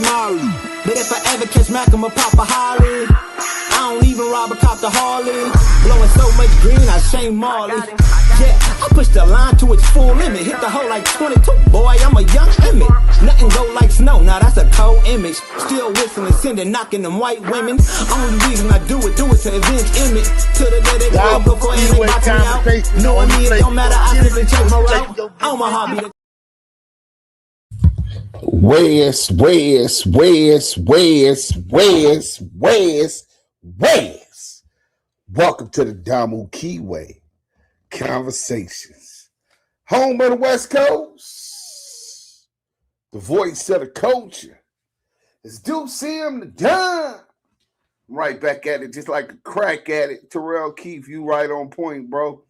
Somali. But if I ever catch Mac, I'ma pop a Holly. I don't even rob a cop to Harley. Blowing so much green, I shame Marley. Yeah, I push the line to its full limit. Hit the hole like 22, boy, I'm a young Emmett. Nothing go like snow, now that's a cold image. Still whistling, sending, knocking them white women. Only reason I do it to avenge image. To the day they go before and they box me out. Knowing me, it don't matter, I simply change my route. On my hobby. Where's welcome to the Damu Keyway Conversations, home of the West Coast, the voice of the culture. It's Deuce M the Don. I'm right back at it, just like a crack at it. Terrell Keefe, you right on point, bro.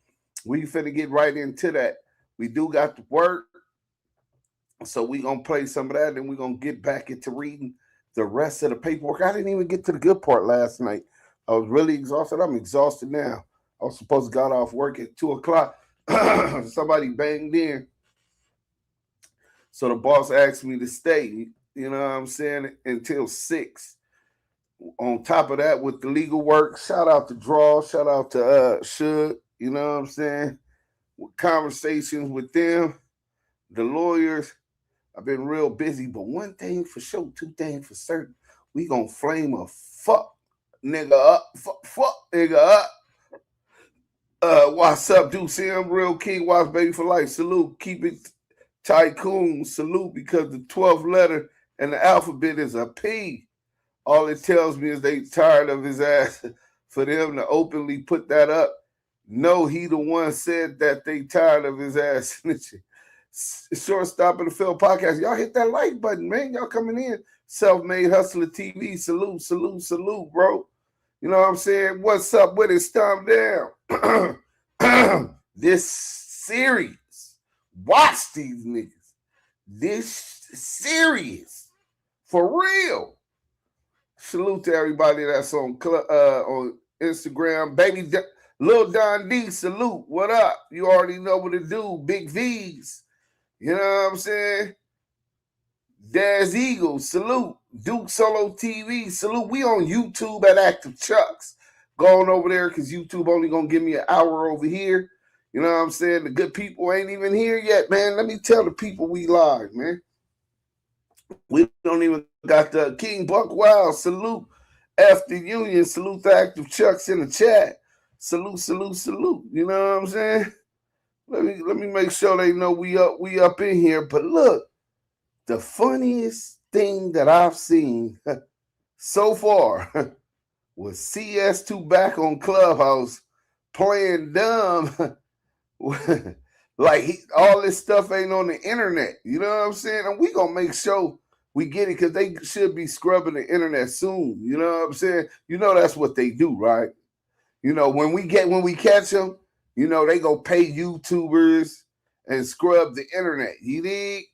We finna get right into that. We do got the work. So we're going to play some of that, and we're going to get back into reading the rest of the paperwork. I didn't even get to the good part last night. I was really exhausted. I'm exhausted now. I was supposed to got off work at 2 o'clock. Somebody banged in. So the boss asked me to stay, you know what I'm saying, until 6. On top of that, with the legal work, shout out to Draw, shout out to Should, you know what I'm saying, with conversations with them, the lawyers. I've been real busy, but one thing for sure, two things for certain. We gonna flame a fuck nigga up. Fuck nigga up. What's up, Deuce M? Real King, watch baby for life. Salute. Keep it tycoon. Salute, because the 12th letter in the alphabet is a P. All it tells me is they tired of his ass. For them to openly put that up. No, he the one said that they tired of his ass. Shortstop of the Field podcast. Y'all hit that like button, man. Y'all coming in. Self-made hustler TV. Salute, salute, salute, bro. You know what I'm saying? What's up with it? Stomp down. This series. Watch these niggas. This series. For real. Salute to everybody that's on Instagram. Baby Lil Don D, salute. What up? You already know what to do. Big V's. You know what I'm saying? Daz Eagle, salute. Duke Solo TV, salute. We on YouTube at Active Chucks. Going over there because YouTube only going to give me an hour over here. You know what I'm saying? The good people ain't even here yet, man. Let me tell the people we live, man. We don't even got the King Buck Wild, salute. F the Union, salute the Active Chucks in the chat. Salute, salute, salute. You know what I'm saying? Let me make sure they know we up in here. But look, the funniest thing that I've seen so far was CS2 back on Clubhouse playing dumb. Like all this stuff ain't on the internet. You know what I'm saying? And we gonna make sure we get it because they should be scrubbing the internet soon. You know what I'm saying? You know that's what they do, right? You know, when we catch them, you know, they go pay YouTubers and scrub the internet. You dig?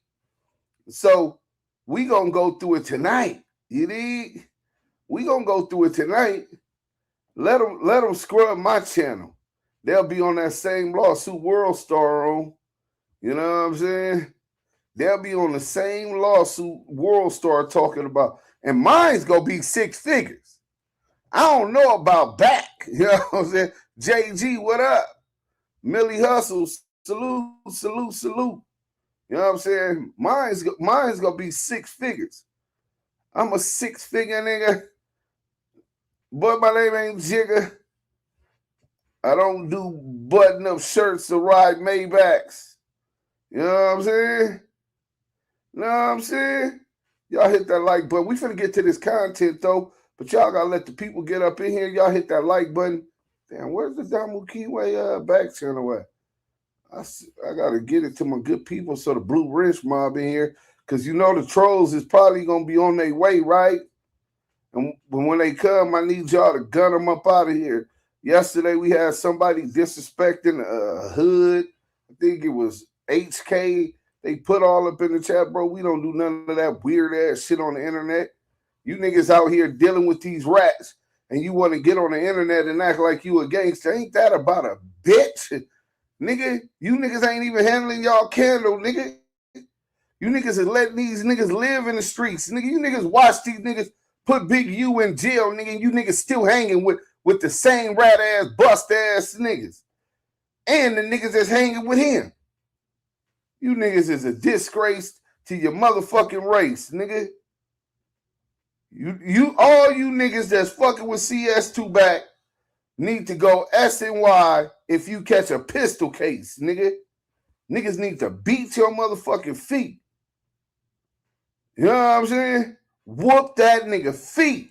So we gonna go through it tonight. You dig? We gonna go through it tonight. Let them scrub my channel. They'll be on that same lawsuit World Star on. You know what I'm saying? They'll be on the same lawsuit World Star talking about. And mine's gonna be 6 figures. I don't know about back. You know what I'm saying? JG, what up? Millie Hustle, salute, salute, salute. You know what I'm saying? Mine's gonna be 6 figures. I'm a 6-figure nigga. But my name ain't Jigga. I don't do button-up shirts to ride Maybachs. You know what I'm saying? You know what I'm saying? Y'all hit that like button. We finna get to this content, though. But y'all gotta let the people get up in here. Y'all hit that like button. Damn, where's the Damu Keyway back channel at? I gotta get it to my good people so the Blue Wrench mob in here. Because you know the trolls is probably gonna be on their way, right? And when they come, I need y'all to gun them up out of here. Yesterday, we had somebody disrespecting a hood. I think it was HK. They put all up in the chat, bro. We don't do none of that weird-ass shit on the internet. You niggas out here dealing with these rats, and you want to get on the internet and act like you a gangster. Ain't that about a bitch? Nigga, you niggas ain't even handling y'all candle, nigga. You niggas are letting these niggas live in the streets. Nigga, you niggas watch these niggas put Big U in jail, nigga, and you niggas still hanging with the same rat ass, bust ass niggas. And the niggas that's hanging with him. You niggas is a disgrace to your motherfucking race, nigga. You all you niggas that's fucking with CS2 back need to go SNY if you catch a pistol case, nigga. Niggas need to beat your motherfucking feet. You know what I'm saying? Whoop that nigga feet.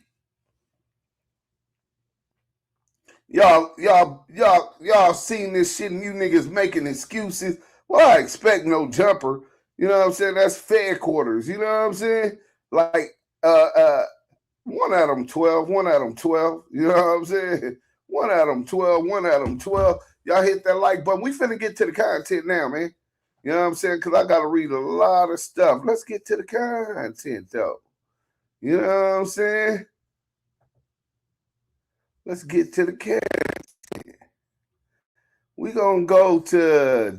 Y'all seen this shit and you niggas making excuses. Well, I expect no jumper. You know what I'm saying? That's fair quarters. You know what I'm saying? Like, one out of them 12, one out of them 12. You know what I'm saying? One out of them 12, one out of them 12. Y'all hit that like button. We finna get to the content now, man. You know what I'm saying? Because I got to read a lot of stuff. Let's get to the content, though. You know what I'm saying? Let's get to the content. We're going to go to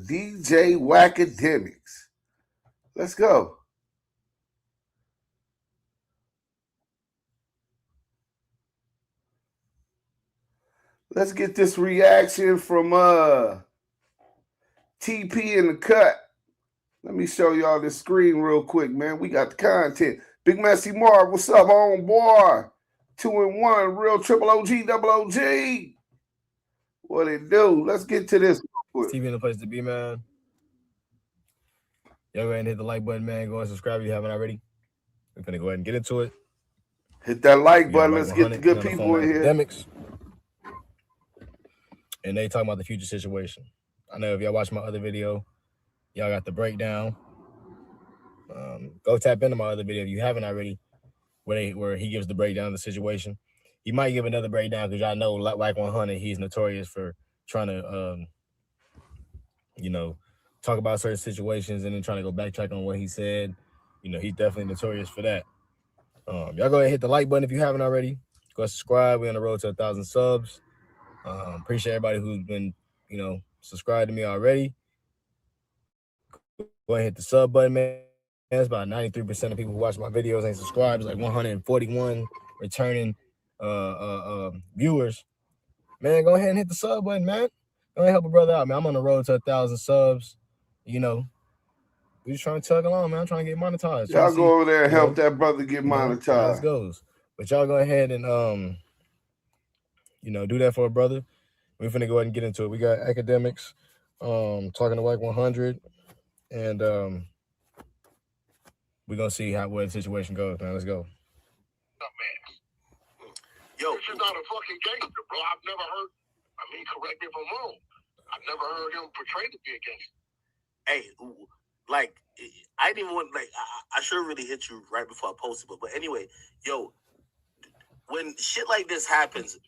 DJ Wackademics. Let's go. Let's get this reaction from TP in the cut. Let me show y'all this screen real quick, man. We got the content. Big Messy Mark, what's up, homeboy? 2-in-1, real triple OG, double OG. What it do? Let's get to this real quick. TV in the place to be, man. Y'all go ahead and hit the like button, man. Go and subscribe if you haven't already. We're going to go ahead and get into it. Hit that like button. Let's get the good people in here. Academics. And they talking about the future situation. I know if y'all watch my other video, y'all got the breakdown. Go tap into my other video if you haven't already, where he gives the breakdown of the situation. He might give another breakdown because y'all know, like 100, he's notorious for trying to, talk about certain situations and then trying to go backtrack on what he said. You know, he's definitely notorious for that. Y'all go ahead and hit the like button if you haven't already. Go subscribe. We're on the road to 1,000 subs. Appreciate everybody who's been, subscribed to me already. Go ahead and hit the sub button, man. That's about 93% of people who watch my videos ain't subscribed. It's like 141 returning viewers. Man, go ahead and hit the sub button, man. Go ahead and help a brother out, man. I'm on the road to 1,000 subs. We just trying to tug along, man. I'm trying to get monetized. Y'all go over there and help that brother get monetized. How this goes. But y'all go ahead and do that for a brother. We're finna go ahead and get into it. We got academics, talking to like 100, and we're gonna see where the situation goes, man. Let's go. Yo, this is not a fucking gangster, bro. I've never heard. I mean, correct me if I'm wrong. I've never heard him portrayed to be a gangster. Hey, like, I didn't even want, like, I should have really hit you right before I posted, but anyway, yo, when shit like this happens,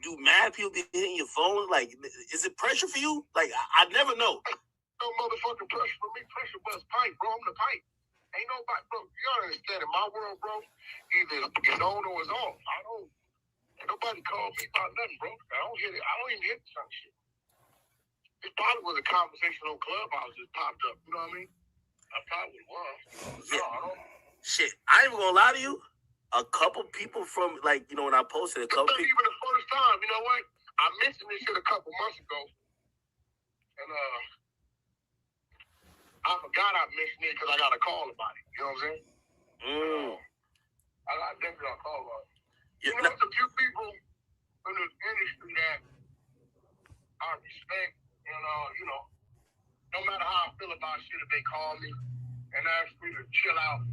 do mad people be hitting your phone? Like, is it pressure for you? Like, I never know. No motherfucking pressure for me. Pressure was pipe, bro. I'm the pipe. Ain't nobody, bro. You gotta understand, in my world, bro, either it's on or it's off. Ain't nobody call me about nothing, bro. I don't hit it. I don't even hit some shit. It probably was a conversation on Clubhouse that popped up. You know what I mean? I probably was. Shit, I ain't even gonna lie to you. A couple people from, like, when I posted a couple people. Even the first time, you know what? I mentioned this shit a couple months ago. And I forgot I mentioned it because I got a call about it. You know what I'm saying? I definitely got a call about it. Yeah, there's a few people in this industry that I respect. And, no matter how I feel about shit, if they call me and ask me to chill out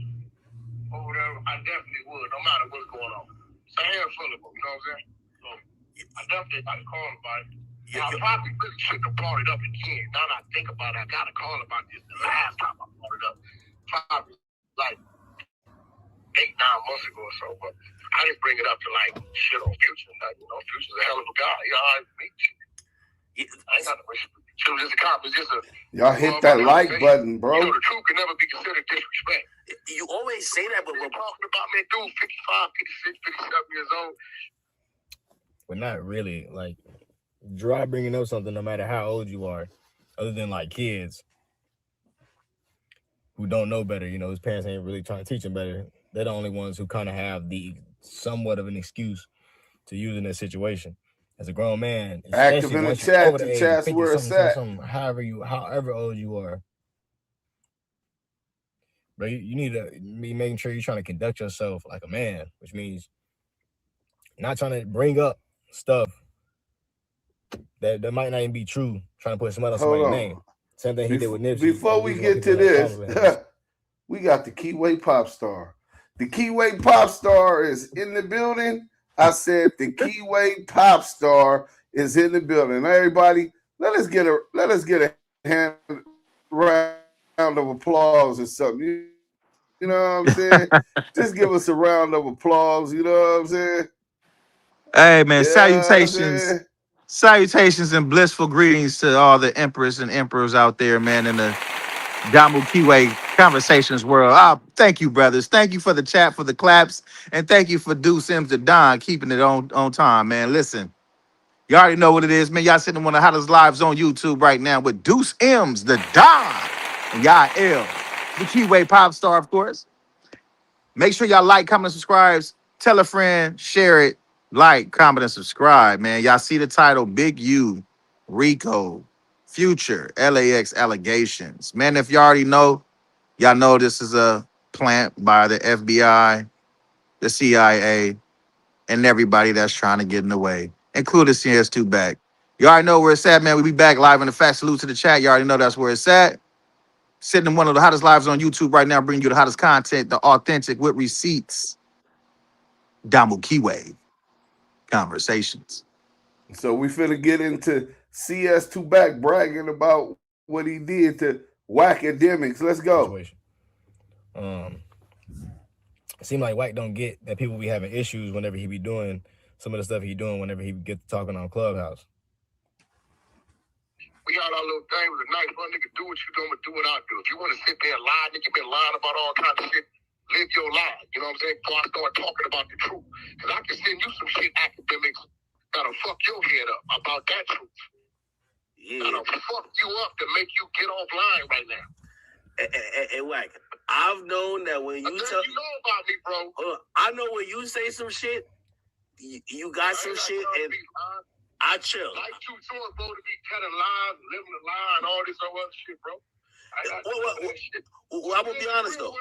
or whatever, I definitely would, no matter what's going on. It's a handful of them, you know what I'm saying? So, I definitely got to call about it. I probably really shouldn't have brought it up again. Now that I think about it, I got to call about this the last time I brought it up. Probably like 8-9 months ago or so, but I didn't bring it up to like shit on Future. Future's a hell of a guy. I ain't got to y'all hit that like button, bro. The truth can never be considered disrespect. You always say that, but we're talking about, man, dude, 55, 56, 57 years old. But not really. Like, dry bringing up something no matter how old you are, other than like kids. who don't know better. You know, his parents ain't really trying to teach him better. They're the only ones who kind of have the somewhat of an excuse to use in this situation. As a grown man, Active especially in the once you're chat. over the The age of chat's 50 where it's something, at. however old you are, but you need to be making sure you're trying to conduct yourself like a man, which means not trying to bring up stuff that might not even be true, trying to put somebody on Hold somebody's on. name. Same thing he did with Nipsey. Before we get to this, we got the Keyway Pop Star. The Keyway Pop Star is in the building. I said the Keyway Pop Star is in the building. Everybody, let us get a round of applause or something. You know what I'm saying? Just give us a round of applause. You know what I'm saying? Hey man, Yeah, salutations and blissful greetings to all the emperors and emperors out there, man, in the Damu Kiwe Conversations world. Thank you, brothers. Thank you for the chat, for the claps, and thank you for Deuce Sims to Don keeping it on time, man. Listen, you already know what it is, man. Y'all sitting in one of the hottest lives on YouTube right now with Deuce M's, the Don, and y'all L, the Kiwe Pop Star, of course. Make sure y'all like, comment, and subscribe. Tell a friend, share it, like, comment, and subscribe, man. Y'all see the title, Big U, RICO, Future, LAX Allegations. Man, if you already know, y'all know this is a plant by the FBI, the CIA, and everybody that's trying to get in the way, including CS2 back. You already know where it's at, man. We be back live in the fast salute to the chat. You already know that's where it's at. Sitting in one of the hottest lives on YouTube right now, bringing you the hottest content, the authentic with receipts. Damu Kiwe Conversations. So we finna get into CS2 back bragging about what he did to Wack academics. Let's go. Situation. It seems like Wack don't get that people be having issues whenever he be doing some of the stuff he doing whenever he gets talking on Clubhouse. We got our little thing with a nice one, nigga. Do what you doing, do what I do. If you want to sit there and lie, nigga, you been lying about all kinds of shit. Live your life. You know what I'm saying? Before I start talking about the truth. Because I can send you some shit, academics, that'll fuck your head up about that truth. Yeah. That'll fuck you up to make you get offline right now. Hey, Wack, I've known that when you tell... You know about me, bro. I know when you say some shit, you got some shit, and I chill. Life too short, bro, to be telling lies, living a lie, and all this other shit, bro. Well, I'm gonna be honest though.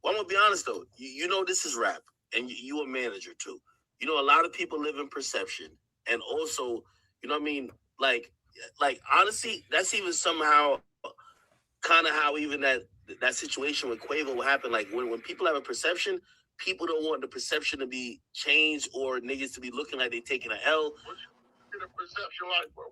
I'm gonna be honest though. You know this is rap, and you a manager too. You know a lot of people live in perception, and also, you know what I mean. Like honestly, that's even somehow kind of how even that situation with Quavo will happen. Like when people have a perception, people don't want the perception to be changed or niggas to be looking like they taking an L. The perception like what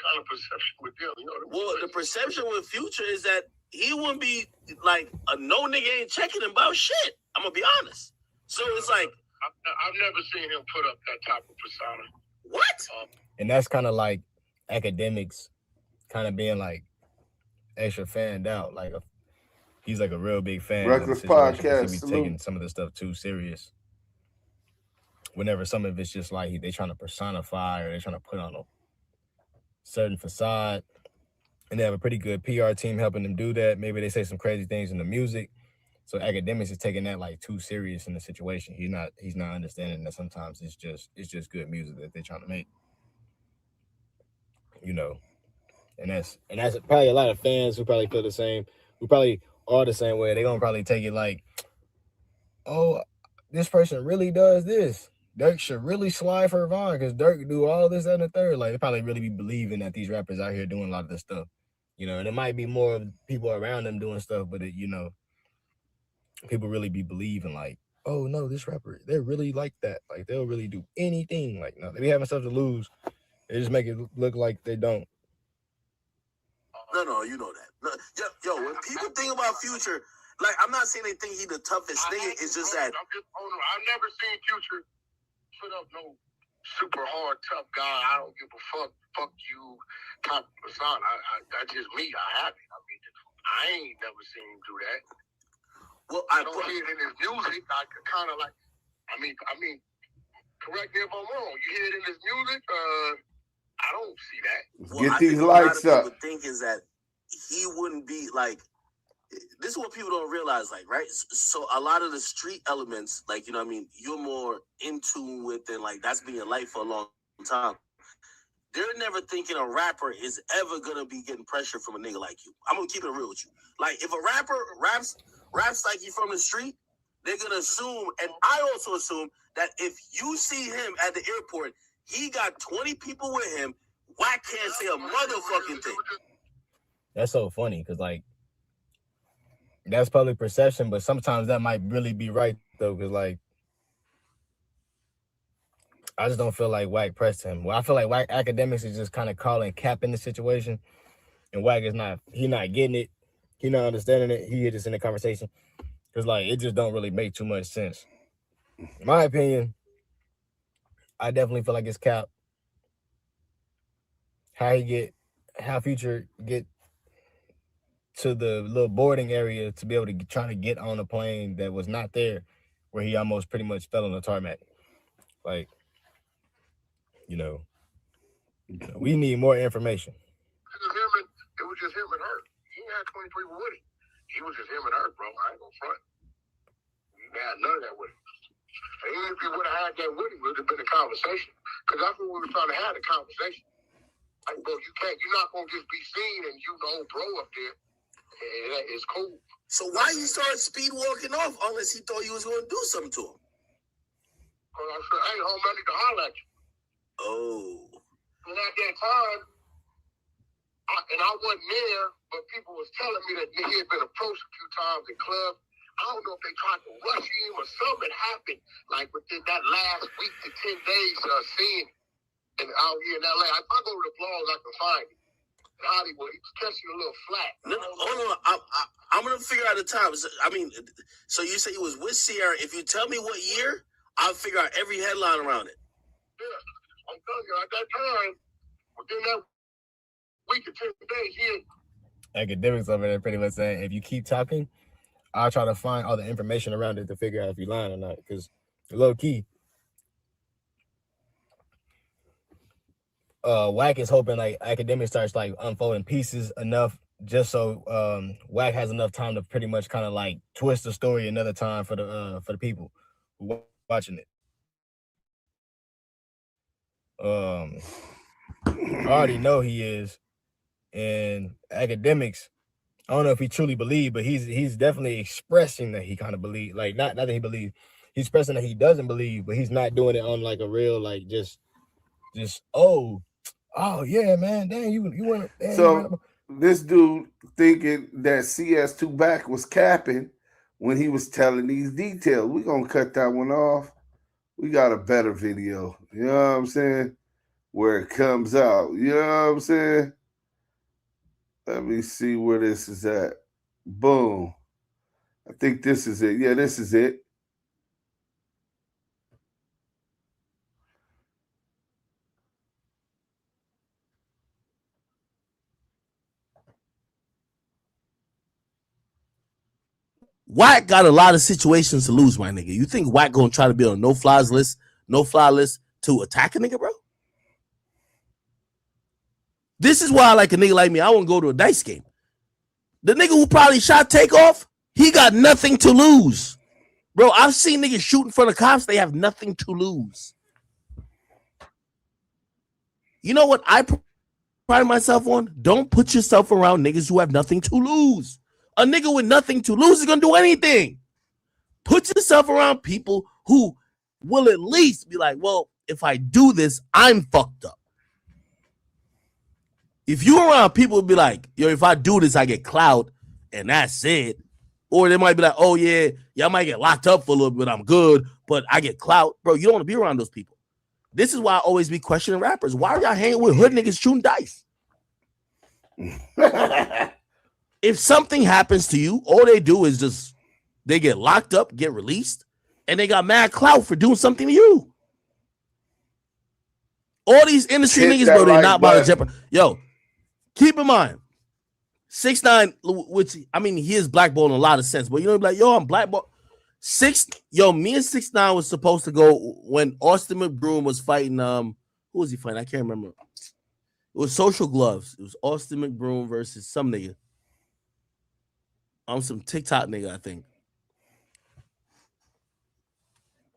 kind of perception with them? You know, the perception with Future is that he wouldn't be like a no nigga ain't checking him about shit. I'm gonna be honest. So it's like I've never seen him put up that type of persona. What? And that's kind of like academics, kind of being like extra fanned out. Like he's like a real big fan. Reckless of the Podcast. He be taking some of the stuff too serious. Whenever some of it's just like they trying to personify or they're trying to put on a certain facade, and they have a pretty good PR team helping them do that. Maybe they say some crazy things in the music. So academics is taking that like too serious in the situation. He's not understanding that sometimes it's just good music that they're trying to make. You know. And that's probably a lot of fans who probably feel the same, who probably are the same way. They're gonna probably take it like, oh, this person really does this. Dirk should really slide for Vaughn because Dirk do all this, that, and the third. Like, they probably really be believing that these rappers out here doing a lot of this stuff. You know, and it might be more of people around them doing stuff, but people really be believing like, oh no, this rapper, they're really like that. Like, they'll really do anything. Like, no, they be having stuff to lose. They just make it look like they don't. No, you know that. No, yo, when people think about Future, like, I'm not saying they think he the toughest nigga. It's just that I've never seen Future put up no super hard tough guy. I don't give a fuck you type of persona. That's just me. I haven't. I mean, I ain't never seen him do that. Well, I don't hear it in his music. I could kind of like. I mean, correct me if I'm wrong. You hear it in his music? I don't see that. Get these lights up. What I think is that he wouldn't be like this is what people don't realize, like, right? So a lot of the street elements, like, you know what I mean, you're more in tune with, and like that's been your life for a long time. They're never thinking a rapper is ever gonna be getting pressure from a nigga like you. I'm gonna keep it real with you. Like, if a rapper raps like you from the street, they're gonna assume, and I also assume, that if you see him at the airport, he got 20 people with him. Wack can't say a motherfucking thing. That's so funny, because like, that's public perception, but sometimes that might really be right though, because like, I just don't feel like Wack pressed him. Well, I feel like Wack Academics is just kind of calling cap in the situation, and Wack is not. He not getting it. He not understanding it. He just in the conversation, because like, it just don't really make too much sense. In my opinion, I definitely feel like it's cap. How Future get to the little boarding area to be able to try to get on a plane that was not there, where he almost pretty much fell on the tarmac. Like, you know, we need more information. It was just him and her. He had 20 people with him. He was just him and her, bro. I ain't gonna front. He had none of that with him. And even if he would have had that with him, it would have been a conversation. Because that's what we were trying to have, a conversation. Like, bro, you're not gonna just be seen and you know bro up there. And it's cool. So why you started speed walking off unless he thought you was gonna do something to him? Because I said, hey, home, I need to holler at you. Oh. And at that time, I wasn't there, but people was telling me that he had been approached a few times in clubs. I don't know if they tried to rush him or something happened, like within that last week to 10 days seeing him out here in LA. If I go to the blogs, I can find him. In Hollywood, he was catching a little flat. No, hold on. I'm going to figure out the time. I mean, so you say he was with Sierra. If you tell me what year, I'll figure out every headline around it. Yeah, I'm telling you, at that time, within that week to 10 days, Academics over there pretty much saying, if you keep talking, I'll try to find all the information around it to figure out if you're lying or not. Because low key, Wack is hoping like Academics starts like unfolding pieces enough just so Wack has enough time to pretty much kind of like twist the story another time for the people who watching it. I already know he is, and Academics, I don't know if he truly believes, but he's definitely expressing that he kind of believes. Like, not that he believes, he's expressing that he doesn't believe, but he's not doing it on like a real like just oh yeah, man, dang, you want to. So this dude thinking that CS2 back was capping when he was telling these details. We're gonna cut that one off. We got a better video, you know what I'm saying, where it comes out, you know what I'm saying. Let me see where this is at. Boom. I think this is it. Yeah, this is it. Wack got a lot of situations to lose, my nigga. You think Wack gonna try to be on a no-fly list to attack a nigga, bro? This is why, like a nigga like me, I won't go to a dice game. The nigga who probably shot Takeoff, he got nothing to lose. Bro, I've seen niggas shoot in front of cops, they have nothing to lose. You know what I pride myself on? Don't put yourself around niggas who have nothing to lose. A nigga with nothing to lose is gonna do anything. Put yourself around people who will at least be like, well, if I do this, I'm fucked up. If you around people who be like, yo, if I do this, I get clout, and that's it. Or they might be like, oh yeah, I might get locked up for a little bit, I'm good, but I get clout. Bro, you don't want to be around those people. This is why I always be questioning rappers. Why are y'all hanging with hood niggas shooting dice? If something happens to you, all they do is just, they get locked up, get released, and they got mad clout for doing something to you. All these industry niggas, bro, they're not about to jeopardize. Yo, keep in mind, 6ix9ine, which, I mean, he is blackballed in a lot of sense, but you know, like, yo, I'm blackballed. Me and 6ix9ine was supposed to go when Austin McBroom was fighting, who was he fighting? I can't remember. It was Social Gloves. It was Austin McBroom versus some nigga. on some TikTok nigga, I think.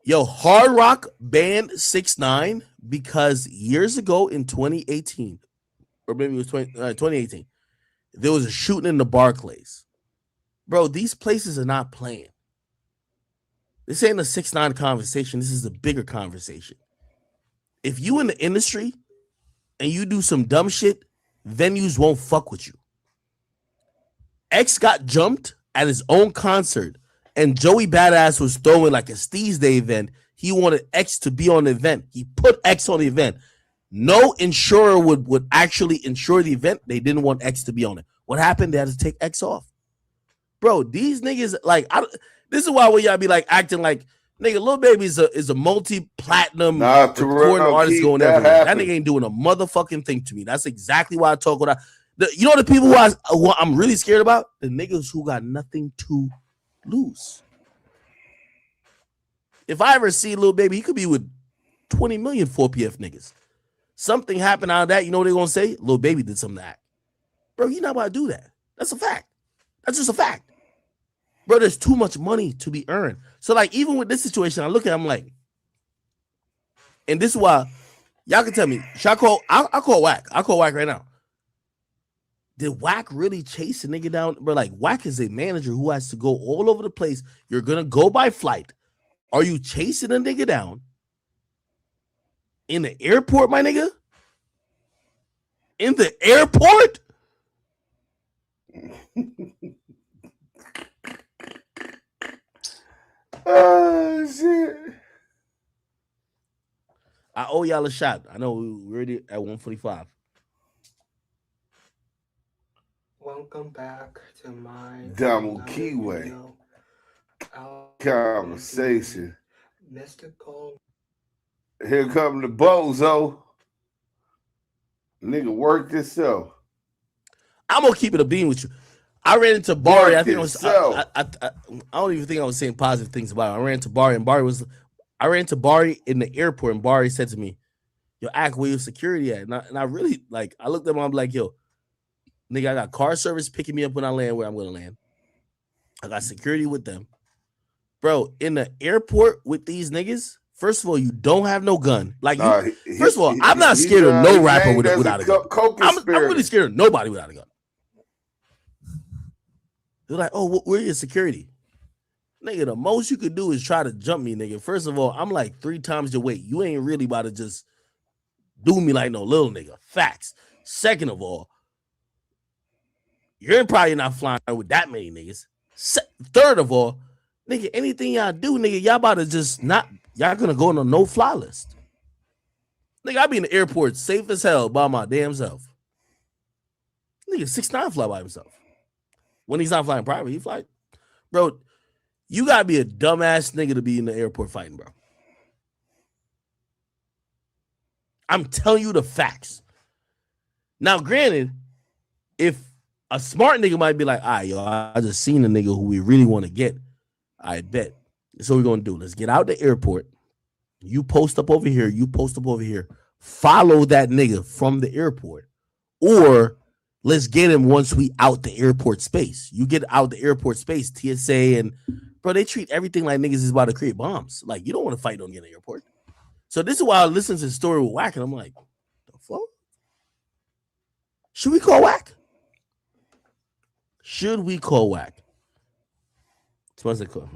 Yo, Hard Rock banned 6ix9ine because years ago in 2018, or maybe it was 2018, there was a shooting in the Barclays. Bro, these places are not playing. This ain't a 6ix9ine conversation. This is a bigger conversation. If you in the industry and you do some dumb shit, venues won't fuck with you. X got jumped at his own concert, and Joey Badass was throwing like a Steve's Day event. He wanted X to be on the event. He put X on the event. No insurer would actually insure the event. They didn't want X to be on it. What happened? They had to take X off. Bro, these niggas, like, this is why when y'all be like acting like, nigga, Lil Baby is a multi-platinum recording artist going everywhere. That nigga ain't doing a motherfucking thing to me. That's exactly why I talk about. You know the people who I'm really scared about? The niggas who got nothing to lose. If I ever see Lil Baby, he could be with 20 million 4PF niggas. Something happened out of that, you know what they're going to say? Lil Baby did something to act. Bro, you're not about to do that. That's a fact. That's just a fact. Bro, there's too much money to be earned. So, like, even with this situation, I look at it, I'm like, and this is why, y'all can tell me, should I call, I'll call Wack. I'll call Wack right now. Did Wack really chase a nigga down? Bro, like, Wack is a manager who has to go all over the place. You're going to go by flight. Are you chasing a nigga down in the airport, my nigga? In the airport? Oh, shit. I owe y'all a shot. I know we're already at 145. Welcome back to my Double Keyway conversation. Mystical. Here come the bozo. Nigga, work yourself. I'm gonna keep it a beam with you. I ran into Barry. I think I was. I don't even think I was saying positive things about it. I ran into Barry, and I ran into Barry in the airport, and Barry said to me, "Yo, Ack, where your security at?" And I really like. I looked at him. I'm like, "Yo, nigga, I got car service picking me up when I land where I'm gonna land. I got security with them, bro. In the airport with these niggas. First of all, you don't have no gun. Like, first of all, I'm not scared of no rapper without a gun. I'm really scared of nobody without a gun. They're like, oh, where your security? Nigga, the most you could do is try to jump me, nigga. First of all, I'm like 3 times your weight. You ain't really about to just do me like no little nigga. Facts. Second of all, you're probably not flying with that many niggas. Third of all, nigga, anything y'all do, nigga, y'all about to just not, y'all gonna go on a no-fly list. Nigga, I be in the airport safe as hell by my damn self. Nigga, 6ix9ine fly by himself. When he's not flying private, he fly. Bro, you gotta be a dumbass nigga to be in the airport fighting, bro. I'm telling you the facts. Now, granted, if a smart nigga might be like, all right, yo, I just seen a nigga who we really want to get. I bet. That's what we're gonna do. Let's get out the airport. You post up over here. You post up over here. Follow that nigga from the airport. Or let's get him once we out the airport space. You get out the airport space, TSA, and bro, they treat everything like niggas is about to create bombs. Like, you don't want to fight on the airport. So this is why I listen to the story with Wack, and I'm like, the fuck? Should we call Wack? Should we call Wack? What's it called?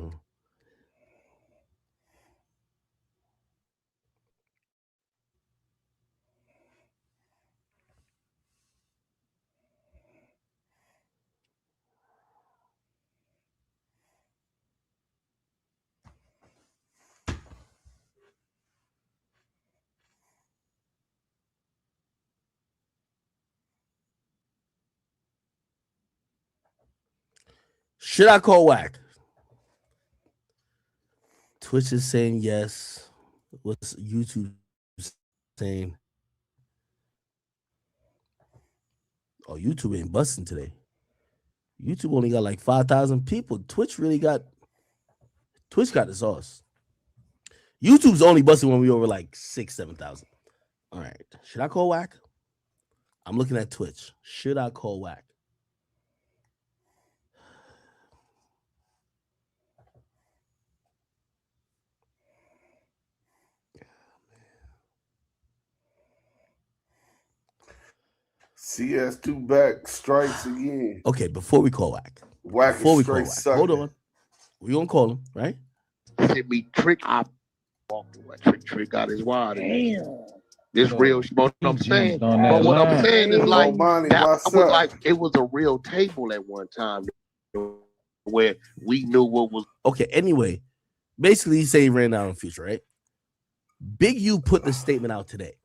Should I call Wack? Twitch is saying yes. What's YouTube saying? Oh, YouTube ain't busting today. YouTube only got like 5,000 people. Twitch got the sauce. YouTube's only busting when we over like 6,000, 7,000. All right. Should I call Wack? I'm looking at Twitch. Should I call Wack? CS2 back strikes again. Okay, before we call Wack. Wack Before is we call straight Wack. sucking. Hold on. We're going to call him, right? Sent me Trick. I walked away. Trick got his wad. Damn. This real, what I'm saying. But what I'm saying is like, Money, that what's was up? like, it was a real table at one time where we knew what was. Okay, anyway, basically he said he ran out on Future, right? Big U put the statement out today.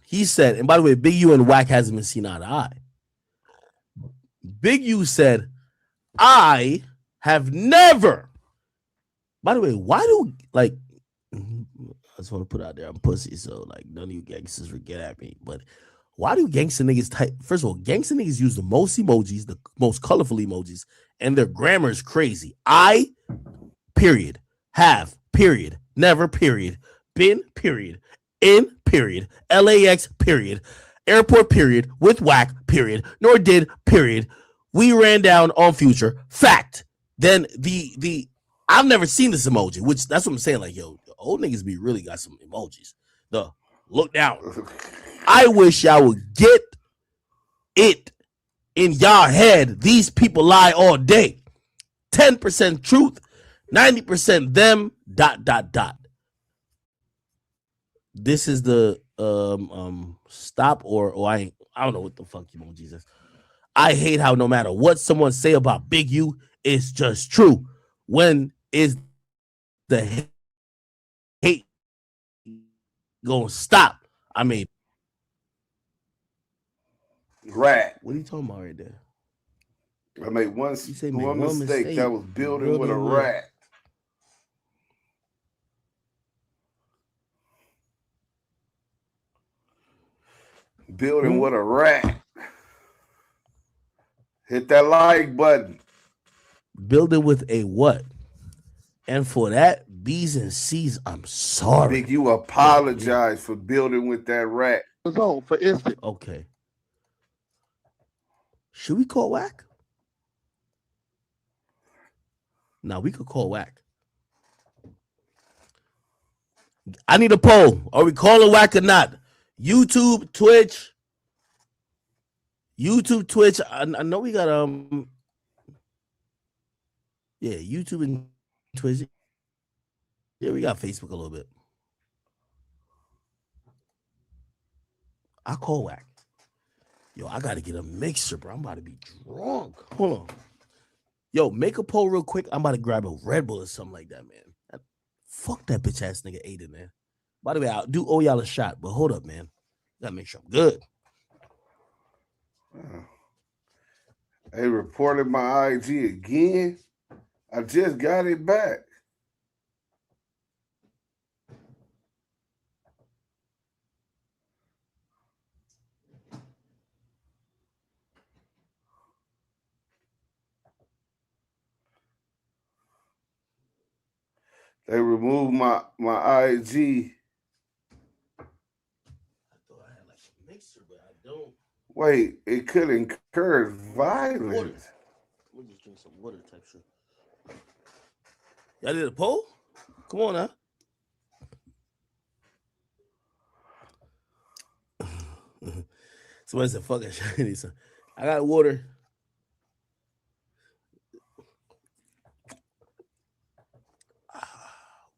He said, and by the way, Big U and Wack hasn't been seen eye to eye. Big U said, I have never. By the way, why do, like, I just want to put out there, I'm pussy, so like none of you gangsters would get at me. But why do gangster niggas type? First of all, gangster niggas use the most emojis, the most colorful emojis, and their grammar is crazy. I, period, have, period, never, period, been, period, in, period, LAX, period, airport, period, with Wack, period, nor did, period. We ran down on Future, fact. Then the I've never seen this emoji, which that's what I'm saying. Like, yo, the old niggas be really got some emojis. The look down. I wish y'all would get it in y'all head. These people lie all day. 10% truth, 90% them, ... This is the stop or I don't know what the fuck emojis is. I hate how no matter what someone say about Big U, it's just true. When is the hate gonna stop? I mean, Rat. what are you talking about right there? I made one mistake. That was building with a rat. Building with a rat. Hit that like button. Building with a what? And for that, B's and C's, I'm sorry. Big, you apologize for building with that rat. For instance. Okay. Should we call Wack? Now we could call Wack. I need a poll. Are we calling Wack or not? YouTube, Twitch. I know we got yeah, YouTube and Twitch. Yeah, we got Facebook a little bit. I call Wack. Yo, I gotta get a mixer, bro. I'm about to be drunk. Hold on. Yo, make a poll real quick. I'm about to grab a Red Bull or something like that, man. Fuck that bitch ass nigga Aiden, man. By the way, I do owe y'all a shot, but hold up, man. Gotta make sure I'm good. They reported my IG again. I just got it back. They removed my IG. I thought I had like a mixer, but I don't. Wait, it could encourage violence. We'll just drink some water type shit. Y'all did a poll? Come on now. Somebody said, fuck it. I got water.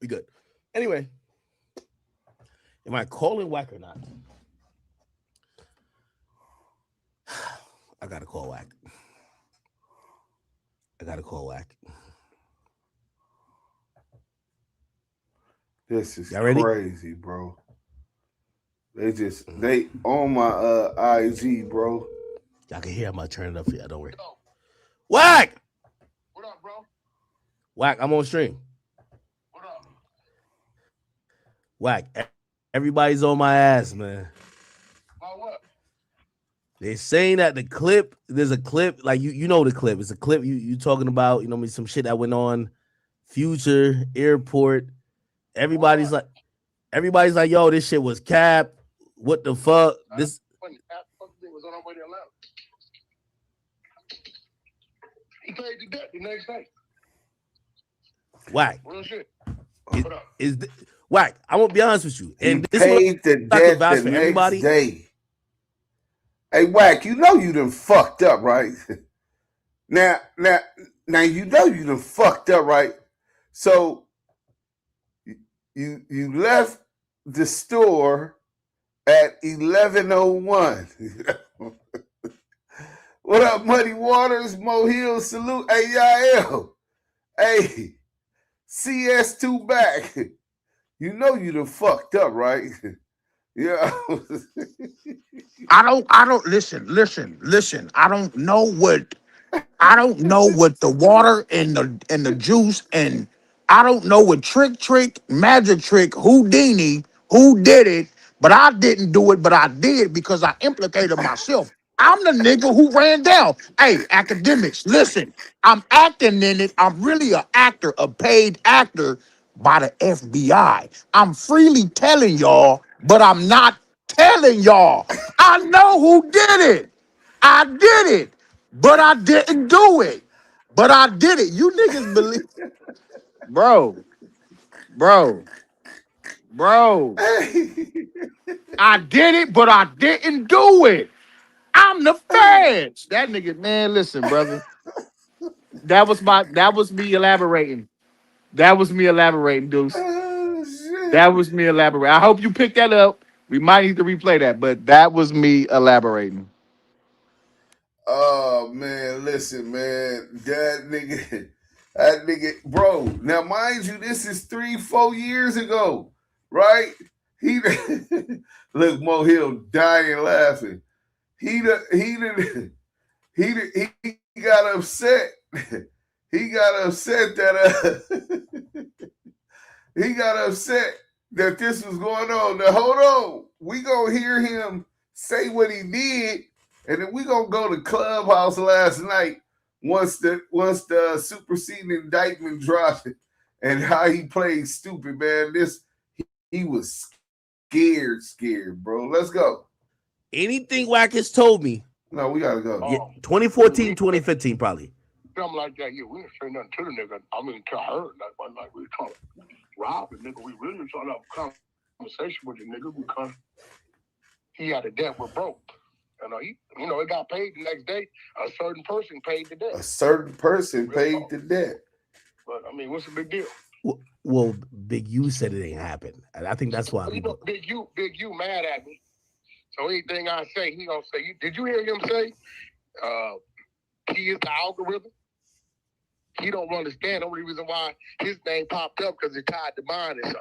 We good. Anyway, am I calling Wack or not? I gotta call Wack. This is ready? crazy, bro. They on my IG, bro. Y'all can hear I'm gonna turn it up for y'all. Don't worry. Wack! What up, bro? Wack, I'm on stream. What up? Wack, everybody's on my ass, man. About what? They're saying that the clip, there's a clip, like you know the clip. It's a clip you talking about, you know, some shit that went on Future, airport. Everybody's like, yo, this shit was cap. What the fuck? This was on our way to Atlanta. He paid the debt the next day. Wack. Real shit. Wack, I'm gonna be honest with you. And He this paid the debt the next everybody. day. Hey, Wack, you know you done fucked up, right? Now, you know you done fucked up, right? So you left the store at 11:01. What up, Muddy Waters, Mo Hill, salute, AIL. Hey, CS2 back. You know you done fucked up, right? Yeah. I don't listen. I don't know what the water and the juice, and I don't know what trick, magic trick, Houdini, who did it, but I didn't do it, but I did because I implicated myself. I'm the nigga who ran down. Hey, academics, listen, I'm acting in it. I'm really an actor, a paid actor by the FBI. I'm freely telling y'all, but I'm not telling y'all. I know who did it. I did it, but I didn't do it. But I did it. You niggas believe, bro, bro, bro. I did it, but I didn't do it. I'm the feds. That nigga, man, listen, brother. That was me elaborating. That was me elaborating, Deuce. Oh, shit. That was me elaborating. I hope you picked that up. We might need to replay that, but that was me elaborating. Oh man, listen, man. That nigga, bro. Now, mind you, this is 3-4 years ago, right? He look, Mo Hill dying laughing. He got upset. He got upset that he got upset that this was going on. Now, hold on. We gonna hear him say what he did, and then we gonna go to Clubhouse last night once the superseding indictment dropped and how he played stupid, man. He was scared, bro. Let's go. Anything Wack has told me. No, we gotta go. Yeah, 2014, 2015, probably. Something like that. Yeah, we didn't say nothing to the nigga. I mean, to her. Like we were trying to rob the nigga. We really trying to have a conversation with the nigga because he had a debt with broke. It got paid the next day. A certain person paid the debt. A certain person paid the debt. But I mean, what's the big deal? Well, Big U said it ain't happened. And I think that's why people. Big U mad at me. So anything I say, he gonna say. Did you hear him say? He is the algorithm. He don't understand. The only reason why his name popped up because it tied to mine or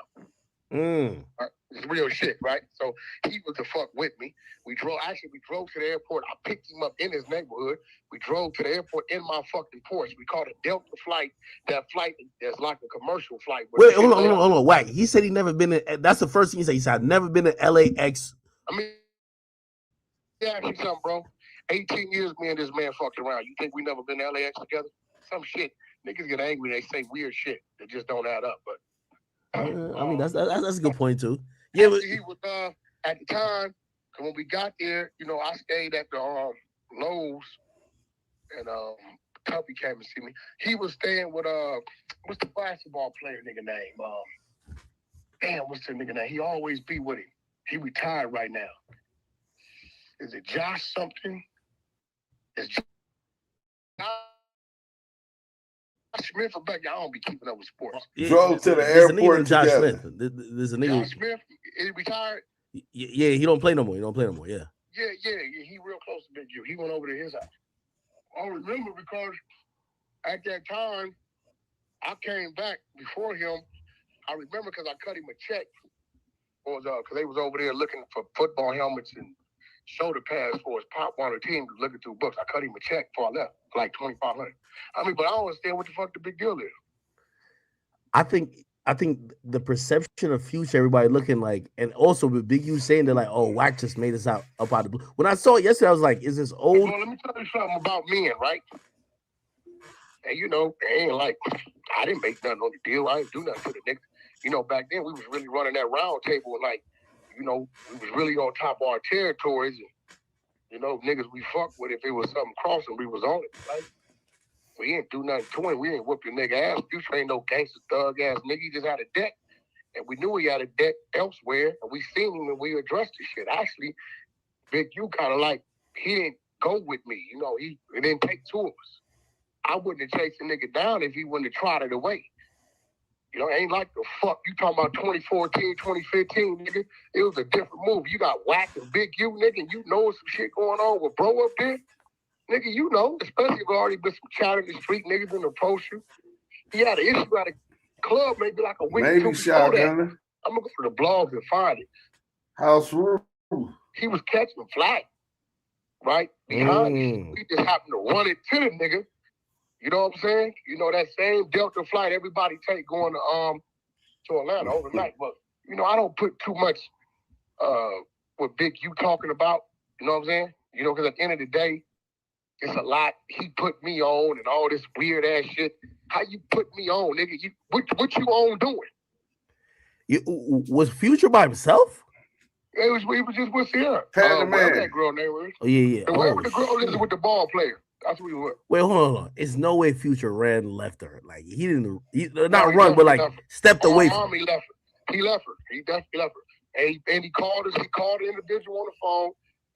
something. It's real shit, right? So he was the fuck with me. We drove to the airport. I picked him up in his neighborhood. We drove to the airport in my fucking Porsche. We caught a Delta flight. That flight is like a commercial flight. Wait, hold on. Wack. He said he never been in. That's the first thing he said. He said, I've never been to LAX. I mean, yeah, ask you something, bro. 18 years me and this man fucked around. You think we never been to LAX together? Some shit. Niggas get angry. They say weird shit that just don't add up. But I mean, that's a good point too. Yeah, but he was at the time. Cause when we got there, I stayed at the Lowe's, and Tuffy came and see me. He was staying with what's the basketball player nigga name? Damn, what's the nigga name? He always be with him. He retired right now. Is it Josh something? It's Josh Smith or Beck? I don't be keeping up with sports. Drove to the airport Josh together. Smith. There's a nigga. Josh Smith is retired. Yeah, he don't play no more. Yeah. Yeah. He real close to Big U. He went over to his house. I remember because at that time I came back before him. I remember because I cut him a check. Because they was over there looking for football helmets and shoulder pads for his pop on the team looking through books. I cut him a check before I left, like $2,500. I mean, but I don't understand what the fuck the big deal is. I think the perception of Future, everybody looking like, and also with Big U saying they're like, oh, Wack just made us up out of the blue. When I saw it yesterday, I was like, is this old? Well, let me tell you something about men, right? And it ain't like I didn't make nothing on the deal. I didn't do nothing to the niggas. Back then we was really running that round table and we was really on top of our territories and niggas we fucked with if it was something crossing, we was on it, right? We ain't do nothing to him. We ain't whoop your nigga ass. Future ain't no gangster thug ass nigga. He just had a debt. And we knew he had a debt elsewhere. And we seen him and we addressed the shit. Actually, Big U kind of like he didn't go with me. You know, it didn't take two of us. I wouldn't have chased the nigga down if he wouldn't have trotted away. You know, it ain't like the fuck you talking about 2014, 2015, nigga. It was a different move. You got Wack and Big U, nigga, and you know some shit going on with bro up there. Nigga, you know, especially if there already been some chatter in the street, niggas in the approach you. He had an issue at a club maybe like a week or two Maybe before that. shotgunner. I'm gonna go to the blogs and find it. House rule. He was catching flag, right? Behind us. We just happened to run it to the nigga. You know what I'm saying? You know, that same Delta flight everybody take going to Atlanta overnight. But, you know, I don't put too much what Big U talking about. You know what I'm saying? You know, because at the end of the day, it's a lot he put me on and all this weird ass shit. How you put me on, nigga? What you on doing? Was Future by himself? It was just with Sierra. Panda Man. Whatever that girl name was. Oh, yeah. Wherever the girl is with the ball player. That's what he was. Wait, hold on. It's no way Future ran and left her. Like, he didn't, No, run, but like stepped away from her. He left her. He left her. He definitely left her. And he called us. He called the individual on the phone,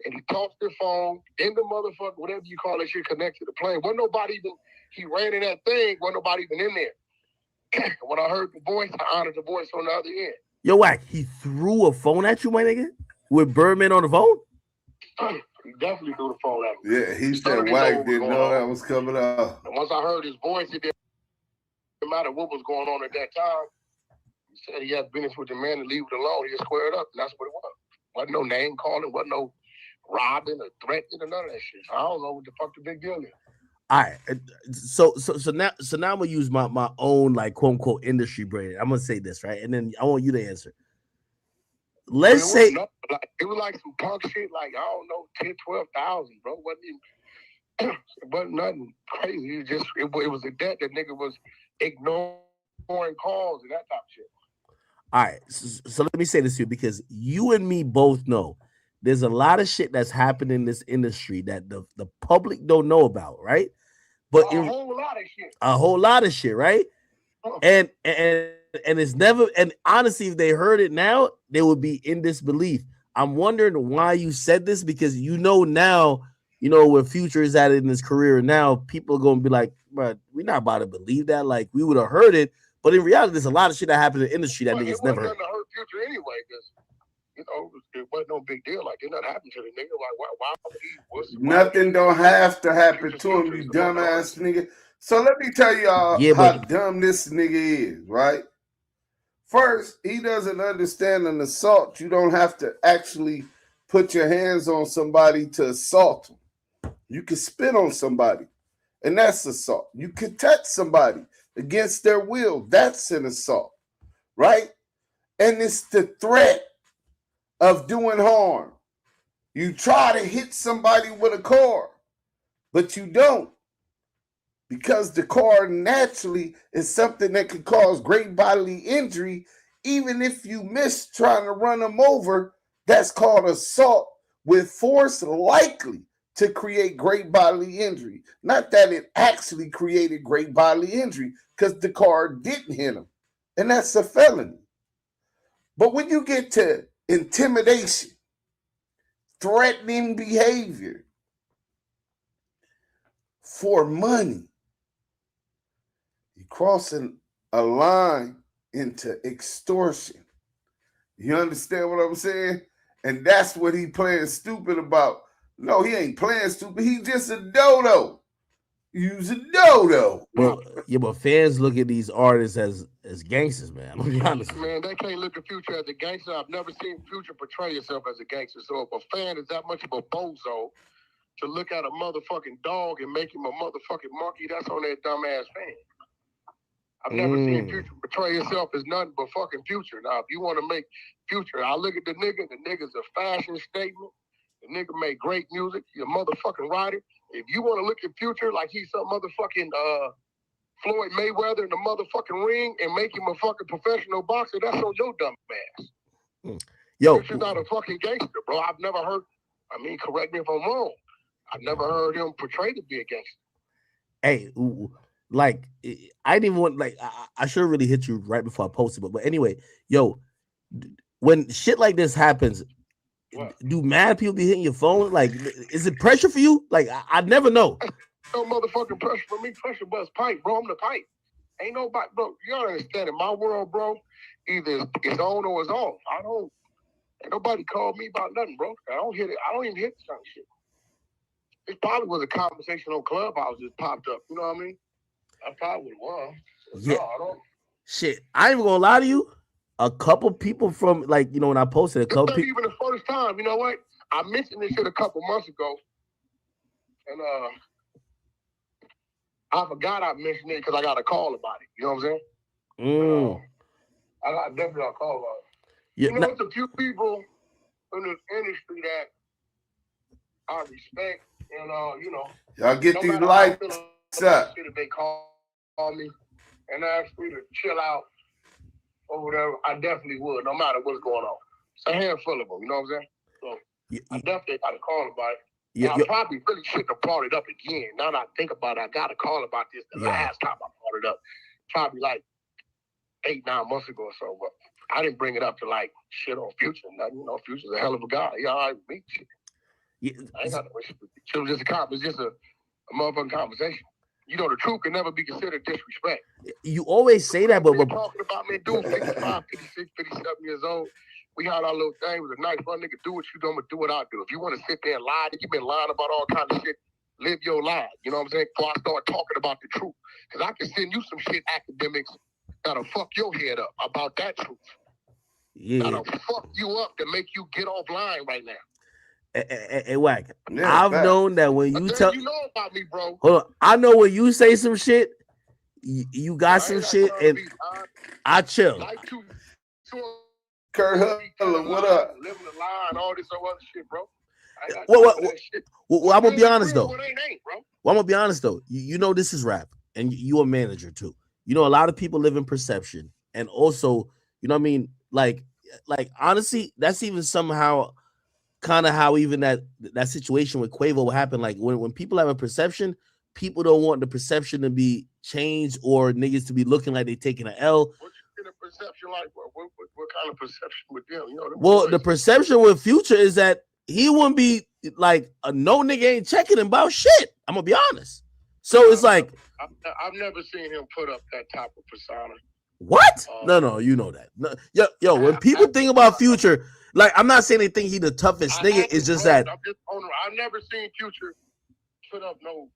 and he talked the phone in the motherfucker, whatever you call that shit, connected to the plane. Wasn't nobody even, he ran in that thing, wasn't nobody even in there. When I heard the voice, I honored the voice on the other end. Yo, Wack, he threw a phone at you, my nigga? With Birdman on the phone? He definitely threw the phone at me. Yeah, he said Wack didn't know that was coming up. And once I heard his voice, it didn't matter what was going on at that time. He said he had business with the man and leave it alone. He just squared up, and that's what it was. Wasn't no name calling, wasn't no robbing or threatening or none of that shit. I don't know what the fuck the big deal is. All right. So now I'm gonna use my own like quote unquote industry brain. I'm gonna say this, right? And then I want you to answer. Let's say it was like some punk shit, like I don't know, 10, 12,000, bro. It wasn't nothing crazy. It was a debt that nigga was ignoring calls and that type of shit. All right, so let me say this to you, because you and me both know there's a lot of shit that's happened in this industry that the public don't know about, right? But a whole lot of shit, right? And it's never, and honestly, if they heard it now, they would be in disbelief. I'm wondering why you said this, because you know now, you know where Future is at in his career now, people are gonna be like, bro, we're not about to believe that. Like, we would have heard it, but in reality, there's a lot of shit that happened in the industry that niggas never heard. It wasn't hurt Future anyway, because you know it wasn't no big deal. Like, it nothing happened to the nigga. Like, why would he? Nothing don't have to happen to him, you dumbass nigga. So let me tell y'all how dumb this nigga is, right? First, he doesn't understand an assault. You don't have to actually put your hands on somebody to assault them. You can spit on somebody, and that's assault. You can touch somebody against their will. That's an assault, right? And it's the threat of doing harm. You try to hit somebody with a car, but you don't. Because the car naturally is something that can cause great bodily injury. Even if you miss trying to run them over, that's called assault with force likely to create great bodily injury. Not that it actually created great bodily injury, because the car didn't hit him. And that's a felony. But when you get to intimidation, threatening behavior for money, you're crossing a line into extortion. You understand what I'm saying? And that's what he playing stupid about. No, he ain't playing stupid. He just a dodo. He's a dodo. Well, yeah, but fans look at these artists as gangsters, man. I'm gonna be honest. Man, they can't look at Future as a gangster. I've never seen Future portray himself as a gangster. So if a fan is that much of a bozo to look at a motherfucking dog and make him a motherfucking monkey, that's on that dumbass fan. I've never seen Future portray himself as nothing but fucking Future. Now, if you want to make Future, I look at the nigga's a fashion statement. The nigga made great music. He's a motherfucking writer. If you want to look at Future like he's some motherfucking Floyd Mayweather in the motherfucking ring and make him a fucking professional boxer, that's on your dumb ass. Yo, Future's not a fucking gangster, bro. I've never heard, I mean, correct me if I'm wrong, I've never heard him portrayed to be a gangster. Hey, like, I didn't even want, like, I should have really hit you right before I posted, but anyway, yo, when shit like this happens, do mad people be hitting your phone? Like, is it pressure for you? Like, I never know. No motherfucking pressure for me. Pressure bust pipe, bro. I'm the pipe. Ain't nobody, bro. You gotta understand, in my world, bro, either it's on or it's off. Ain't nobody called me about nothing, bro. I don't hit it. I don't even hit this kind of shit. It probably was a conversation on Clubhouse just popped up. You know what I mean? I probably was. Yeah. No, I don't. Shit, I ain't even gonna lie to you. A couple people from, like, you know, when I posted a couple people. Even the first time, you know what? I mentioned this shit a couple months ago, and I forgot I mentioned it because I got a call about it. You know what I'm saying? I definitely got a call about it. Yeah, you know, it's a few people in this industry that I respect, and you know. Y'all get these lights up. They call me and ask me to chill out or whatever, I definitely would, no matter what's going on. It's a handful of them, you know what I'm saying? So I definitely got a call about it. Yeah, I probably really shouldn't have brought it up again. Now that I think about it, I got a call about this the last time I brought it up. Probably like 8-9 months ago or so, but I didn't bring it up to like shit on Future. Nothing, you know, Future's a hell of a guy. He all right with me. Shit. Yeah. I ain't got no issue with it. It was just a motherfucking conversation. You know, the truth can never be considered disrespect. You always say that, but talking about me, dude, 55, 56, 57 years old. We had our little thing. It was a nice fun nigga. Do what you do, I'm gonna do what I do. If you want to sit there and lie, you've been lying about all kinds of shit. Live your life. You know what I'm saying? Before I start talking about the truth, because I can send you some shit, academics, that'll fuck your head up about that truth. Yeah, that'll fuck you up to make you get offline right now. Hey, Wack, I've known that when you tell you know about me, bro. Hold on, I know when you say some shit, you got some shit, and I chill. Like Kurt Hudler, what up? Living the lie and all this other shit, bro. Well, I'm gonna be honest though. Well, I'm gonna be honest though. You know this is rap, and you a manager too. You know a lot of people live in perception, and also, you know what I mean. Like honestly, that's even somehow kind of how even that situation with Quavo happened. Like when people have a perception, people don't want the perception to be changed or niggas to be looking like they taking an L. What you get a perception like? What kind of perception with them? You know, well, the perception with Future is that he wouldn't be like no nigga ain't checking him about shit. I'm gonna be honest. So it's like I've never seen him put up that type of persona. What? No, you know that. No, yo, when people think about Future, like I'm not saying they think he the toughest nigga. It's just that I've never seen Future put up no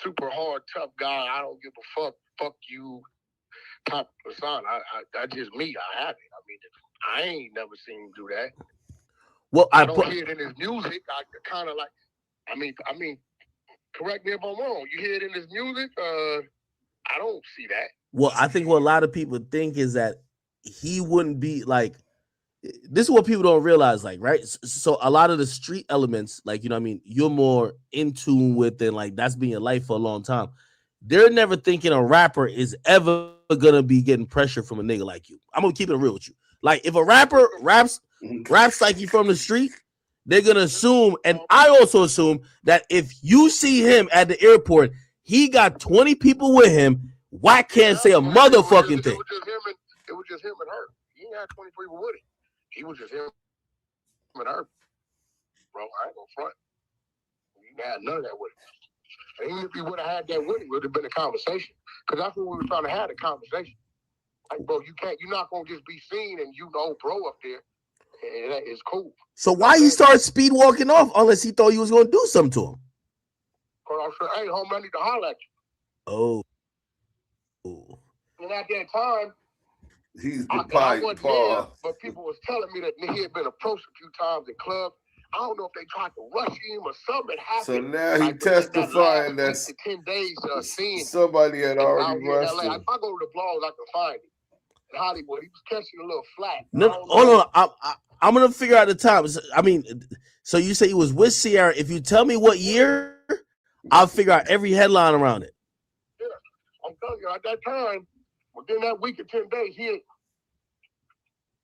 super hard tough guy. I don't give a fuck. Fuck you, type of persona. I just me. I have it. I mean, I ain't never seen him do that. Well, I don't hear it in his music. I kind of like. I mean, correct me if I'm wrong. You hear it in his music? I don't see that. Well, I think what a lot of people think is that he wouldn't be like. This is what people don't realize, like, right? So a lot of the street elements, like, you know what I mean, you're more in tune with, and like that's been your life for a long time. They're never thinking a rapper is ever gonna be getting pressure from a nigga like you. I'm gonna keep it real with you. Like, if a rapper raps like you from the street, they're gonna assume, and I also assume that if you see him at the airport, he got 20 people with him. Wack can't say a motherfucking thing. It was just him and her. He ain't had 20 people with him. He was just him and her. Bro, I ain't gonna front. He had none of that with him. Even if he would have had that with him, it would have been a conversation. Because that's what we were trying to have, a conversation. Like, bro, you're not gonna just be seen and you know bro up there. And that is cool. So why he started speed walking off unless he thought you was gonna do something to him? Because I said, hey, homie, I need to holler at you. Oh. And at that time, he's the I wasn't there, but people was telling me that he had been approached a few times in clubs. I don't know if they tried to rush him or something happened. So now he testifying that 10 days seeing somebody had already rushed him. If I go to the blogs, I can find him. In Hollywood, he was catching a little flack. No, hold on. I'm gonna figure out the time. I mean, so you say he was with Sierra. If you tell me what year, I'll figure out every headline around it. Yeah, I'm telling you, at that time, within that week or 10 days, he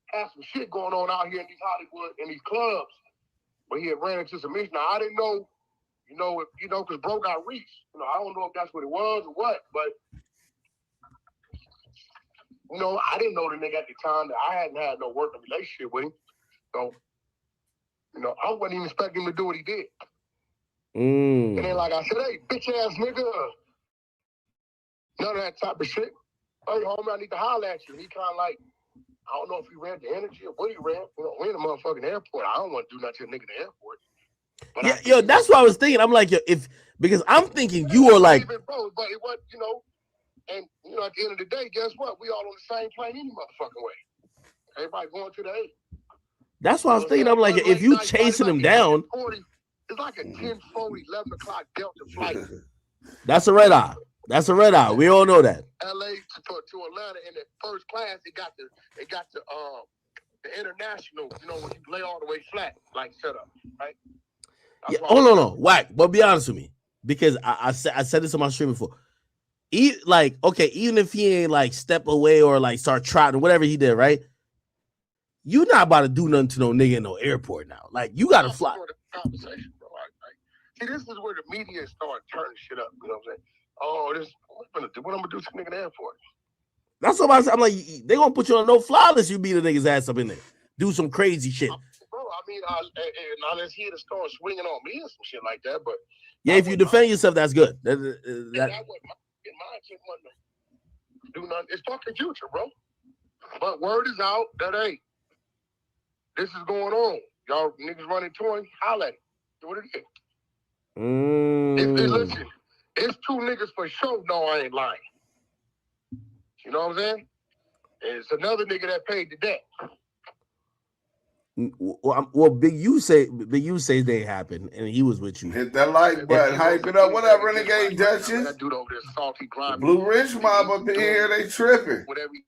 had some shit going on out here in these Hollywood, in these clubs. But he had ran into some issues. Now, I didn't know, because bro got reached. I don't know if that's what it was or what, but, I didn't know the nigga at the time that I hadn't had no working relationship with him. So, You know, I wasn't even expecting him to do what he did. And then, like I said, hey, bitch ass nigga, none of that type of shit. Hey, homie, I need to holler at you. He kind of like, I don't know if he read the energy or what he read. You know, we're in the motherfucking airport. I don't want to do nothing to a nigga in the airport. But yeah, yo, that's what I was thinking. I'm like, yo, because I'm thinking you were like, bro, but it was, you know, and you know, at the end of the day, guess what? We all on the same plane any motherfucking way. Everybody going to the A. That's what I was thinking. I'm like, if you chasing him down, it's like a 10:40, 11 o'clock Delta flight. That's a red eye. That's a red eye. We all know that. LA to Atlanta in the first class, it got the international, you know, when you lay all the way flat, like set up, right? Yeah, hold on, Wack. But be honest with me, because I said this on my stream before. Like, okay, even if he ain't like step away or like start trotting, whatever he did, right? You not about to do nothing to no nigga in no airport now. Like, you got to fly. Conversation, bro. See, this is where the media started turning shit up. You know what I'm saying? Oh, what I'm gonna do to the nigga in the airport? That's what I'm like. They gonna put you on no fly list. You beat a nigga's ass up in there, do some crazy shit. Bro, I mean, unless he had to start swinging on me or some shit like that. But yeah, if you defend yourself, that's good. That wasn't my intent. Wasn't do nothing. It's fucking future, bro. But word is out that hey, this is going on. Y'all niggas running toy, holla at it. Do what it is. Listen, it's two niggas for sure. No, I ain't lying. You know what I'm saying? And it's another nigga that paid the debt. Well, Big U says they happened, and he was with you. Hit that like button, hype it up. What up, Renegade Duchess? That dude over there, salty, grimy. Blue Rich Mob up in here, they tripping. Whatever you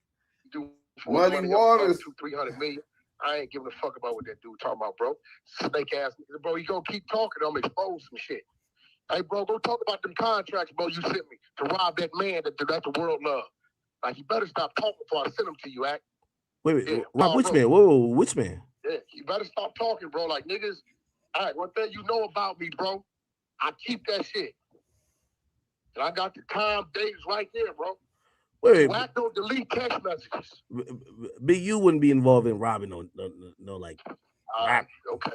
do for Muddy Waters. 200-300 million. I ain't giving a fuck about what that dude talking about, bro. Snake ass, bro. You gonna keep talking, I'm gonna expose some shit. Hey, bro, go talk about them contracts, bro. You sent me to rob that man that the world loves. Like, you better stop talking before I send him to you, Act. Wait, rob which man? Whoa, which man? Yeah, you better stop talking, bro. Like, niggas, all right, one thing you know about me, bro, I keep that shit. And I got the time, dates right there, bro. Wait, Wack don't delete text messages. Big U wouldn't be involved in robbing no like rap. Okay.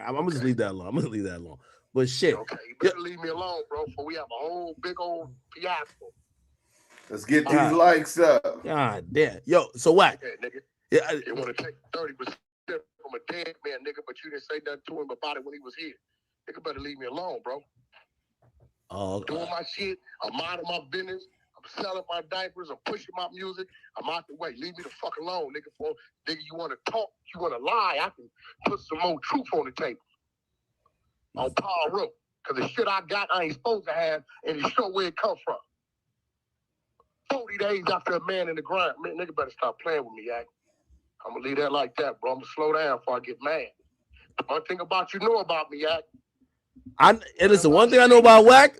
I'm gonna just leave that alone. But shit. Okay, you better leave me alone, bro, before we have a whole big old fiasco. Let's get these likes up. God damn. Yo, so Wack. Okay, nigga. Yeah, they want to take 30% from a dead man, nigga, but you didn't say nothing to him about it when he was here. Nigga better leave me alone, bro. Doing my shit. I'm minding my business. I'm selling my diapers. I'm pushing my music. I'm out the way. Leave me the fuck alone, nigga. Nigga, you want to talk? You want to lie? I can put some more truth on the table. On Power Road. Because the shit I got, I ain't supposed to have, and it show where it come from. 40 days after a man in the ground. Man, nigga better stop playing with me, Yak. I'm going to leave that like that, bro. I'm going to slow down before I get mad. One thing about you know about me, Yak. And listen, one thing I know about Wack,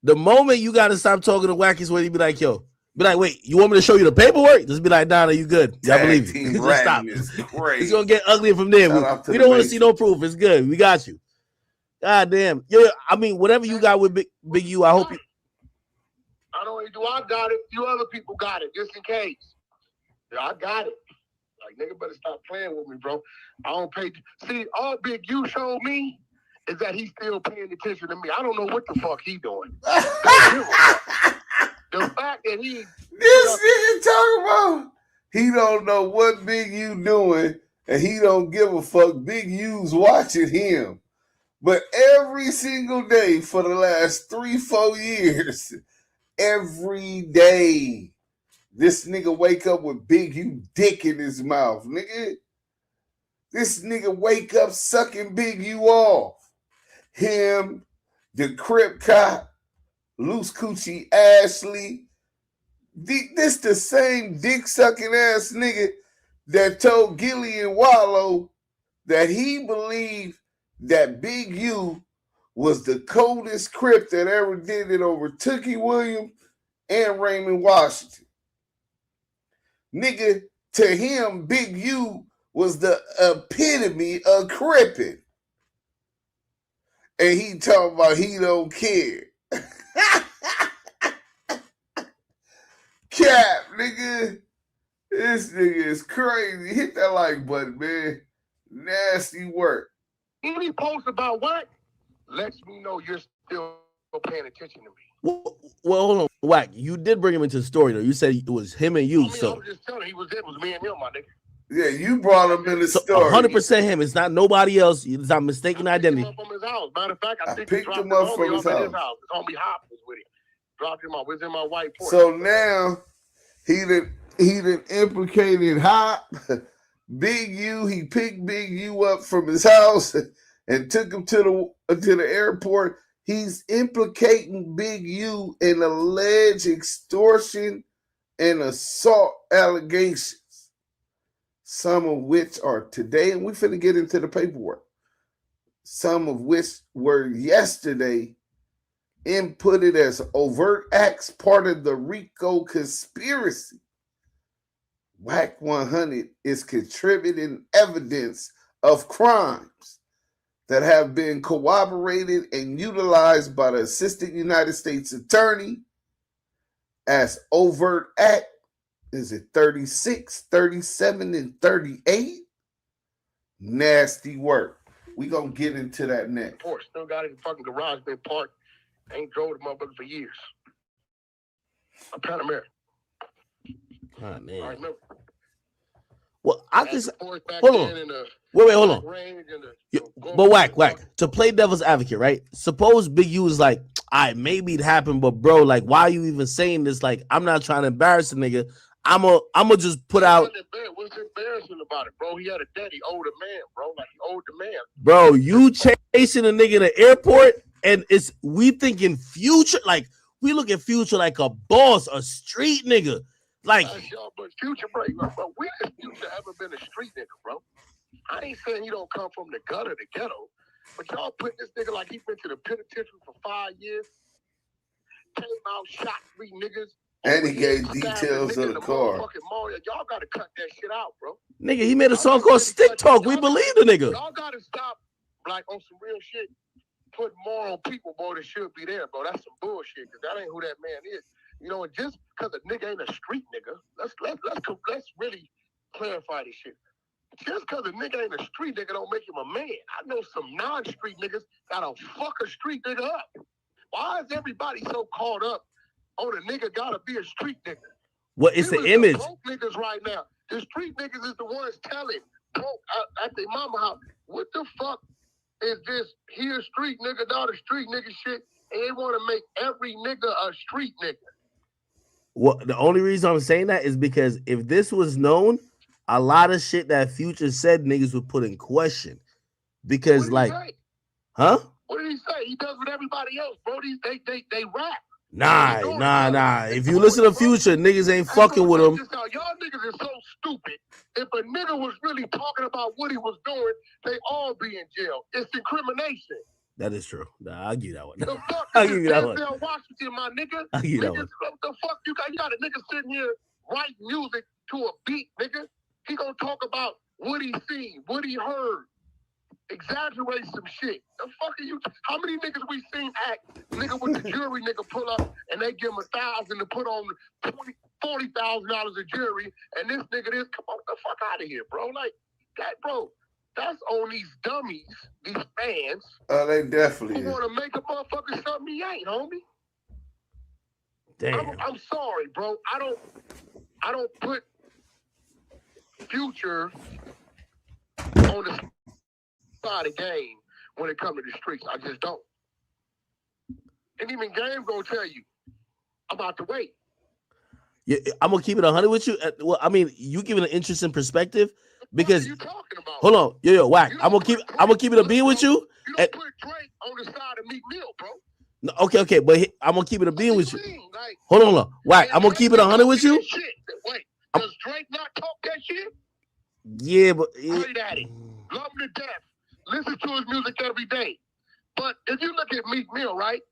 the moment you got to stop talking to Wack is when he be like, yo, be like, wait, you want me to show you the paperwork? Just be like, nah, you good. I believe you. Just stop. It's going to get uglier from there. We don't want to see no proof. It's good. We got you. God damn. Yo, I mean, whatever you got with Big U, I hope you. Not only do I got it, few other people got it, just in case. Yeah, I got it. Like, nigga better stop playing with me, bro. I don't pay. See, all Big U showed me is that he's still paying attention to me. I don't know what the fuck he doing. The fact that this nigga talking about he don't know what Big U doing and he don't give a fuck. Big U's watching him. But every single day for the last 3-4 years, every day, this nigga wake up with Big U dick in his mouth, nigga. This nigga wake up sucking Big U off. Him, the Crip Cop, Loose Coochie Ashley. This the same dick-sucking ass nigga that told Gillian Wallow that he believed that Big U was the coldest Crip that ever did it over Tookie Williams and Raymond Washington. Nigga, to him, Big U was the epitome of Crippin'. And he talking about he don't care. Cap, nigga. This nigga is crazy. Hit that like button, man. Nasty work. Any post about what lets me know you're still paying attention to me. Well, hold on, Wack. You did bring him into the story though. You said it was him and you. I was just telling you, it was me and him, my nigga. Yeah, you brought him in the story. 100% him. It's not nobody else. It's not mistaken identity. Him up from his house. Matter of fact, I think picked him up from his house. His homie Hop was with him. Dropped him off. Was in my white Porsche. So now he done implicated Hop, Big U. He picked Big U up from his house and took him to the airport. He's implicating Big U in alleged extortion and assault allegations, some of which are today, and we finna get into the paperwork, some of which were yesterday inputted as overt acts, part of the RICO conspiracy. Wack 100 is contributing evidence of crimes that have been corroborated and utilized by the Assistant United States Attorney as overt act. Is it 36, 37, and 38? Nasty work. We gonna get into that next. Porsche still got it in the fucking garage, been parked. Ain't drove the motherfucker for years. I'm Panamera. Oh, man. I remember. Well, I just hold on. Wait, hold on. But Wack, to play devil's advocate, right? Suppose Big U is like, all right, maybe it happened, but bro, like, why are you even saying this? Like, I'm not trying to embarrass the nigga. I'ma just put out. What's embarrassing about it, bro? He had a daddy, older man, bro. Like, he owed the man. Bro, you chasing a nigga in the airport, and we thinking future, like, we look at future like a boss, a street nigga. Like, but Future, bro, when has Future ever been a street nigga, bro? I ain't saying he don't come from the gutter, the ghetto, but y'all put this nigga like he been to the penitentiary for 5 years, came out, shot 3 niggas, and he gave details of the car. Y'all gotta cut that shit out, bro. Nigga, he made a song called Stick Talk. We believe the nigga. Y'all gotta stop, like, on some real shit, putting more on people, boy, that should be there, bro. That's some bullshit, because that ain't who that man is. You know, and just because a nigga ain't a street nigga, let's really clarify this shit. Just because a nigga ain't a street nigga don't make him a man. I know some non-street niggas that'll fuck a street nigga up. Why is everybody so caught up on a nigga gotta be a street nigga? Well, it's the image. Broke niggas right now. The street niggas is the ones telling broke at their mama house, what the fuck is this here street nigga, not a street nigga shit? And they want to make every nigga a street nigga. Well, the only reason I'm saying that is because if this was known, a lot of shit that Future said niggas would put in question. Because like, huh? What did he say? He does with everybody else, bro. They rap. Nah. If you listen to Future, niggas ain't fucking with him. Y'all niggas are so stupid. If a nigga was really talking about what he was doing, they all be in jail. It's incrimination. That is true. Nah, I'll give you that one. The fuck I'll give you that one. Washington, my nigga. I'll give you that one. What the fuck you got a nigga sitting here writing music to a beat, nigga. He gonna talk about what he seen, what he heard, exaggerate some shit. The fuck are you? How many niggas we seen act, nigga with the jury nigga pull up and they give him $1,000 to put on $40,000 of jury, and this nigga come on the fuck out of here, bro. Like that, bro. That's on these dummies, these fans. Oh, they definitely who want to make a motherfucker something he ain't, homie. Damn. I'm sorry, bro. I don't put Future on the side of game when it comes to the streets. I just don't. And even Game gonna tell you, I'm out the way. Yeah, I'm gonna keep it 100 with you. Well, I mean, you give it an interesting perspective because. What are you talking about? Hold on, yo, Wack. I'm gonna keep it a being with you. You don't put Drake on the side of Meek Mill, bro. No, okay, but I'm gonna keep it a being with you. Like, Hold on, Wack. I'm gonna keep it 100 with you. Wait, does Drake not talk that shit? Yeah, but Great at it. Love him to death. Listen to his music every day. But if you look at Meek Mill, right?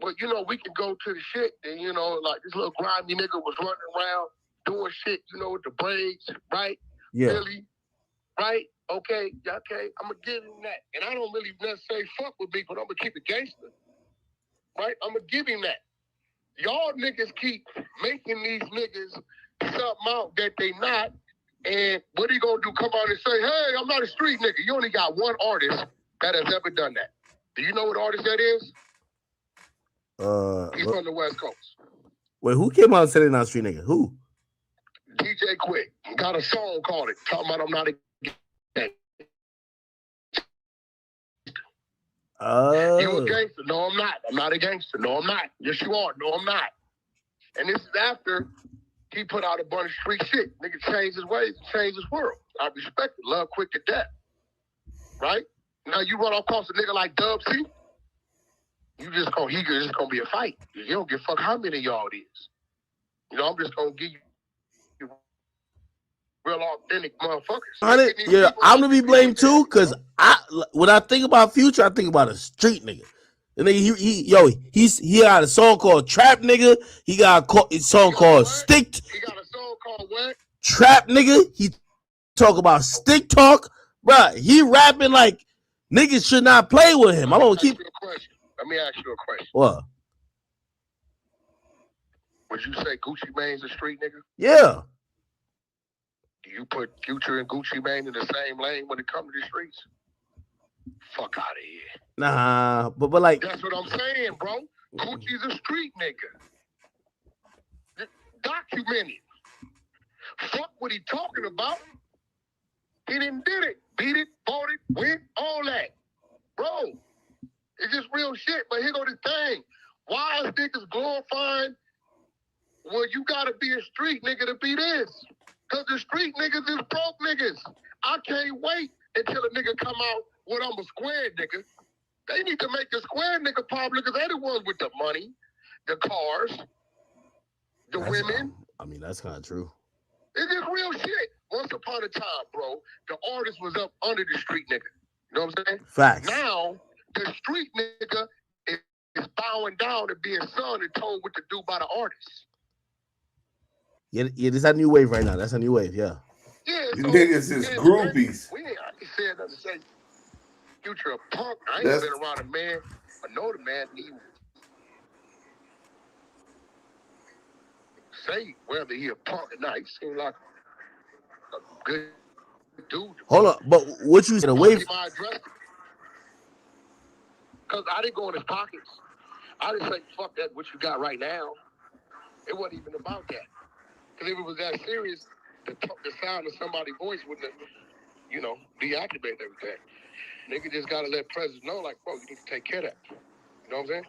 Well, you know, we can go to the shit and, you know, like this little grimy nigga was running around doing shit, you know, with the braids, right? Yeah. Really? Right? Okay, I'm going to give him that. And I don't really necessarily fuck with Meek, but I'm going to keep it gangster. Right? I'm going to give him that. Y'all niggas keep making these niggas something out that they not. And what are you gonna do? Come out and say, hey, I'm not a street nigga. You only got one artist that has ever done that. Do you know what artist that is? He's from the West Coast. Wait, who came out and said they're not a street nigga? Who? DJ Quick. Got a song called it. Talking about I'm not a gangster. You a gangster? No, I'm not. I'm not a gangster. No, I'm not. Yes, you are. No, I'm not. And this is after he put out a bunch of street shit. Nigga changed his ways, changed his world. I respect it. Love Quick to death. Right? Now you run across a nigga like Dub C, he just gonna be a fight. You don't give a fuck how many of y'all it is. You know, I'm just gonna give you real authentic motherfuckers. Yeah, I'm gonna be blamed too, cause when I think about Future, I think about a street nigga. And he got a song called Trap Nigga. He got a song called Stick. He got a song called what? Trap Nigga. He talk about stick talk, bruh. He rapping like niggas should not play with him. I'm gonna keep. Let me ask you a question. What? Would you say Gucci Mane's a street nigga? Yeah. Do you put Future and Gucci Mane in the same lane when it comes to the streets? Fuck out of here. Nah, but like that's what I'm saying, bro. Gucci's a street nigga. Document it. Fuck what he talking about. He didn't did it. Beat it, bought it, went, all that. Bro, it's just real shit. But here go the thing. Why is niggas glorifying, well, you gotta be a street nigga to be this? Because the street niggas is broke niggas. I can't wait until a nigga come out with I'm a square nigga. They need to make the square nigga popular because they're the ones with the money, the cars, women. I mean, that's kind of true. It's just real shit. Once upon a time, bro, the artist was up under the street nigga. You know what I'm saying? Facts. Now, the street nigga is bowing down and being son and told what to do by the artist. Yeah, there's that new wave right now. That's a new wave, yeah. Yeah, you niggas is groupies. I said nothing to say Future a punk. I ain't been around a man. I know the man even say whether he a punk or not. He seemed like a good dude. Hold on, but what you said, a wave? Because I didn't go in his pockets. I didn't say, fuck that, what you got right now. It wasn't even about that. Because if it was that serious, the sound of somebody's voice wouldn't have, deactivate everything. Nigga just gotta let presidents know, like, bro, you need to take care of that. You know what I'm saying?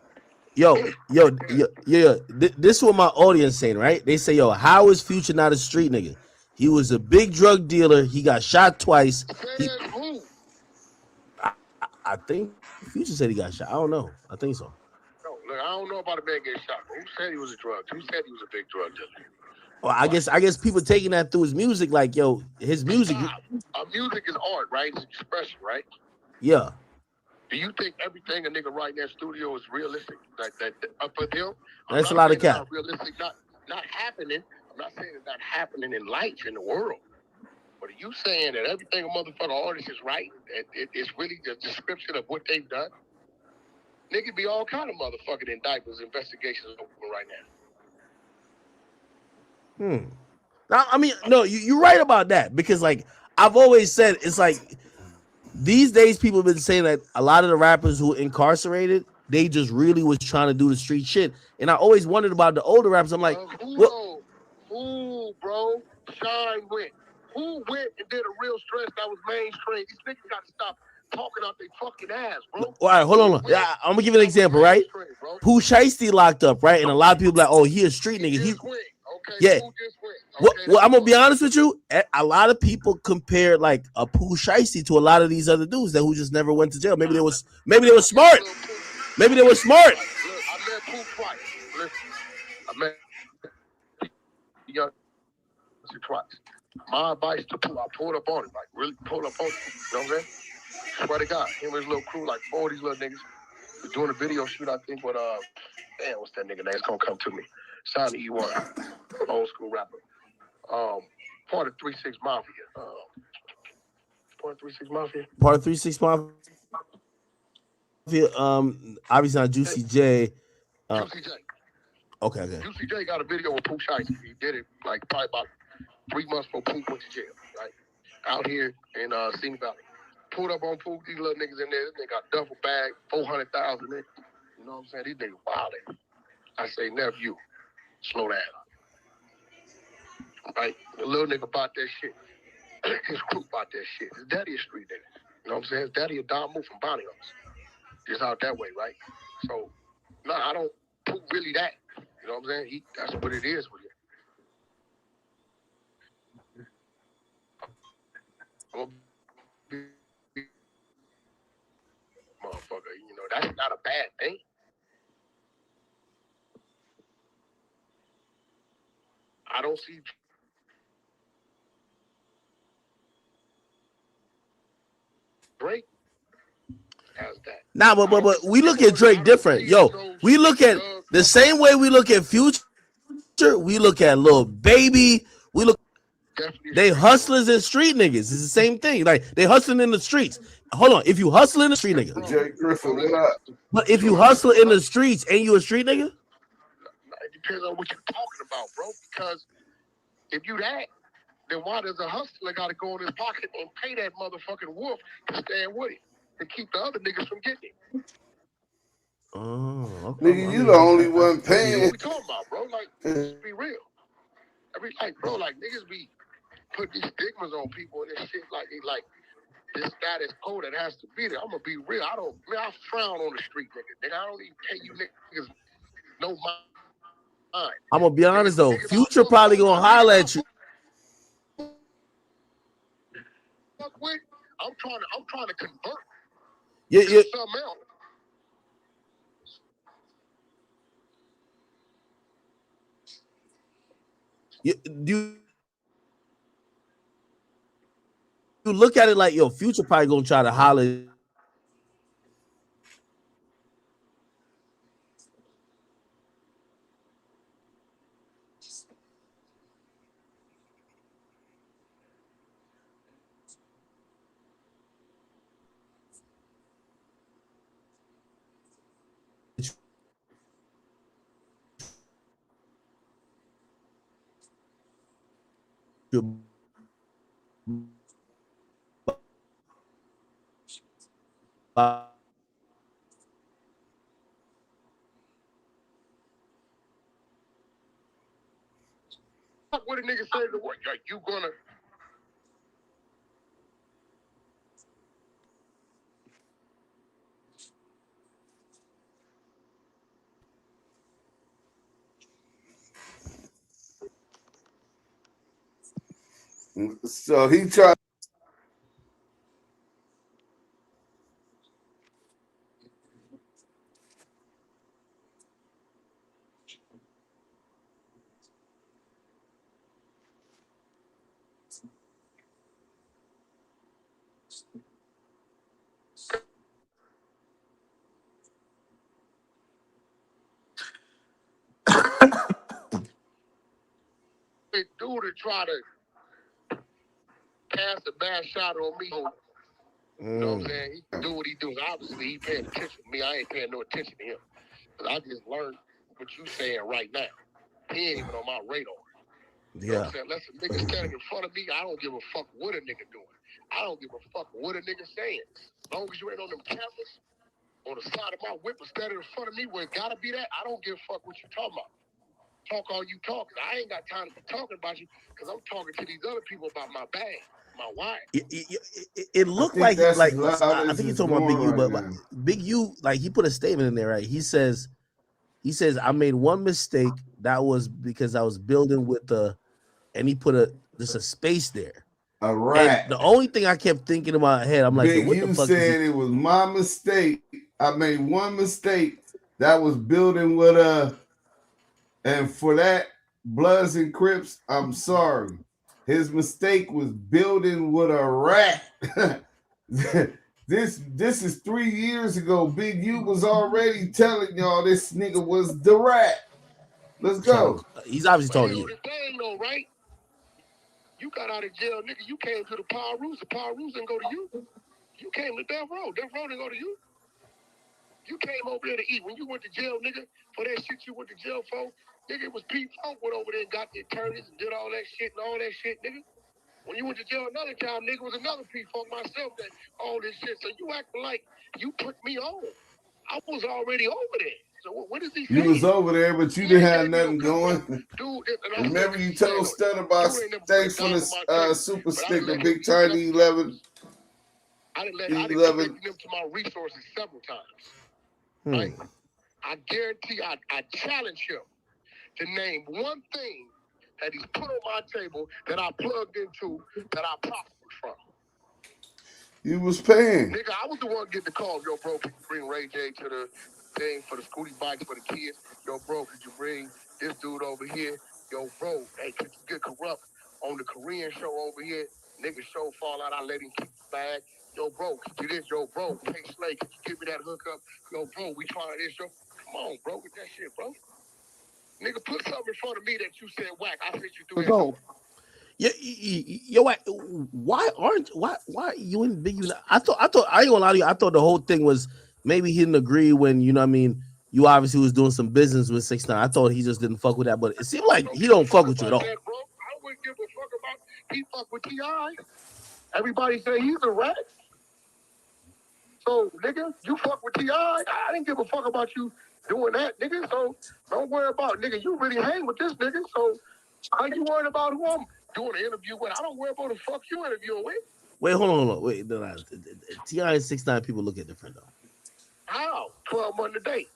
This is what my audience saying, right? They say, how is Future not a street nigga? He was a big drug dealer. He got shot twice. I think Future said he got shot. I don't know. I think so. No, look, I don't know about a man getting shot. But who said he was a drug dealer? Who said he was a big drug dealer? Well, I guess people taking that through his music, like, his music. Music is art, right? It's expression, right? Yeah. Do you think everything a nigga writing in that studio is realistic? Like that up with him? That's a lot of cap. Not realistic, not happening. I'm not saying it's not happening in life in the world. But are you saying that everything a motherfucker artist is writing, it's really the description of what they've done? Nigga be all kind of motherfucking indictments, investigations open right now. Now, I mean, no, you're right about that because, like, I've always said, it's like these days people have been saying that a lot of the rappers who were incarcerated, they just really was trying to do the street shit. And I always wondered about the older rappers. I'm like, who, bro? Shine went. Who went and did a real stress that was mainstream? These niggas got to stop talking out their fucking ass, bro. All right, hold on. Yeah, I'm gonna give you an example, right? Pooh Shiesty locked up, right? And a lot of people like, oh, he a street nigga. Yeah. Well, I'm gonna be honest with you. A lot of people compare like a Pooh Shiesty to a lot of these other dudes who just never went to jail. Maybe they were smart. Maybe they were smart. Look, I met Pooh twice. Listen, I met young twice. My advice to Pooh, I pulled up on him, like really pulled up on him. You know what I'm saying? Swear to God, him and his little crew, like 4 of these little niggas, was doing a video shoot, I think, with what's that nigga name? It's gonna come to me. Sound E1, old school rapper. Part of 3-6 Mafia. Part of 3-6 Mafia. Part of 3-6 Mafia. Obviously not Juicy J. Juicy J. Okay. UCJ got a video with Pooh Shiesty. He did it like probably about 3 months before Pooh went to jail, right? Out here in Simi Valley. Pulled up on Pooh, these little niggas in there. This nigga got a duffel bag, 400,000 in it. You know what I'm saying? These niggas wildin'. I say, nephew, slow down. Right? The little nigga bought that shit. His crew bought that shit. His daddy a street nigga. You know what I'm saying? His daddy a Don Move from Bounty House. Just out that way, right? So, no, I don't Pooh really that. You know what I'm saying? That's what it is with him. Motherfucker, you know, that's not a bad thing. I don't see Drake as that. Nah, but we look at Drake different. Yo, we look at the same way we look at Future, we look at Lil Baby, we look. They hustlers and street niggas. It's the same thing. Like they hustling in the streets. Hold on, if you hustle in the street nigga. Jay Griffin, what up? But if you hustle in the streets, ain't you a street nigga? It depends on what you're talking about, bro. Because if you that, then why does a hustler got to go in his pocket and pay that motherfucking wolf to stand with it to keep the other niggas from getting it? Oh, okay. Nigga, you the only one paying. What we talking about, bro? Like, let's be real. Bro, like niggas be putting these stigmas on people and this shit like they like this status quo that has to be there. I'm gonna be real. I frown on the street nigga. I don't even pay you niggas no mind. I'm gonna be honest though. Future probably gonna holler at you. I'm trying to convert. Yeah. Something else. You look at it like yo, Future probably gonna try to holler. What a nigga say to what? Like, you gonna. So he tried. They do to try to pass a bad shot on me. You know what I'm saying? He do what he do. Obviously, he paying attention to me. I ain't paying no attention to him. Because I just learned what you saying right now. He ain't even on my radar. You know what I'm saying? Unless a nigga standing in front of me, I don't give a fuck what a nigga doing. I don't give a fuck what a nigga saying. As long as you ain't on them cameras, on the side of my whip or standing in front of me where it gotta be that, I don't give a fuck what you talking about. Talk all you talk. I ain't got time to be talking about you because I'm talking to these other people about my bag, my wife. It looked like I think he's talking about Big U, but Big U, like he put a statement in there, right? He says, I made one mistake. That was because I was building with and he put just a space there. A rat. And the only thing I kept thinking in my head, I'm like, Big what U the fuck said it was my mistake. I made one mistake. That was building with and for that, Bloods and Crips, I'm sorry. His mistake was building with a rat. This is 3 years ago. Big U was already telling y'all this nigga was the rat. Let's go. He's obviously talking to you. Thing though, right? You got out of jail, nigga. You came to the Power Rules. The Power Rules didn't go to you. You came to Death Row. Death Row didn't go to you. You came over there to eat. When you went to jail, nigga, for that shit you went to jail for, nigga, it was Pete Funk went over there and got the attorneys and did all that shit and all that shit, nigga. When you went to jail another time, nigga, was another Pete Funk myself that all this shit. So you acting like you put me on. I was already over there. So what is he saying? You was over there, but you didn't have nothing going. Dude, remember you told Stud about thanks for the super sticker, Big Tiny 11. I didn't connect them to my resources several times. Right? I guarantee I challenge him to name one thing that he's put on my table that I plugged into that I profited from. You was paying. Nigga, I was the one getting the calls. Yo, bro, could you bring Ray J to the thing for the scooty bikes for the kids? Yo, bro, could you bring this dude over here? Yo, bro, hey, could you get Corrupt on the Korean show over here? Nigga show fall out, I let him keep the bag. Yo, bro, could you this? Yo, bro, K Slay, could you give me that hookup? Yo, bro, we trying this, yo. Come on, bro, with that shit, bro. Nigga, put something in front of me that you said whack. I sent you through that. Yo, why you and Big U? I thought I ain't gonna lie to you. I thought the whole thing was maybe he didn't agree when, you know what I mean, you obviously was doing some business with 6ix9ine. I thought he just didn't fuck with that, but it seemed like he don't fuck with you at all. That, bro. I wouldn't give a fuck about he fuck with T.I. Everybody say he's a rat. So, nigga, you fuck with T.I. I didn't give a fuck about you doing that, nigga. So don't worry about it, nigga. You really hang with this nigga. So how you worried about who I'm doing an interview with? I don't worry about the fuck you interviewing with. Wait, hold on. Wait, no. T.I. and 6ix9ine people look at different though. How? 12 months a day.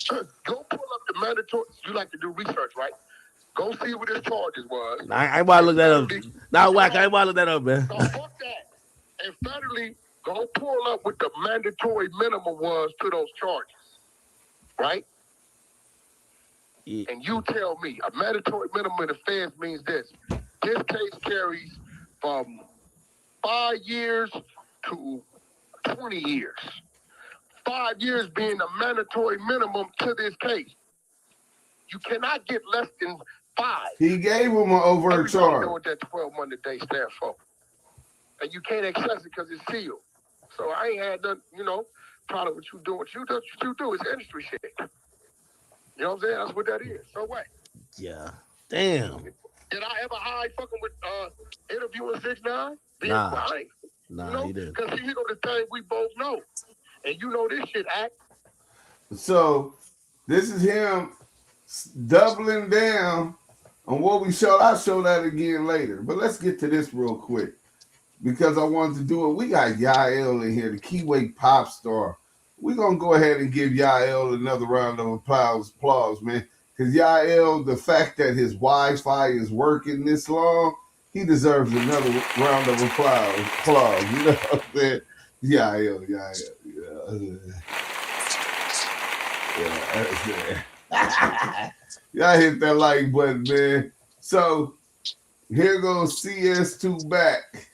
Go pull up the mandatory. You like to do research, right? Go see what his charges was. I ain't about to look that up. Nah, Wack, I ain't about to look that up, man. So fuck that. And federally, go pull up what the mandatory minimum was to those charges. Right? Yeah. And you tell me, a mandatory minimum in the feds means this. This case carries from 5 years to 20 years. 5 years being the mandatory minimum to this case. You cannot get less than 5. He gave him an overt charge. Everybody know what that 12 month a day stands for. And you can't access it because it's sealed. So I ain't had nothing, problem with you doing what you do. It's industry shit. You know what I'm saying? That's what that is. So what? Yeah. Damn. Did I ever hide fucking with interviewing 6ix9ine? Nah, he didn't. Because you know the thing we both know. And you know this shit, Act. So this is him doubling down on what we showed. I'll show that again later. But let's get to this real quick, because I wanted to do it. We got Yael in here, the Keyway pop star. We're going to go ahead and give Yael another round of applause, man. Because Yael, the fact that his Wi-Fi is working this long, he deserves another round of applause. You know what I'm saying? Yael. Y'all hit that like button, man. So here goes CS2 back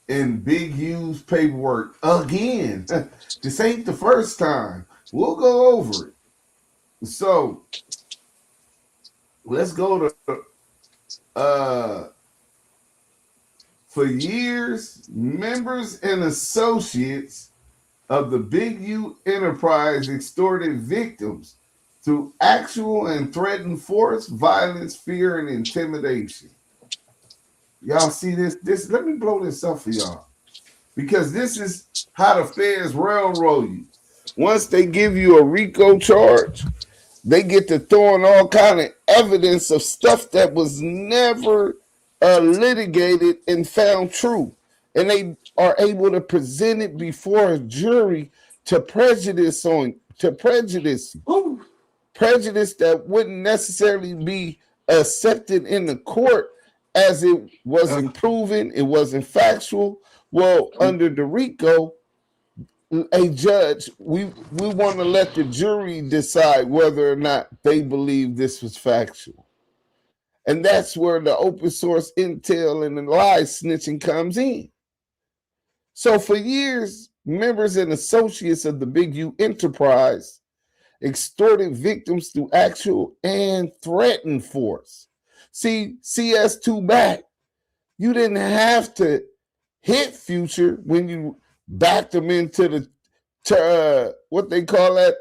in Big U's paperwork again. This ain't the first time. We'll go over it. So let's go to for years, members and associates of the Big U enterprise extorted victims through actual and threatened force, violence, fear, and intimidation. Y'all see this? Let me blow this up for y'all, because this is how the feds railroad you. Once they give you a RICO charge, they get to throwing all kind of evidence of stuff that was never litigated and found true, and they are able to present it before a jury to prejudice that wouldn't necessarily be accepted in the court, as it wasn't proven, it wasn't factual. Well, under the RICO, a judge, we want to let the jury decide whether or not they believe this was factual. And that's where the open source intel and the lie snitching comes in. So for years, members and associates of the Big U enterprise extorted victims through actual and threatened force. See, CS2 back, you didn't have to hit Future when you backed him into what they call that,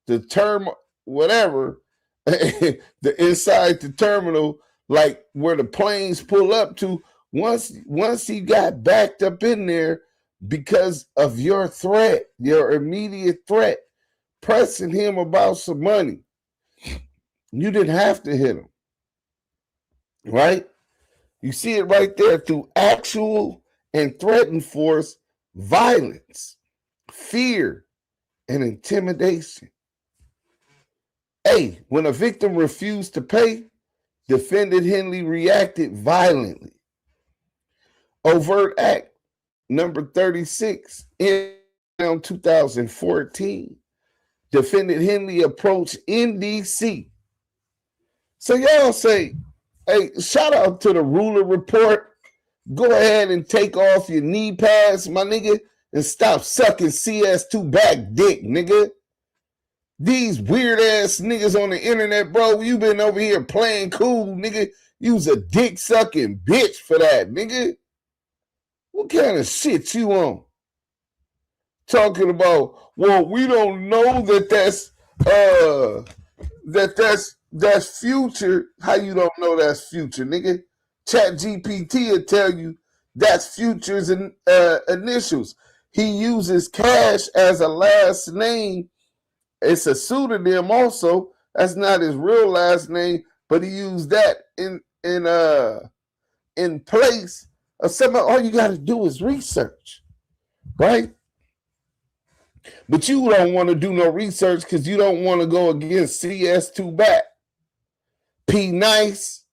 the term, whatever, the inside the terminal, like where the planes pull up to. Once he got backed up in there because of your threat, your immediate threat, pressing him about some money, you didn't have to hit him, right? You see it right there through actual and threatened force, violence, fear, and intimidation. A, when a victim refused to pay, defendant Henley reacted violently. Overt act number 36 in 2014. Defendant Henley approached N.D.C. So y'all say, hey, shout out to the Ruler Report. Go ahead and take off your knee pads, my nigga, and stop sucking CS2 back dick, nigga. These weird ass niggas on the internet, bro, you been over here playing cool, nigga. You's a dick sucking bitch for that, nigga. What kind of shit you on? Talking about, well, we don't know that's future. How you don't know that's future, nigga? ChatGPT will tell you that's Future's initials. He uses Cash as a last name. It's a pseudonym also. That's not his real last name, but he used that in place of something. All you got to do is research, right? But you don't want to do no research because you don't want to go against CS2 back. P Nice,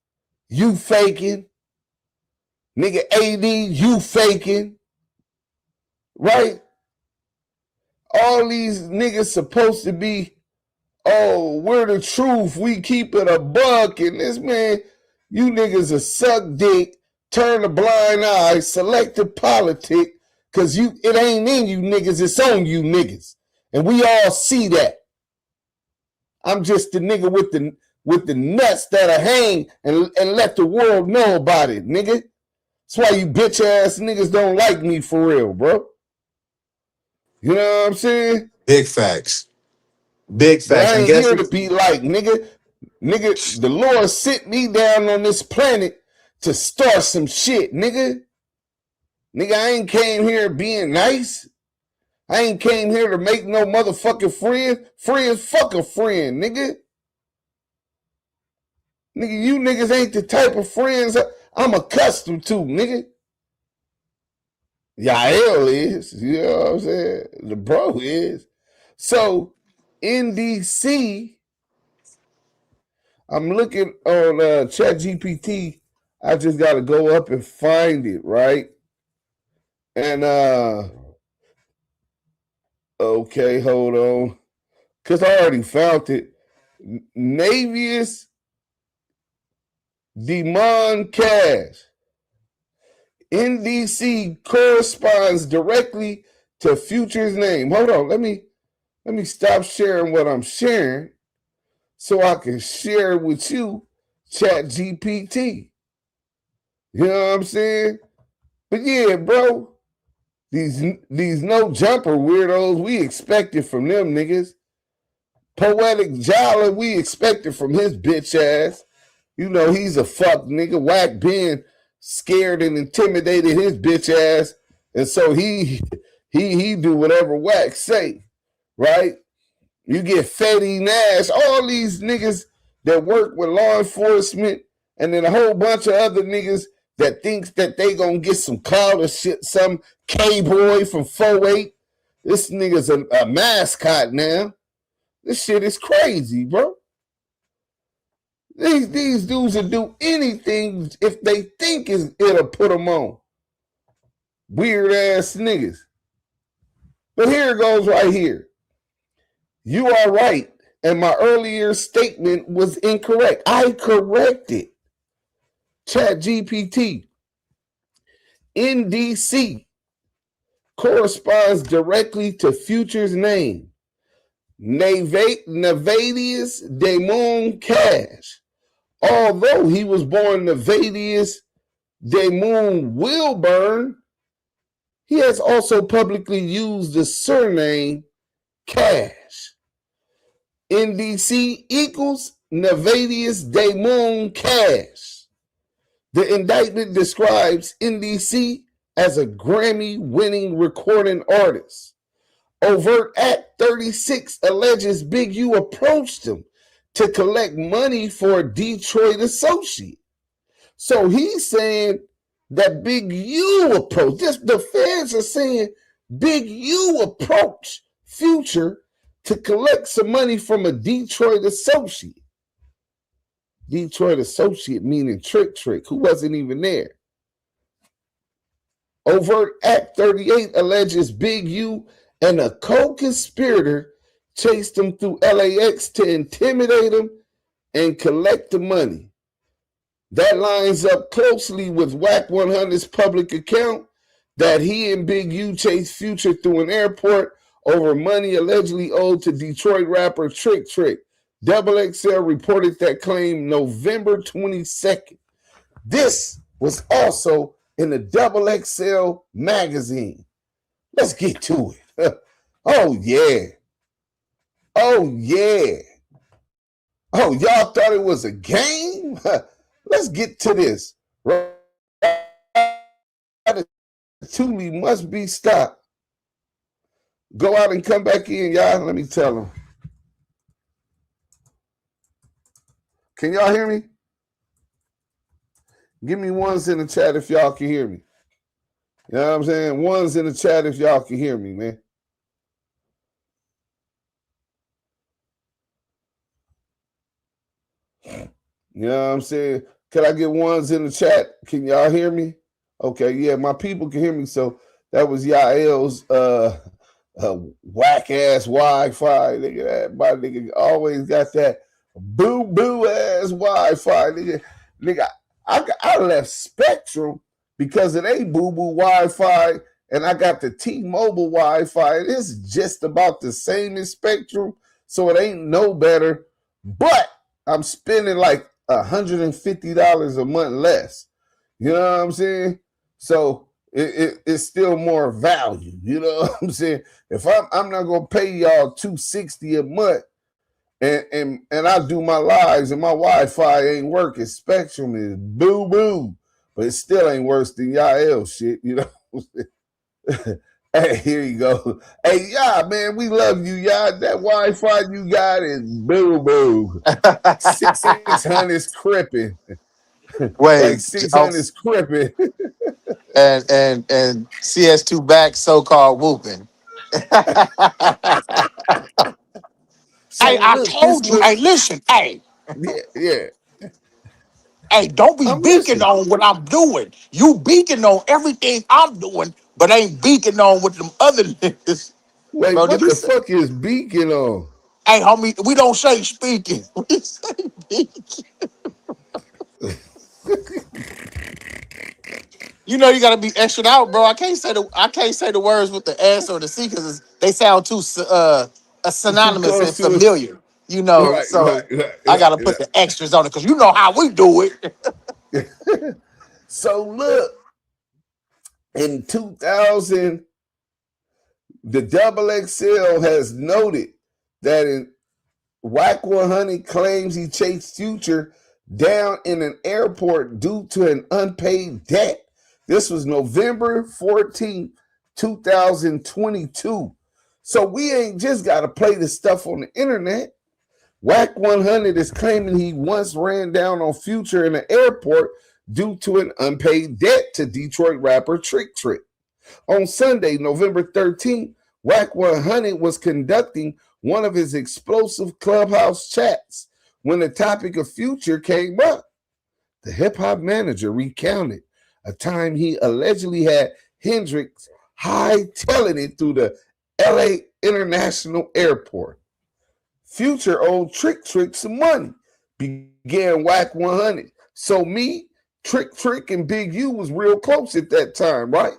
you faking. Nigga AD, you faking. Right? All these niggas supposed to be, oh, we're the truth. We keep it a buck. And this man, you niggas are suck dick, turn a blind eye, selective politic, because it ain't in you niggas, it's on you niggas. And we all see that. I'm just the nigga with the nuts that'll hang and let the world know about it, nigga. That's why you bitch ass niggas don't like me for real, bro. You know what I'm saying? Big facts. Big But facts. I And ain't guess here what? to be like, nigga. Nigga, the Lord sent me down on this planet to start some shit, nigga. Nigga, I ain't came here being nice. I ain't came here to make no motherfucking friend. Friends, fuck a friend, nigga. Nigga, you niggas ain't the type of friends I'm accustomed to, nigga. Yael is, you know what I'm saying? The bro is. So, N.D.C, I'm looking on ChatGPT. I just got to go up and find it, right? And, okay, hold on. Because I already found it. Navius Demon Cash. N.D.C corresponds directly to Future's name. Hold on, let me stop sharing what I'm sharing so I can share with you ChatGPT. You know what I'm saying? But yeah, bro, these no jumper weirdos, we expected from them niggas. Poetic Jolly, we expected from his bitch ass. You know, he's a fuck nigga. Wack Ben scared and intimidated his bitch ass. And so he do whatever Wack say, right? You get Fetty Nash, all these niggas that work with law enforcement, and then a whole bunch of other niggas that thinks that they gonna get some clout or shit, some K-boy from 4-8. This nigga's a mascot now. This shit is crazy, bro. These dudes will do anything if they think it'll put them on. Weird ass niggas. But here it goes right here. You are right, and my earlier statement was incorrect. I corrected. ChatGPT. N.D.C corresponds directly to Future's name. Nevadius Damon Cash. Although he was born Nevadius Damon Wilburn, He has also publicly used the surname Cash. N.D.C. equals Nevadius Damon Cash. The indictment describes N.D.C. as a Grammy-winning recording artist. Overt Act 36 alleges Big U approached him to collect money for a Detroit associate. So he's saying that Big U approached. The feds are saying Big U approached Future to collect some money from a Detroit associate. Detroit associate meaning Trick, who wasn't even there. Overt Act 38 alleges Big U and a co-conspirator chased him through LAX to intimidate him and collect the money. That lines up closely with Wack 100's public account that he and Big U chased Future through an airport over money allegedly owed to Detroit rapper Trick. Double XL reported that claim November 22nd. This was also in the Double XL magazine. Let's get to it. Oh, yeah. Oh, yeah. Oh, y'all thought it was a game? Let's get to this. Ratatouille must be stopped. Go out and come back in, y'all. Let me tell them. Can y'all hear me? Give me ones in the chat if y'all can hear me. You know what I'm saying? Ones in the chat if y'all can hear me, man. You know what I'm saying? Could I get ones in the chat? Can y'all hear me? Okay, yeah, my people can hear me. So that was Yael's whack ass Wi-Fi. Nigga, my nigga always got that boo ass Wi-Fi. Nigga, I left Spectrum because it ain't boo Wi-Fi, and I got the T-Mobile Wi-Fi. It is just about the same as Spectrum, so it ain't no better. But I'm spending like $150 a month less. You know what I'm saying? So it's still more value. You know what I'm saying? If I'm not gonna pay y'all $260 a month, and I do my lives and my Wi-Fi ain't working. Spectrum is boo, but it still ain't worse than Yael shit. You know? Hey, here you go. Hey, y'all, man, we love you, y'all. That Wi-Fi you got is boo. 600's cripping. Like Wait, 600's cripping. and CS2 back, so-called whooping. Hey, So I look, this told you. look, Hey, listen. Hey, yeah. hey, don't be I'm beaking listening. on what I'm doing. You beaking on everything I'm doing, but ain't beaking on with them other niggas. Wait, Bro, did what you the say? fuck is beacon on? Hey, homie, we don't say speaking. We say beaking. You know you gotta be extra out, bro. I can't say the words with the S or the C because they sound too Too synonymous and close to it. familiar. You know, so I gotta put the extras on it because you know how we do it. So look, in 2000, the Double XL has noted that in Wack 100 claims he chased Future down in an airport due to an unpaid debt. This was November 14, 2022. So we ain't just got to play this stuff on the internet. Wack 100 is claiming he once ran down on Future in an airport due to an unpaid debt to Detroit rapper Trick. On Sunday, November 13th, Wack 100 was conducting one of his explosive clubhouse chats when the topic of Future came up. The hip-hop manager recounted a time he allegedly had Hendrix hightailing it through the LA International Airport. Future owed Trick some money, began Wack 100. So me, Trick, and Big U was real close at that time, right?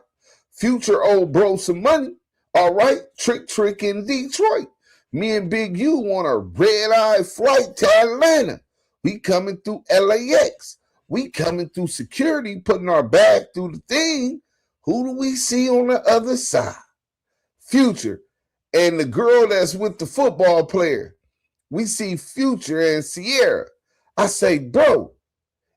Future owed bro some money. All right, Trick in Detroit. Me and Big U on a red-eye flight to Atlanta. We coming through LAX. We coming through security, putting our bag through the thing. Who do we see on the other side? Future. And the girl that's with the football player. We see Future and Sierra. I say, bro,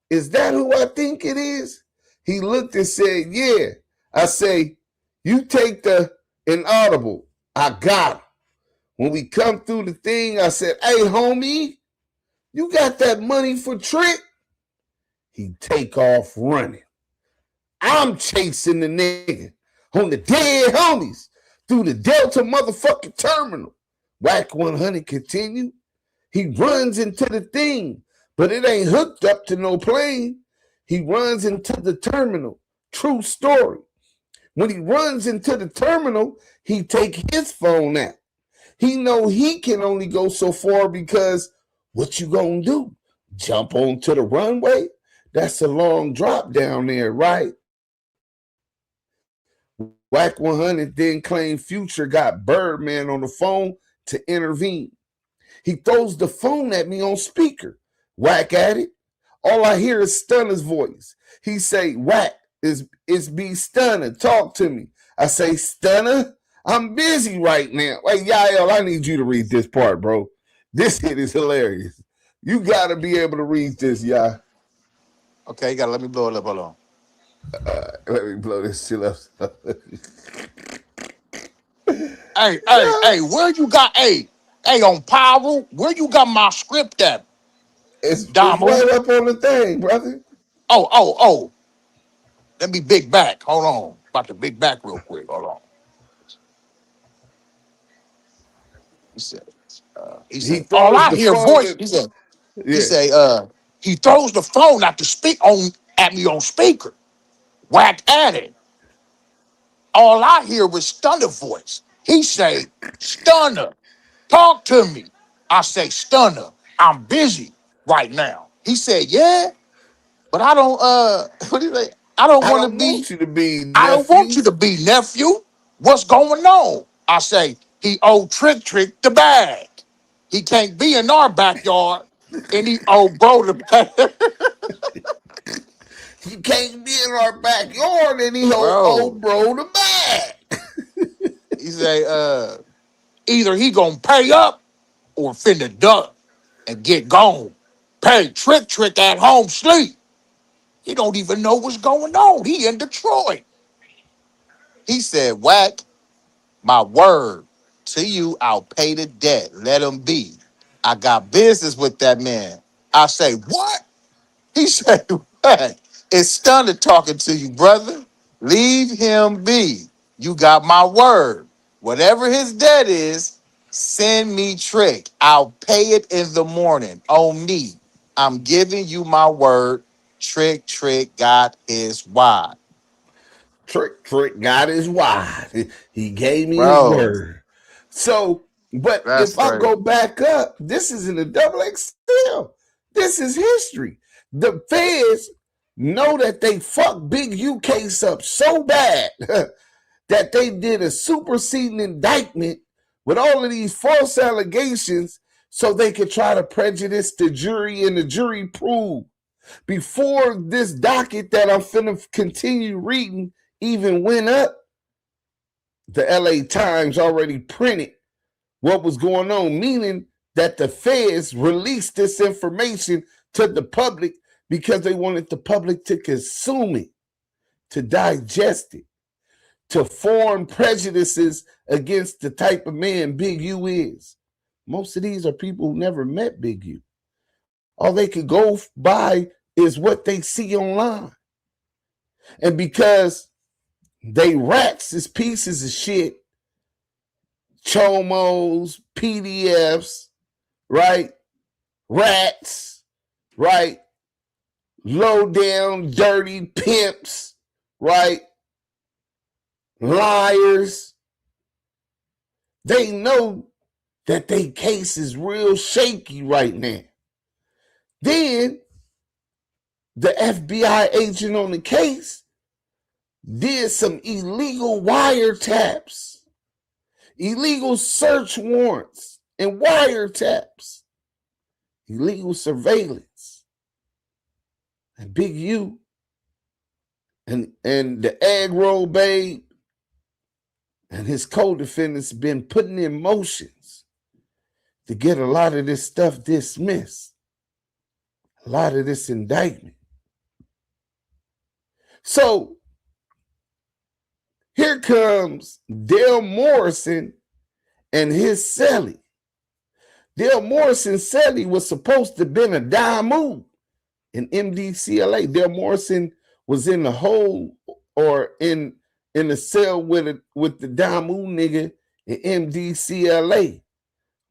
is that who I think it is? He looked and said, yeah. I say, you take the inaudible. I got him. When we come through the thing, I said, hey, homie, you got that money for Trick? He take off running. I'm chasing the nigga on the dead homies through the Delta motherfucking terminal. Wack 100 continue. He runs into the thing, but it ain't hooked up to no plane. He runs into the terminal. True story. When he runs into the terminal, he take his phone out. He know he can only go so far because what you gonna do? Jump onto the runway? That's a long drop down there, right? Wack 100 then claimed Future got Birdman on the phone to intervene. He throws the phone at me on speaker. Wack at it. All I hear is Stunner's voice. He say, Wack, it's be Stunner. Talk to me. I say, Stunner, I'm busy right now. Hey, Yael, I need you to read this part, bro. This shit is hilarious. You got to be able to read this, y'all. Okay, you gotta let me blow it up. Hold on. Let me blow this shit up. Hey, where you got, hey, on Power, where you got my script at, It's Damo? right up on the thing, brother. Oh, let me big back. Hold on. About to big back real quick. Hold on. He He said, all throws I the hear phone voice, at, he yeah. say, he throws the phone out to speak on at me on speaker. Whack at it. All I hear was Stunner voice. He say, Stunner, talk to me. I say, Stunner, I'm busy right now. He said, yeah, but I don't what do you say? I don't I want to don't be, want you to be I don't want nephew. you to be nephew. What's going on? I say, he owe Trick the bag. He can't be in our backyard and he owe bro the bag. He can't be in our backyard and he owe Bro, bro the bag. he say, either he gonna pay up or finna duck and get gone. Pay Trick at home sleep. He don't even know what's going on. He in Detroit. He said, Wack, my word to you, I'll pay the debt. Let him be. I got business with that man. I say, what? He said, what? It's Stunner talking to you, brother. Leave him be. You got my word. Whatever his debt is, send me Trick. I'll pay it in the morning on me. I'm giving you my word. Trick got his wad. Trick got his wide. He gave me his Bro, word. So, but that's if I crazy. go back up, this isn't a double XL. This is history. The feds know that they fucked Big U case up so bad that they did a superseding indictment with all of these false allegations so they could try to prejudice the jury and the jury prove. Before this docket that I'm finna continue reading even went up, the LA Times already printed what was going on, meaning that the feds released this information to the public because they wanted the public to consume it, to digest it, to form prejudices against the type of man Big U is. Most of these are people who never met Big U. All they could go by is what they see online. And because they rats is pieces of shit, chomos, PDFs, right? Rats, right? Low down, dirty pimps, right? Liars. They know that their case is real shaky right now. Then the FBI agent on the case did some illegal wiretaps, illegal search warrants, and wiretaps, illegal surveillance. And Big U and the egg roll babe and his co-defendants been putting in motions to get a lot of this stuff dismissed, a lot of this indictment. So here comes Dale Morrison and his celly. Dale Morrison's celly was supposed to have been a Damu in N.D.C. LA. Dale Morrison was in the hole or in the cell with the Damu nigga in N.D.C. LA.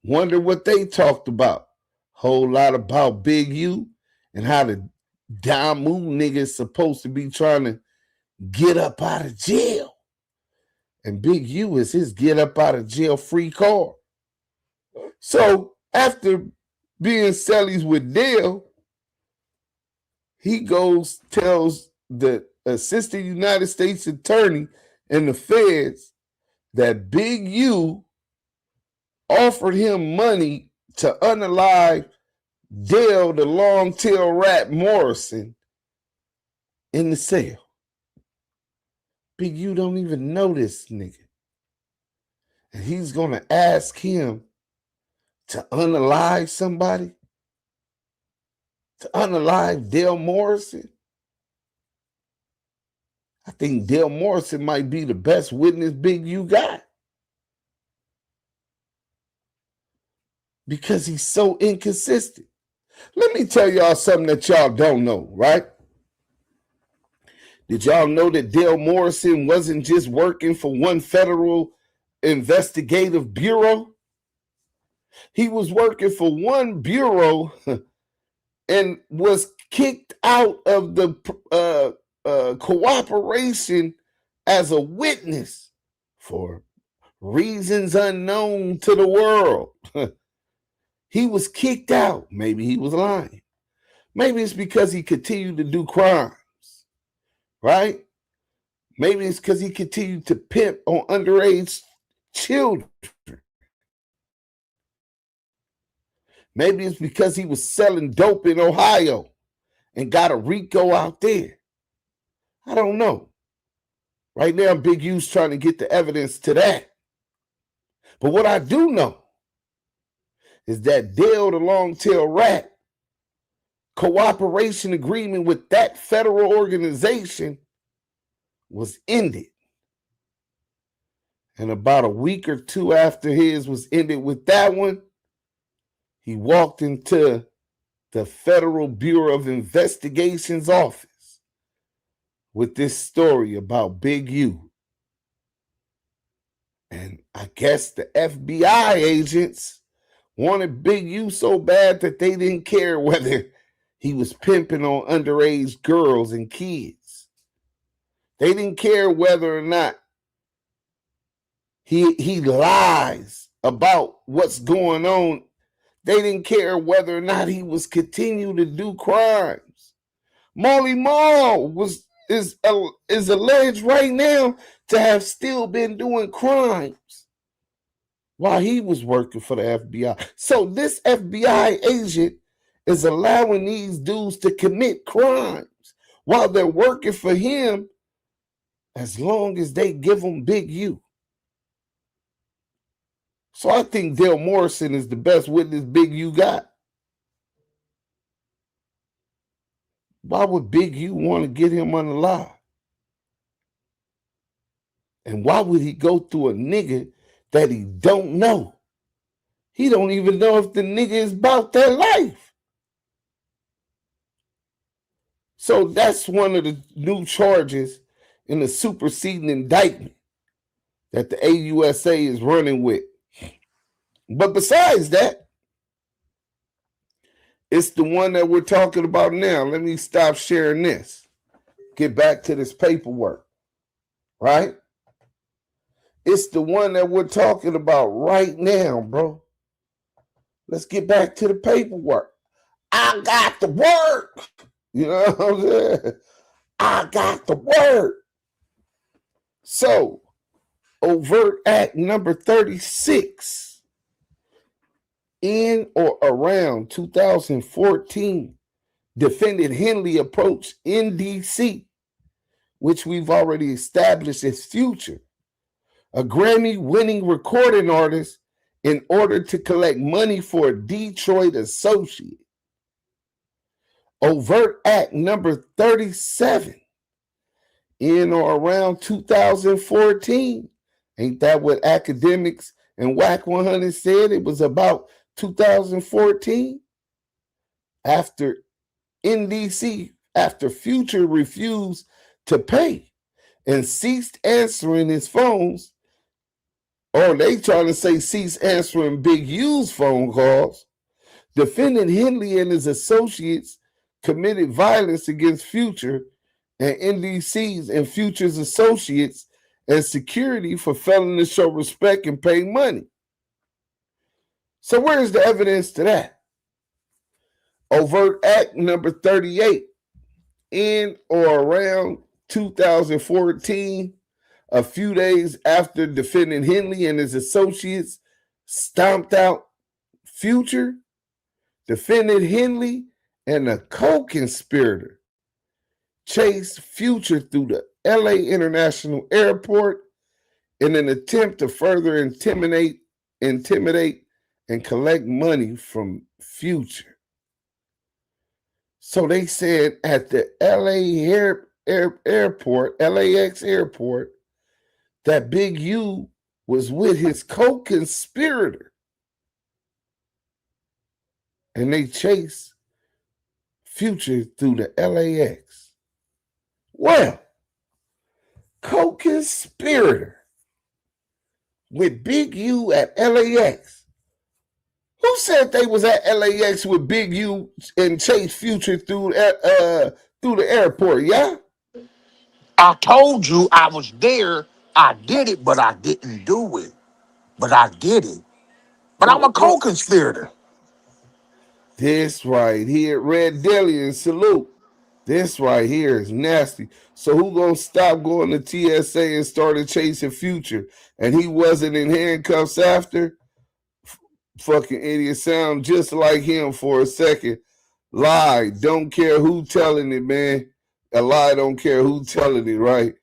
Wonder what they talked about. Whole lot about Big U and how the Damu nigga is supposed to be trying to get up out of jail. And Big U is his get up out of jail free card. So after being cellies with Dale, he goes, tells the assistant United States attorney and the feds that Big U offered him money to unalive Dale, the long-tail rat Morrison, in the cell. Big U don't even know this nigga. And he's going to ask him to unalive somebody? To unalive Dale Morrison? I think Dale Morrison might be the best witness Big U got. Because he's so inconsistent. Let me tell y'all something that y'all don't know, right? Did y'all know that Dale Morrison wasn't just working for one federal investigative bureau? He was working for one bureau and was kicked out of the cooperation as a witness for reasons unknown to the world. He was kicked out. Maybe he was lying. Maybe it's because he continued to do crimes, right? Maybe it's because he continued to pimp on underage children. Maybe it's because he was selling dope in Ohio and got a RICO out there. I don't know. Right now, Big U's trying to get the evidence to that. But what I do know is that Dale, the long-tail rat, cooperation agreement with that federal organization was ended. And about a week or two after his was ended with that one, he walked into the Federal Bureau of Investigation's office with this story about Big U. And I guess the FBI agents wanted Big U so bad that they didn't care whether he was pimping on underage girls and kids. They didn't care whether or not he lies about what's going on. They didn't care whether or not he was continuing to do crimes. Molly Mall is alleged right now to have still been doing crimes while he was working for the FBI. So this FBI agent is allowing these dudes to commit crimes while they're working for him as long as they give them Big U. So I think Dale Morrison is the best witness Big U got. Why would Big U want to get him unalive? And why would he go through a nigga that he don't know? He don't even know if the nigga is about that life. So that's one of the new charges in the superseding indictment that the AUSA is running with. But besides that, it's the one that we're talking about now. Let me stop sharing this. Get back to this paperwork, right? It's the one that we're talking about right now, bro. Let's get back to the paperwork. I got the work. You know what I'm saying? I got the work. So, Overt Act number 36. In or around 2014, defendant Henley approached N.D.C. which we've already established as Future, a Grammy-winning recording artist, in order to collect money for a Detroit associate. Overt Act number 37 in or around 2014. Ain't that what academics and Wack 100 said? It was about 2014. After N.D.C., after Future refused to pay and ceased answering his phones, or they trying to say ceased answering Big U's phone calls, defendant Henley and his associates committed violence against Future and N.D.C's and Future's associates and security for failing to show respect and pay money. So where's the evidence to that? Overt Act number 38 in or around 2014, a few days after defendant Henley and his associates stomped out Future, defendant Henley and a co-conspirator chased Future through the LA International Airport in an attempt to further intimidate and collect money from Future. So they said at the airport, LAX airport, that Big U was with his co-conspirator. And they chased Future through the LAX. Well, co-conspirator with Big U at LAX. Who said they was at LAX with Big U and chased Future through the airport, yeah? I told you I was there. I did it, but I didn't do it. But I did it. But I'm a co-conspirator. This right here, Red Deli and salute. This right here is nasty. So who gonna stop going to TSA and started chasing Future? And he wasn't in handcuffs after? Fucking idiot, sound just like him for a second. Lie, don't care who telling it, man. A lie, don't care who telling it, right?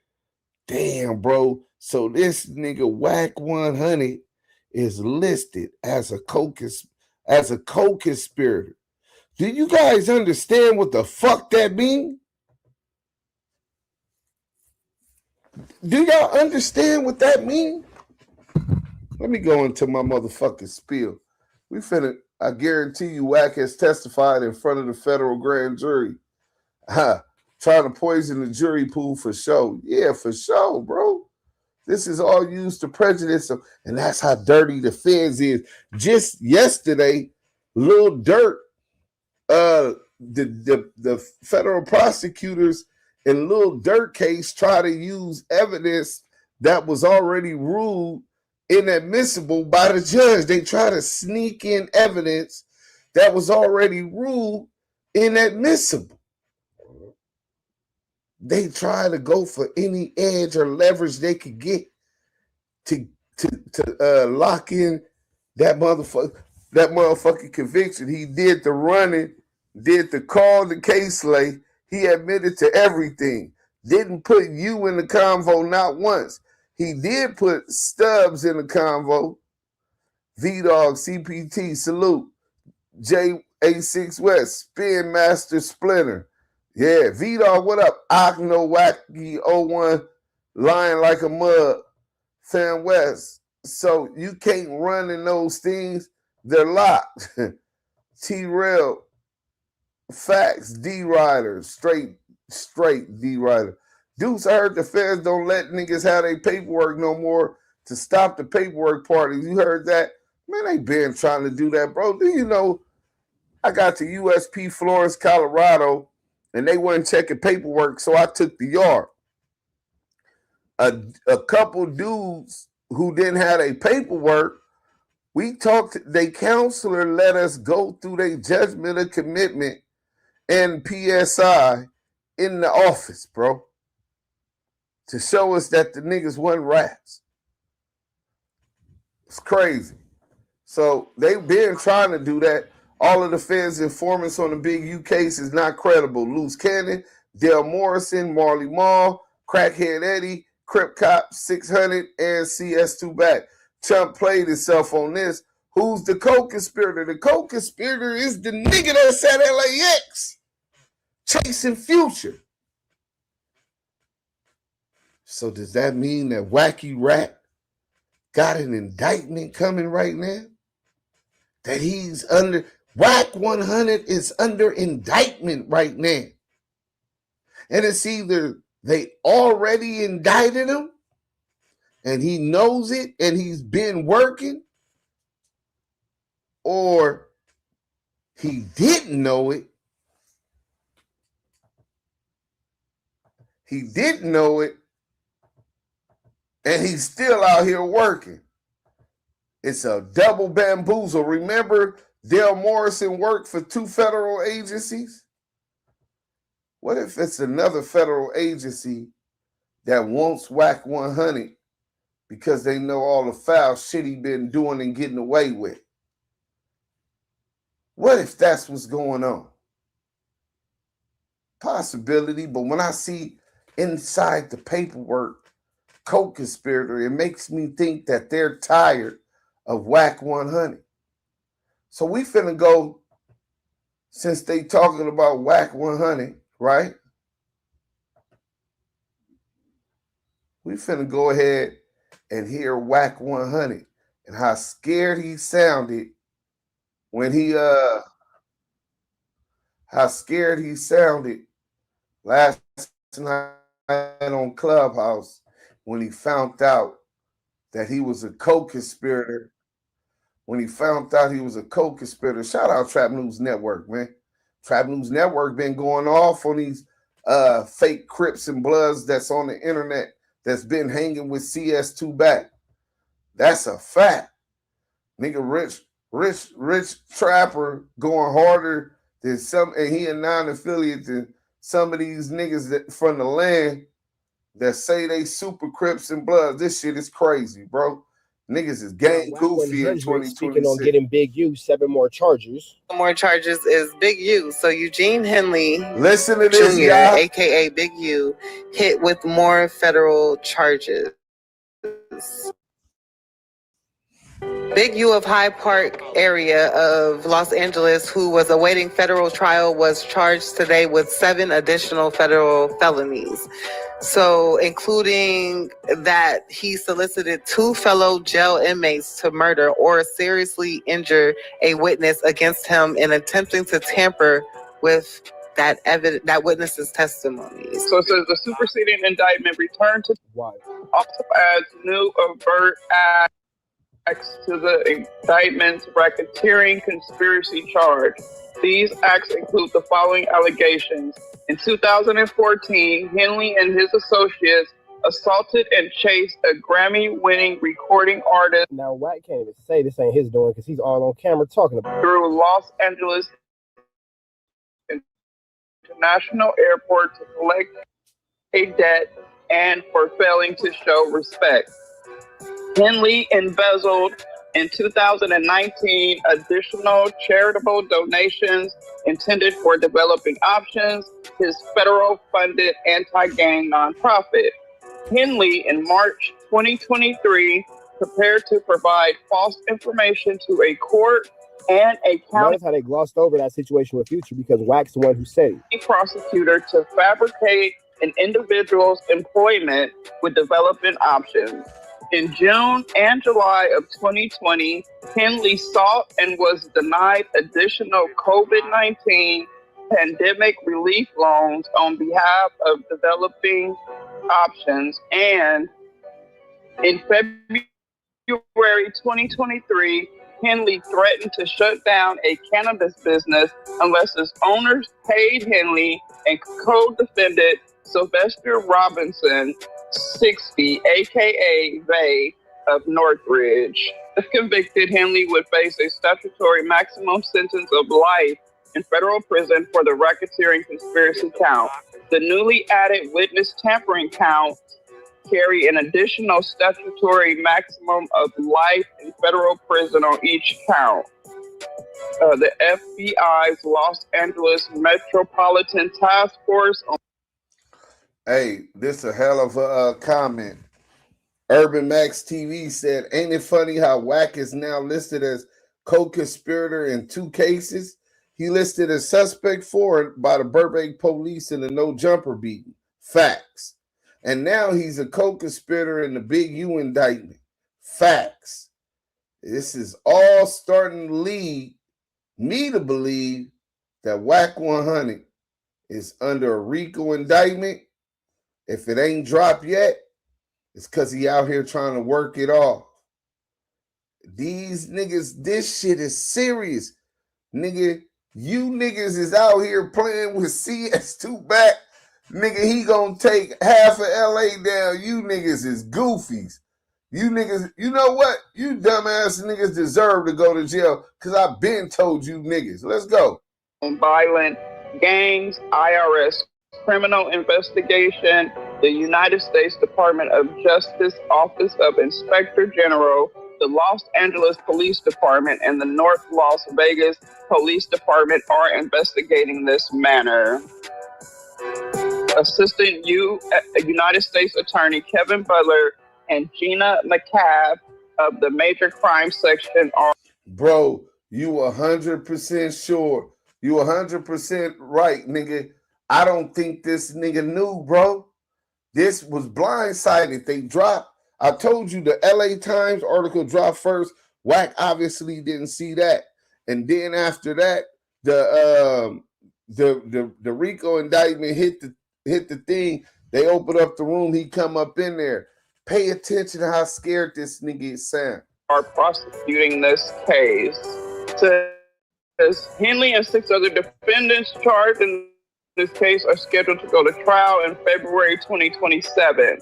Damn, bro. So this nigga Wack 100 is listed as a co-conspirator. Do you guys understand what the fuck that means? Do y'all understand what that means? Let me go into my motherfucking spiel. I guarantee you Wack has testified in front of the federal grand jury. Trying to poison the jury pool for show. Yeah, for show, bro. This is all used to prejudice them, and that's how dirty the feds is. Just yesterday, Lil Durk, the federal prosecutors in Lil Durk case try to use evidence that was already ruled inadmissible by the judge. They try to sneak in evidence that was already ruled inadmissible. They try to go for any edge or leverage they could get to lock in that motherfucking conviction. He did the running, did the call the case lay. He admitted to everything. Didn't put you in the convo not once. He did put Stubbs in the convo. V-Dog, CPT, salute. J86 West, Spin Master Splinter. Yeah, V-Dog, what up? Ogno Wacky 01, lying like a mug. Fan West. So you can't run in those things. They're locked. T-Rail, facts, D-Rider, straight D-Rider. Deuce, I heard the feds don't let niggas have their paperwork no more to stop the paperwork parties. You heard that? Man, they been trying to do that, bro. Do you know I got to USP Florence, Colorado, and they weren't checking paperwork, so I took the yard. A couple dudes who didn't have their paperwork, we talked, their counselor let us go through their judgment of commitment and PSI in the office, bro, to show us that the niggas wasn't rats. It's crazy. So they've been trying to do that. All of the feds' informants on the Big U case is not credible. Loose Cannon, Dale Morrison, Marley Marl, Crackhead Eddie, Crip Cop 600, and CS2 back. Chump played himself on this. Who's the co-conspirator? The co-conspirator is the nigga that's at LAX chasing Future. So does that mean that Wacky Rat got an indictment coming right now? That he's under, Wack 100 is under indictment right now. And it's either they already indicted him and he knows it and he's been working, or he didn't know it. He didn't know it and he's still out here working. It's a double bamboozle. Remember, Dale Morrison worked for 2 federal agencies? What if it's another federal agency that wants Wack 100 because they know all the foul shit he been doing and getting away with? What if that's what's going on? Possibility, but when I see inside the paperwork co-conspirator, it makes me think that they're tired of Wack 100. So we finna go, since they talking about Wack 100, right? We finna go ahead and hear Wack 100 and how scared he sounded when he how scared he sounded last night on Clubhouse when he found out that he was a co-conspirator. When he found out he was a co-conspirator. Shout out Trap News Network, man. Trap News Network been going off on these fake Crips and Bloods that's on the internet that's been hanging with CS2 back. That's a fact. Nigga, rich trapper going harder than some, and he a non-affiliate than some of these niggas that from the land that say they super Crips and Bloods. This shit is crazy, bro. Niggas is gang goofy in 2026. Speaking on getting Big U 7 more charges. More charges is Big U. So Eugene Henley Listen to this, Jr., y'all. aka Big U, hit with more federal charges. Big U of Hyde Park area of Los Angeles, who was awaiting federal trial, was charged today with 7 additional federal felonies. So including that he solicited 2 fellow jail inmates to murder or seriously injure a witness against him in attempting to tamper with that witness's testimony. So it says the superseding indictment returned to also adds new overt acts to the indictment's racketeering conspiracy charge. These acts include the following allegations. In 2014, Henley and his associates assaulted and chased a Grammy-winning recording artist. Now, Wack can't even say this ain't his doing because he's all on camera talking about it. Through Los Angeles International Airport to collect a debt and for failing to show respect. Henley embezzled in 2019 additional charitable donations intended for developing options, his federal-funded anti-gang nonprofit. Henley, in March 2023, prepared to provide false information to a court and a county. Notice how they glossed over that situation with Future because Wack's the one who said it. Prosecutor to fabricate an individual's employment with development options. In June and July of 2020, Henley sought and was denied additional COVID-19 pandemic relief loans on behalf of developing options. And in February 2023, Henley threatened to shut down a cannabis business unless its owners paid Henley and co-defendant Sylvester Robinson 60, aka Vay, of Northridge. If convicted, Henley would face a statutory maximum sentence of life in federal prison for the racketeering conspiracy count. The newly added witness tampering count carry an additional statutory maximum of life in federal prison on each count. The FBI's Los Angeles Metropolitan Task Force. Hey, this a hell of a comment. Urban Max TV said, ain't it funny how Wack is now listed as co-conspirator in 2 cases? He listed as suspect for it by the Burbank police in the no jumper beating. Facts. And now he's a co-conspirator in the Big U indictment. Facts. This is all starting to lead me to believe that Wack 100 is under a RICO indictment. If it ain't dropped yet, it's because he out here trying to work it off. These niggas, this shit is serious. Nigga, you niggas is out here playing with CS2 back. Nigga, he gonna take half of LA down. You niggas is goofies. You niggas, you know what? You dumbass niggas deserve to go to jail because I've been told you niggas. Let's go. Violent gangs, IRS criminal investigation, the United States Department of Justice Office of Inspector General, the Los Angeles Police Department, and the North Las Vegas Police Department are investigating this matter. Assistant United States Attorney Kevin Butler and Gina McCabe of the Major Crime Section are... Bro, you 100% sure. You 100% right, nigga. I don't think this nigga knew, bro. This was blindsided. They dropped. I told you the LA Times article dropped first. Wack obviously didn't see that. And then after that, the RICO indictment hit the thing. They opened up the room. He come up in there. Pay attention to how scared this nigga sound. Are prosecuting this case. Says Henley and 6 other defendants charged in this case are scheduled to go to trial in February 2027.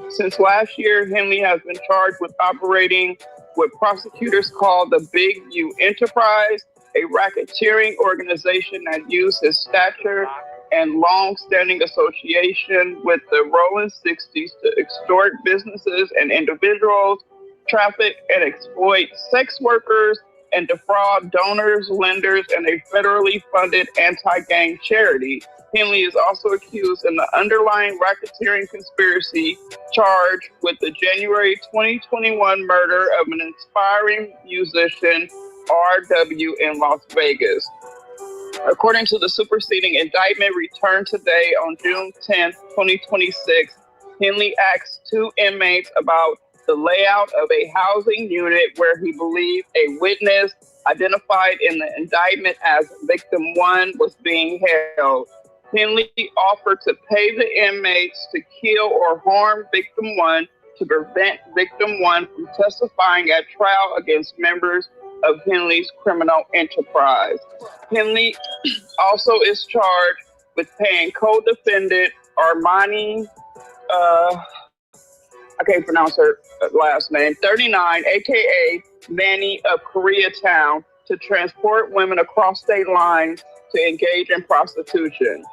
Since last year, Henley has been charged with operating what prosecutors call the Big U Enterprise, a racketeering organization that used his stature and long-standing association with the Rolling 60s to extort businesses and individuals, traffic and exploit sex workers, and defraud donors, lenders, and a federally funded anti-gang charity. Henley is also accused in the underlying racketeering conspiracy charge with the January 2021 murder of an inspiring musician, R.W. in Las Vegas. According to the superseding indictment returned today on June 10, 2026, Henley asked 2 inmates about the layout of a housing unit where he believed a witness identified in the indictment as victim 1 was being held. Henley offered to pay the inmates to kill or harm victim 1 to prevent victim 1 from testifying at trial against members of Henley's criminal enterprise. Henley also is charged with paying co-defendant Armani, I can't pronounce her last name, 39, aka Manny of Koreatown, to transport women across state lines to engage in prostitution.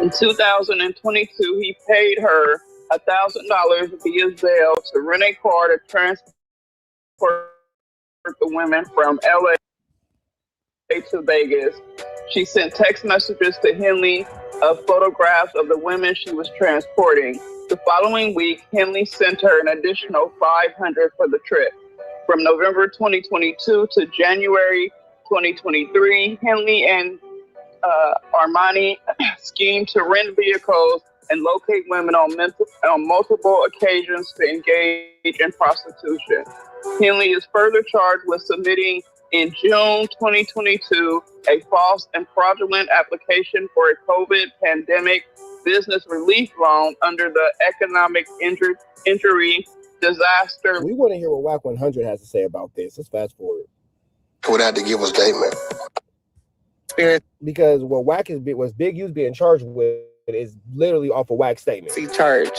In 2022, he paid her $1,000 via Zelle to rent a car to transport the women from LA to Vegas. She sent text messages to Henley of photographs of the women she was transporting. The following week, Henley sent her an additional $500 for the trip. From November 2022 to January 2023, Henley and Armani schemed to rent vehicles and locate women on multiple occasions to engage in prostitution. Henley is further charged with submitting in June 2022 a false and fraudulent application for a COVID pandemic business relief loan under the Economic Injury Disaster. We want to hear what Wack 100 has to say about this. Let's fast forward. Would have to give a statement. Because what Wack was Big U's being charged with is literally off a Wack statement. Charge.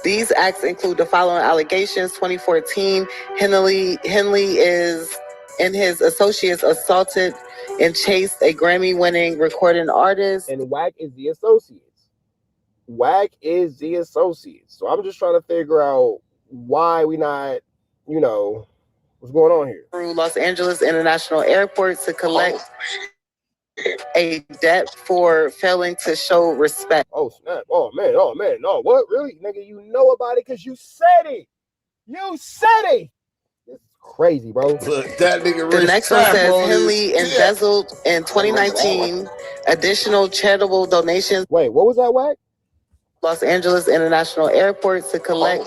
These acts include the following allegations. 2014, Henley is and his associates assaulted and chased a Grammy-winning recording artist. And Wack is the associates. Wack is the associates. So I'm just trying to figure out why we not, what's going on here. Through Los Angeles International Airport to collect a debt for failing to show respect. Oh, snap. Oh, man. No, what? Really? Nigga, you know about it because you said it. You said it. This is crazy, bro. Look, that nigga The next one says on Henley embezzled in 2019 additional charitable donations. Wait, what was that, Wack? Los Angeles International Airport to collect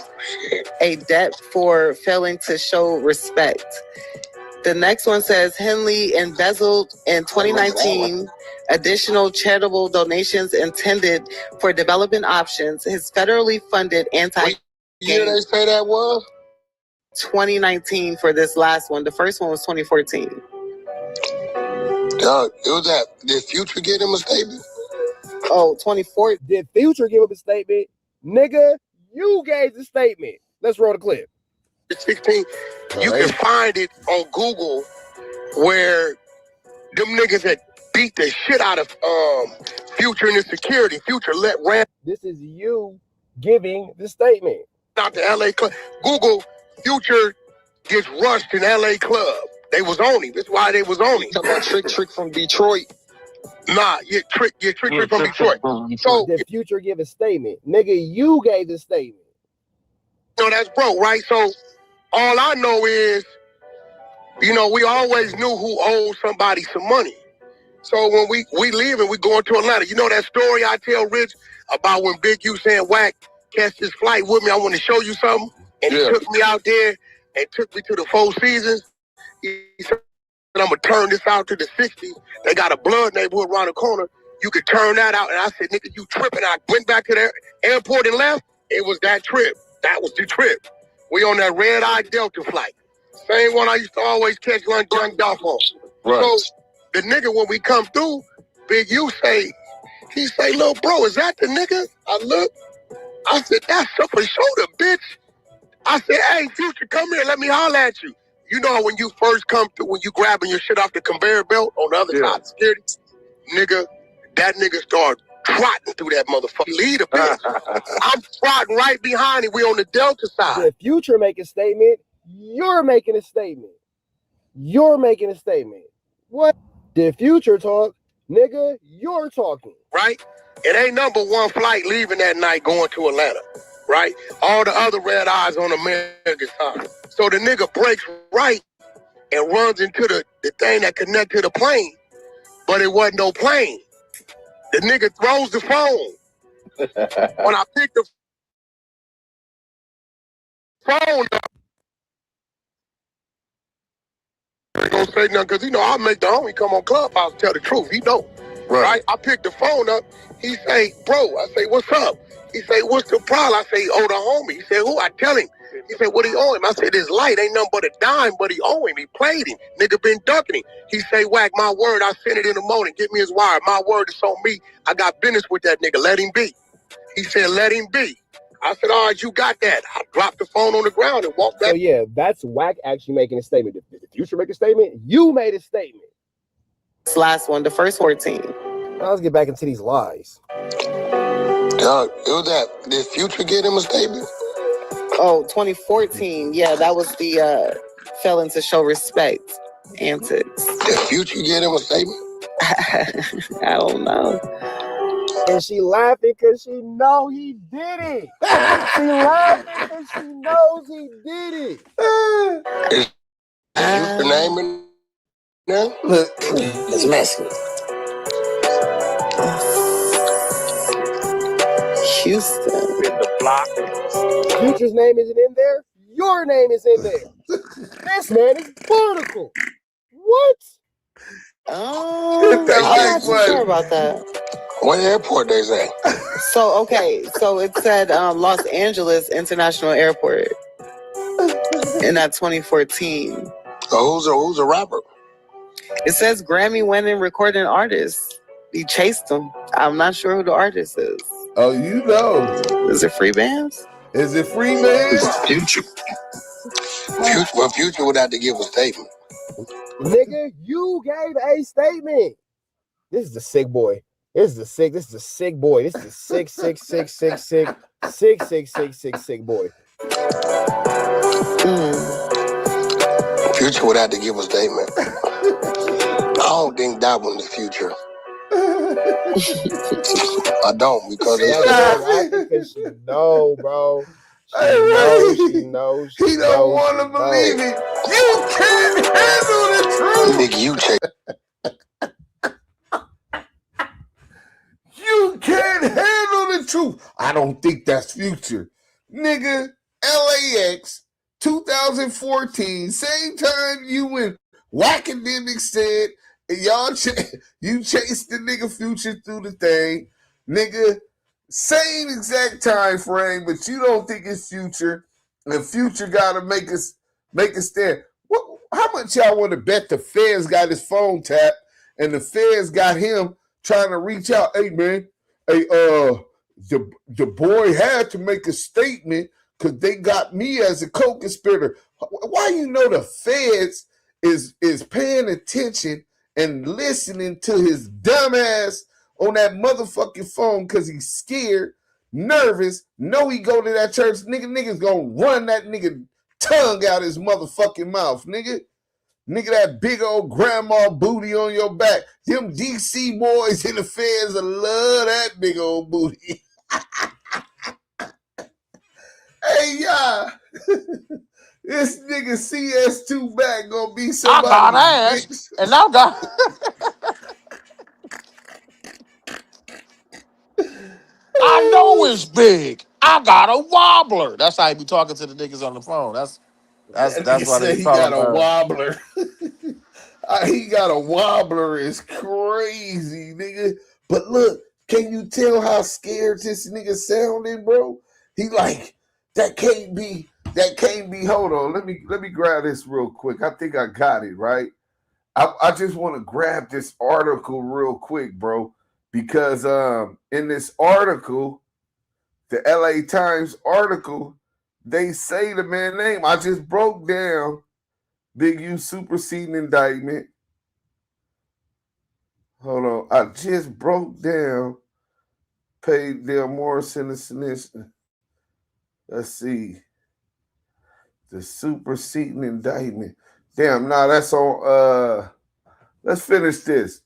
a debt for failing to show respect. The next one says Henley embezzled in 2019 additional charitable donations intended for development options. His federally funded What year they say that was? 2019 for this last one. The first one was 2014. Dog, it was that. Did Future get him a statement? Oh, 2014. Did Future give up a statement? Nigga, you gave the statement. Let's roll the clip. 16. You can find it on Google where them niggas had beat the shit out of Future and his security. Future ran. This is you giving the statement. Out the LA club. Google Future gets rushed in LA club. They was on him. That's why they was on him. Talking about Trick from Detroit. Nah, Trick from Detroit. So did Future give a statement? Nigga, you gave the statement. No, that's broke, right? So all I know is, you know, we always knew who owed somebody some money. So when we leave and we going to Atlanta, you know that story I tell Rich about when Big U saying Wack catch his flight with me, I want to show you something. And he took me out there and took me to the Four Seasons. He said, I'm going to turn this out to the 60s. They got a blood neighborhood around the corner. You could turn that out. And I said, nigga, you tripping. I went back to the airport and left. It was that trip. That was the trip. We on that red-eye Delta flight. Same one I used to always catch lunch young Dolph on. Right. So the nigga, when we come through, Big U he say, little bro, is that the nigga? I look. I said, that's for shoulder, bitch. I said, hey, Future, come here. Let me holler at you. You know when you first come through, when you grabbing your shit off the conveyor belt on the other side of security? Nigga, that nigga started trotting through that motherfucker. Lead a bitch. I'm trotting right behind him. We on the Delta side. Did Future make a statement? You're making a statement. You're making a statement. What? Did Future talk? Nigga, you're talking. Right? It ain't number one flight leaving that night going to Atlanta. Right? All the other red eyes on American side. So the nigga breaks right and runs into the thing that connected to the plane. But it wasn't no plane. The nigga throws the phone. When I picked the phone up, I ain't gonna say nothing because, you know, I'll make the homie come on Clubhouse and tell the truth. He don't. Right? I picked the phone up. He say, bro, I say, what's up? He say, what's the problem? I say, oh, the homie. He said, who? I tell him. He said, what he owe him? I said, this light ain't nothing but a dime, but he owe him. He played him. Nigga been ducking him. He say, Wack, my word, I sent it in the morning. Get me his wire. My word is on me. I got business with that nigga. Let him be. He said, let him be. I said, all right, you got that. I dropped the phone on the ground and walked back. So yeah, that's Wack actually making a statement. Did Future make a statement? You made a statement. This last one, the first 14. Now let's get back into these lies. Dog, it was that. Did Future get him a statement? Oh, 2014. Yeah, that was the failing to show respect antics. Did Future get him a statement? I don't know. And she laughing because she know he did it. She laughing because she knows he did it. Is Future naming now? Look, it's messy. Houston. Future's name isn't in there. Your name is in there. This man is Barnacle. What? Oh, I'm not too sure about that. What airport they say? So, okay. So it said Los Angeles International Airport in that 2014. So who's a rapper? It says Grammy-winning recording artist. He chased him. I'm not sure who the artist is. Oh, you know. Is it Free Bands? Is it Free Bands? Future. Well, Future would have to give a statement. Nigga, you gave a statement. This is a sick boy. This is a sick boy. This is a sick boy. Future would have to give a statement. I don't don't think that one is Future. I don't, because That's laughing because she know, bro. She knows. She knows. He don't want to believe it. You can't handle the truth. Nigga, you check. You can't handle the truth. I don't think that's Future. Nigga, LAX 2014, same time you and Wack Academic said, y'all you chased the nigga Future through the thing. Nigga, same exact time frame, but you don't think it's Future. And Future gotta make a stand. How much y'all want to bet the feds got his phone tapped and the feds got him trying to reach out? Hey man, the boy had to make a statement because they got me as a co-conspirator. Why you know the feds is paying attention and listening to his dumb ass on that motherfucking phone because he's scared, nervous, know he go to that church. Niggas gonna run that nigga tongue out his motherfucking mouth, nigga. Nigga, that big old grandma booty on your back. Them D.C. boys in the feds will love that big old booty. Hey, y'all. This nigga CS2 back gonna be somebody. I got ass, and I got. I know it's big. I got a wobbler. That's how he be talking to the niggas on the phone. That's why they he call got him a wobbler. He got a wobbler. It's crazy, nigga. But look, can you tell how scared this nigga sounding, bro? He like, that can't be. Hold on, let me grab this real quick. I think I got it, right? I just want to grab this article real quick, bro, because in this article, the LA Times article, they say the man's name. I just broke down Big U superseding indictment. Hold on. I just broke down Paid Del Morrison and Sinista. Let's see. The superseding indictment. Damn, nah, that's on let's finish this.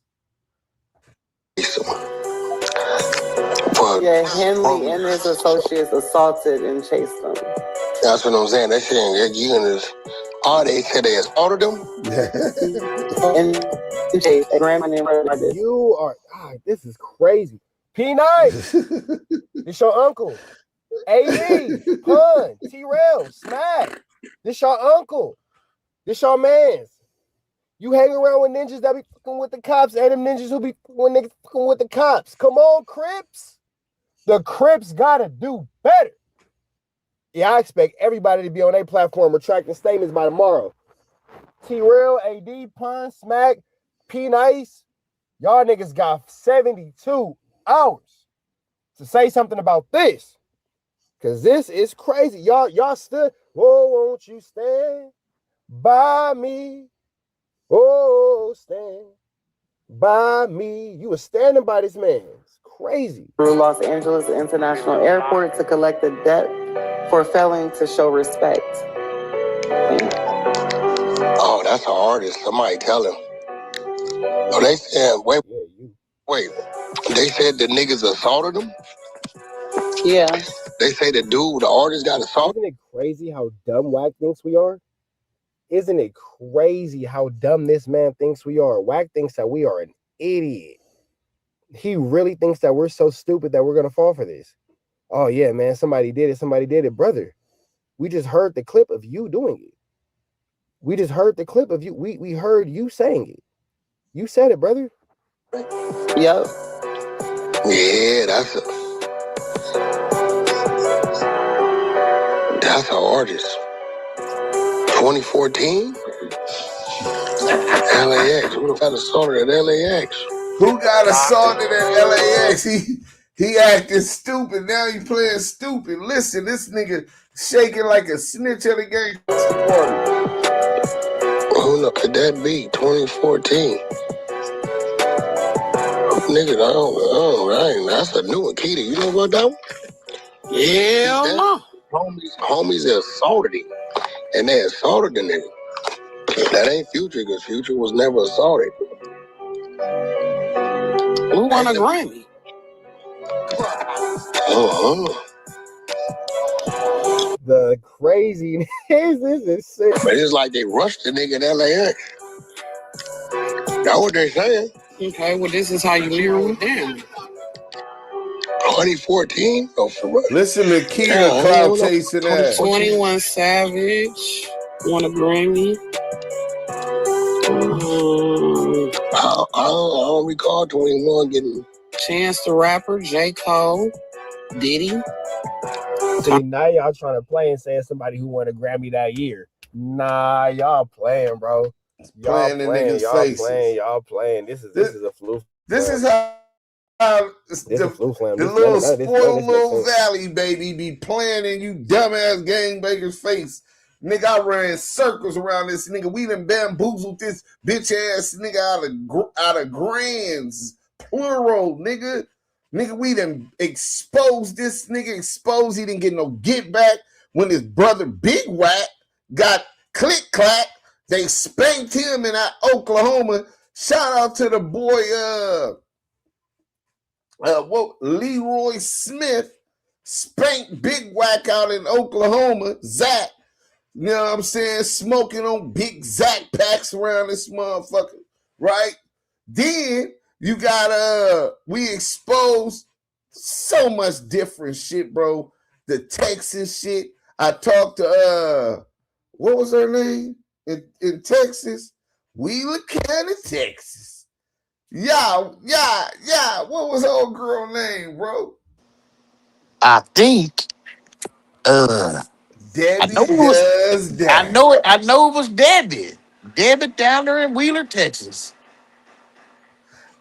Yeah, Henley and his associates assaulted and chased them. That's what I'm saying. That shit ain't that you and this. Oh, they said they assaulted them? And Grammy-winning. You are, this is crazy. P-Nice, this your uncle. A.D., Pun, T-Rail, Smack, this your uncle. This your mans. You hang around with ninjas that be fucking with the cops and them ninjas who be fucking with the cops. Come on, Crips. The Crips gotta do better. Yeah, I expect everybody to be on their platform retracting statements by tomorrow. T-Rail, A.D., Pun, Smack, P-Nice, y'all niggas got 72 hours to say something about this. Because this is crazy. Y'all stood, oh, won't you stand by me? Oh, stand by me. You were standing by this man. It's crazy. Through Los Angeles International Airport to collect the debt for failing to show respect. Oh, that's an artist. Somebody tell him. Oh, they said, wait. They said the niggas assaulted him? Yeah. They say the artist got assaulted? Isn't it crazy how dumb Wack thinks we are? Isn't it crazy how dumb this man thinks we are? Wack thinks that we are an idiot. He really thinks that we're so stupid that we're going to fall for this. Oh, yeah, man, somebody did it. Brother, we just heard the clip of you doing it. We just heard the clip of you. We heard you saying it. You said it, brother. Yep. Yeah, that's an artist. 2014? LAX. Who got assaulted at LAX? Who got assaulted at LAX? He acting stupid. Now he playing stupid. Listen, this nigga shaking like a snitch at a gangster party. Who could that be? 2014. Nigga, that's a new one. Keita, you know about that one? Yeah, no. Homies assaulted him. And they assaulted the nigga. That ain't Future, because Future was never assaulted. Who won a Grammy? The craziness, this is sick. But it's like they rushed the nigga in LAX. That's what they saying. Okay, well, this is how you mirror with them. 2014? Oh, for real. Listen to Keita cloud chasing ass. 21 Savage won a Grammy. I don't recall 21 getting. Chance the Rapper, J. Cole, Diddy. See, now y'all trying to play and saying somebody who won a Grammy that year. Nah, y'all playing, bro. Y'all playing, y'all playing. This is a fluke. This is how the little spoiled little valley baby be playing in you dumbass gangbangers' face. Nigga, I ran circles around this nigga. We done bamboozled this bitch ass nigga out of grands, plural, nigga. Nigga, we done exposed this nigga. Exposed. He didn't get no get back when his brother Big Wack got click clack. They spanked him in Oklahoma. Shout out to the boy, Leroy Smith spanked Big Wack out in Oklahoma. Zach, you know what I'm saying? Smoking on big Zach packs around this motherfucker, right? Then you got we exposed so much different shit, bro. The Texas shit. I talked to what was her name in Texas? Wheeler County, Texas. Yeah. What was old girl name, bro? I think Debbie does that. I know it was Debbie. Debbie down there in Wheeler, Texas.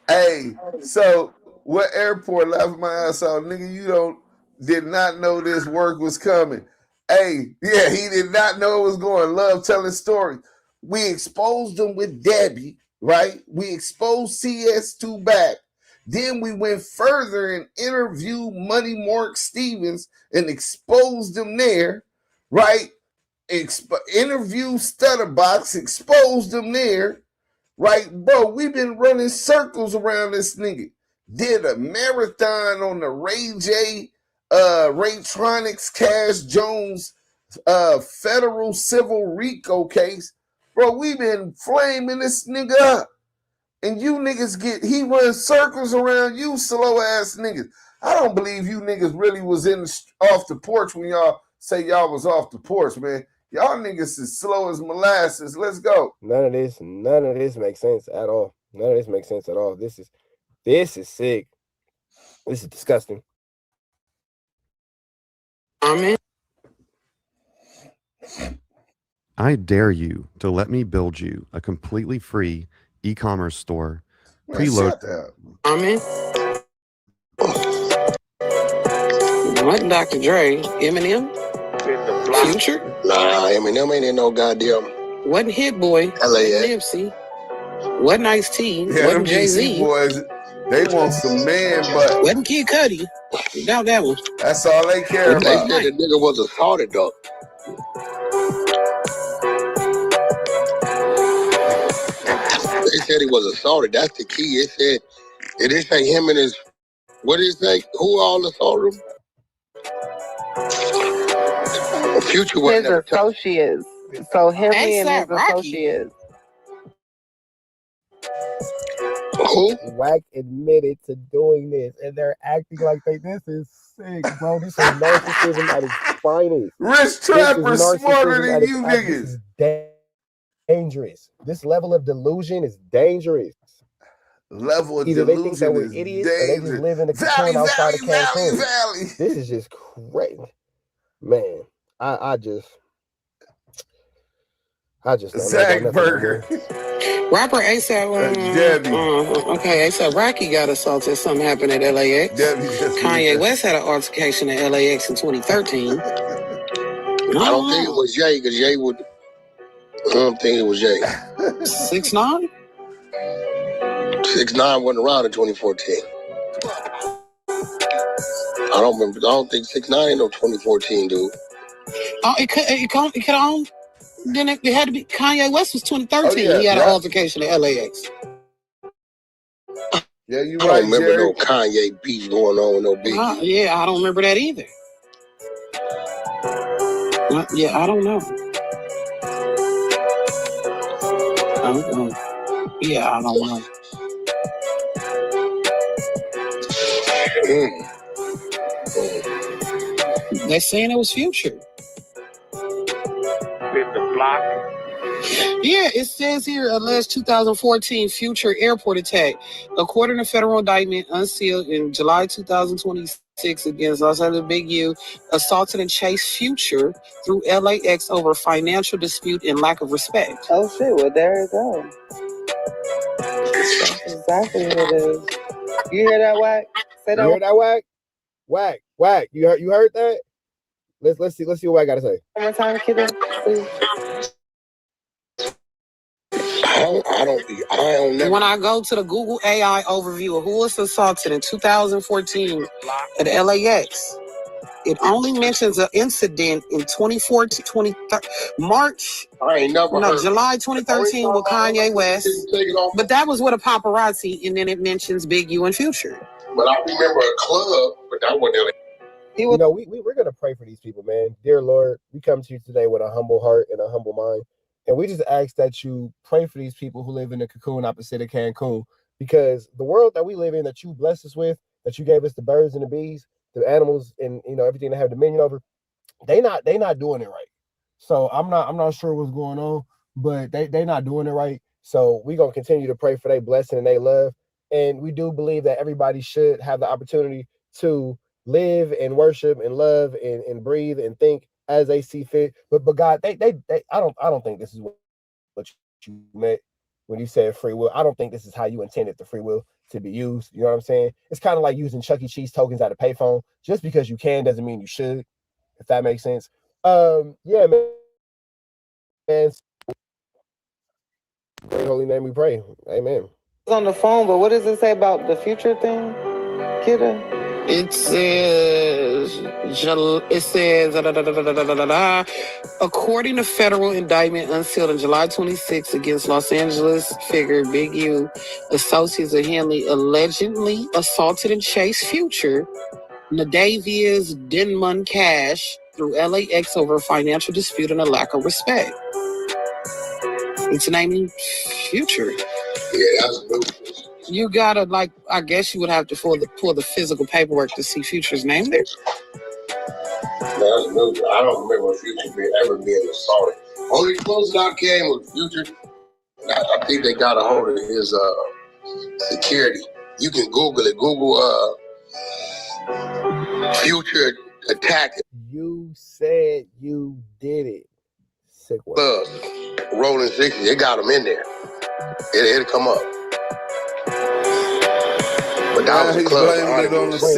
Hey, so what airport left my ass out? Nigga, did not know this work was coming. Hey, yeah, he did not know it was going. Love telling stories. We exposed them with Debbie, right? We exposed CS2 back. Then we went further and interviewed Money Mark Stevens and exposed them there, right? Interviewed Stutterbox, exposed them there. Right, bro, we've been running circles around this nigga. Did a marathon on the Ray J, Raytronics, Cash Jones, federal civil RICO case. Bro, we've been flaming this nigga up. And you niggas he runs circles around you slow ass niggas. I don't believe you niggas really was off the porch when y'all say y'all was off the porch, man. Y'all niggas is slow as molasses. Let's go. None of this makes sense at all. None of this makes sense at all. This is sick. This is disgusting. I dare you to let me build you a completely free e-commerce store. Preload. What, Dr. Dre? Eminem? Future? Nah, Eminem ain't in no goddamn. Wasn't Hit Boy? LAX. Nipsey? Wasn't Ice-T? Yeah, wasn't Jay-Z? Boys, they want some man butt. Wasn't Kid Cudi? Doubt that one. That's all they care about. They said the nigga was assaulted though. They said he was assaulted. That's the key. It didn't say him and his. What did it say? Who all assaulted him? Future was his associates. So Henley and his associates. Who? Wack admitted to doing this, and they're acting like this is sick, bro. This is narcissism at its finest. Rich Trapper's smarter than you niggas. This is dangerous. This level of delusion is dangerous. Level of Either delusion they think that we're is idiots, dangerous. or they just live in a cocoon outside of Cancun. This is just crazy, man. I just Zach Burger. Rapper ASAP. Okay, ASAP Rocky got assaulted. Something happened at LAX. Kanye West had an altercation at LAX in 2013. I don't think it was Jay, because Jay would. I don't think it was Jay. 6ix9ine? 6ix9ine wasn't around in 2014. I don't remember. I don't think 6ix9ine no 2014, dude. Oh, it could on. Then it had to be Kanye West was 2013. He had an altercation at LAX. Yeah, you I right, don't remember Jerry. no Kanye beef going on with no Biggie. Yeah, I don't remember that either. Yeah, I don't know. Yeah, I don't know. They're saying it was Future. With the block. Yeah, it says here, alleged 2014 Future airport attack. According to federal indictment unsealed in July 2026 against Los Angeles Big U, assaulted and chased Future through LAX over financial dispute and lack of respect. Oh shit, well there it goes. That's exactly what it is. You hear that, Wack? Say that. You hear that, Wack? Wack. You heard that? Let's see what Wack got to say. One more time, kiddo, please. I don't never. When I go to the Google AI overview of who was assaulted in 2014 at LAX, it only mentions an incident in 2014, March. I ain't never heard. July 2013 with Kanye West. But that was with a paparazzi, and then it mentions Big U and Future. But I remember a club, but that wasn't. You know, we're gonna pray for these people, man. Dear Lord, we come to you today with a humble heart and a humble mind. And we just ask that you pray for these people who live in the cocoon opposite of Cancun, because the world that we live in, that you blessed us with, that you gave us the birds and the bees, the animals, and everything they have dominion over, they not doing it right. So I'm not sure what's going on, but they not doing it right. So we're gonna continue to pray for their blessing and their love. And we do believe that everybody should have the opportunity to live and worship and love and breathe and think as they see fit. But God, I don't think this is what you meant when you said free will. I don't think this is how you intended the free will to be used. You know what I'm saying? It's kind of like using Chuck E. Cheese tokens at a payphone. Just because you can doesn't mean you should, if that makes sense. Yeah, man. Great holy name we pray. Amen. It's on the phone, but what does it say about the Future thing, kiddo? It says, according to federal indictment unsealed on July 26 against Los Angeles figure Big U, associates of Henley allegedly assaulted and chased Future, Nadavia's Denman Cash, through LAX over a financial dispute and a lack of respect. It's naming Future. Yeah, that's new. You gotta, I guess you would have to pull the physical paperwork to see Future's name there. That's new. I don't remember Future ever being assaulted. Only close that came with Future. I think they got a hold of his security. You can Google it. Google Future attack. You said you did it. Sick one. Rolling 60. They got him in there. It'll come up. But that was a club. Wait,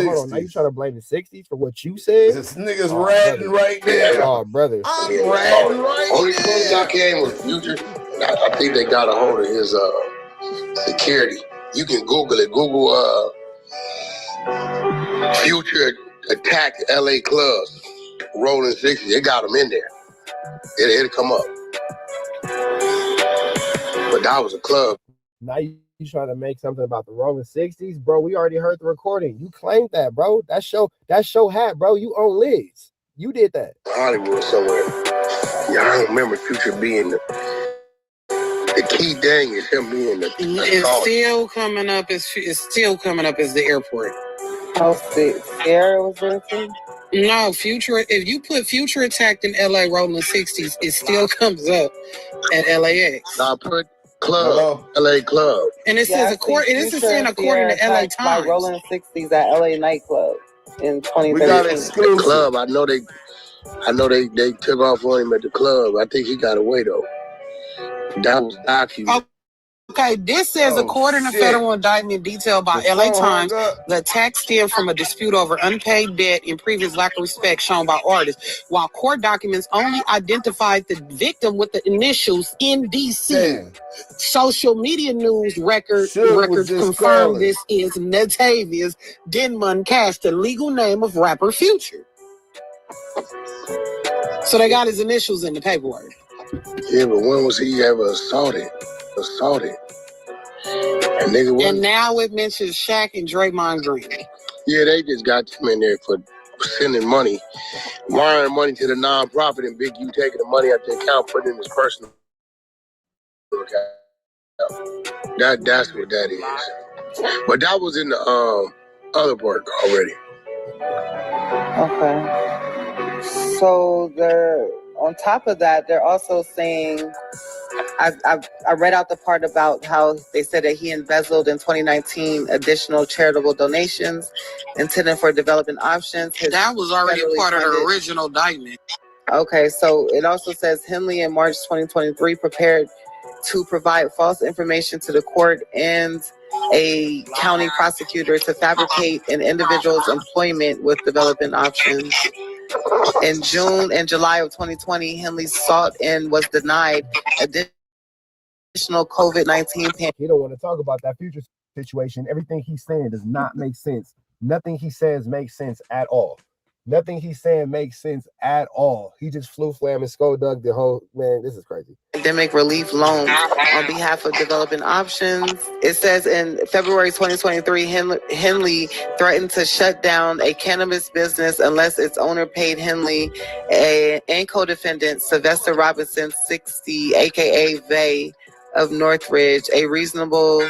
hold on. Now you trying to blame the 60s for what you said? This nigga's ratting right there. Oh, brother. I'm ratting right there. Only close I came with Future. I think they got a hold of his security. You can Google it. Google Future attack LA clubs. Rolling 60. They got him in there. It'll come up. But that was a club. Now you trying to make something about the Rolling 60s, bro. We already heard the recording. You claimed that, bro. That show hat, bro. You own Liz. You did that. Hollywood somewhere. Yeah, I don't remember Future being the key thing is him being the. It's still coming up as the airport. Oh, Sierra was there too? No, Future. If you put Future attacked in LA Rolling 60s, it still comes up at LAX. I put club, LA club. And it says according to LA Times. By Rolling 60s at LA nightclub in 2013. We got exclusive. The club. I know they took off on him at the club. I think he got away though. That was documented. Okay, this says according to federal indictment detailed by LA Times, the attack stemmed from a dispute over unpaid debt and previous lack of respect shown by artists, while court documents only identified the victim with the initials N.D.C. Damn. Social media news records confirm this is Natavia's Denman Cash, the legal name of rapper Future. So they got his initials in the paperwork. Yeah, but when was he ever assaulted? And now it mentions Shaq and Draymond Green. Yeah, they just got them in there for sending money, wiring money to the nonprofit, and Big U taking the money out the account, putting it in his personal account. That's what that is. But that was in the other part already. Okay. So they're on top of that, they're also saying, I read out the part about how they said that he embezzled in 2019 additional charitable donations intended for development options. That was already part of the original indictment. Okay, so it also says Henley in March 2023 prepared to provide false information to the court and a county prosecutor to fabricate an individual's employment with development options. In June and July of 2020, Henley sought and was denied additional COVID-19 pandemic. He don't want to talk about that future situation. Everything he's saying does not make sense. Nothing he says makes sense at all. Nothing he's saying makes sense at all. He just flew, flam, and skull dug the whole, man, this is crazy. Pandemic relief loans on behalf of development options. It says in February 2023, Henley threatened to shut down a cannabis business unless its owner paid Henley and co-defendant Sylvester Robinson, 60, aka Vay of Northridge, a reasonable,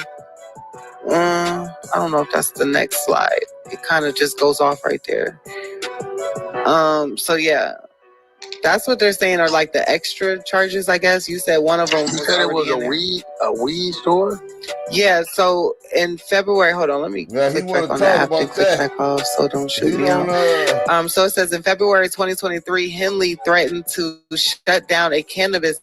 I don't know if that's the next slide. It kind of just goes off right there. So yeah, that's what they're saying are like the extra charges, I guess. You said one of them was said it was a weed store? Yeah, so in February, hold on, let me click back on the app and click back off so don't shoot me out. So it says in February 2023, Henley threatened to shut down a cannabis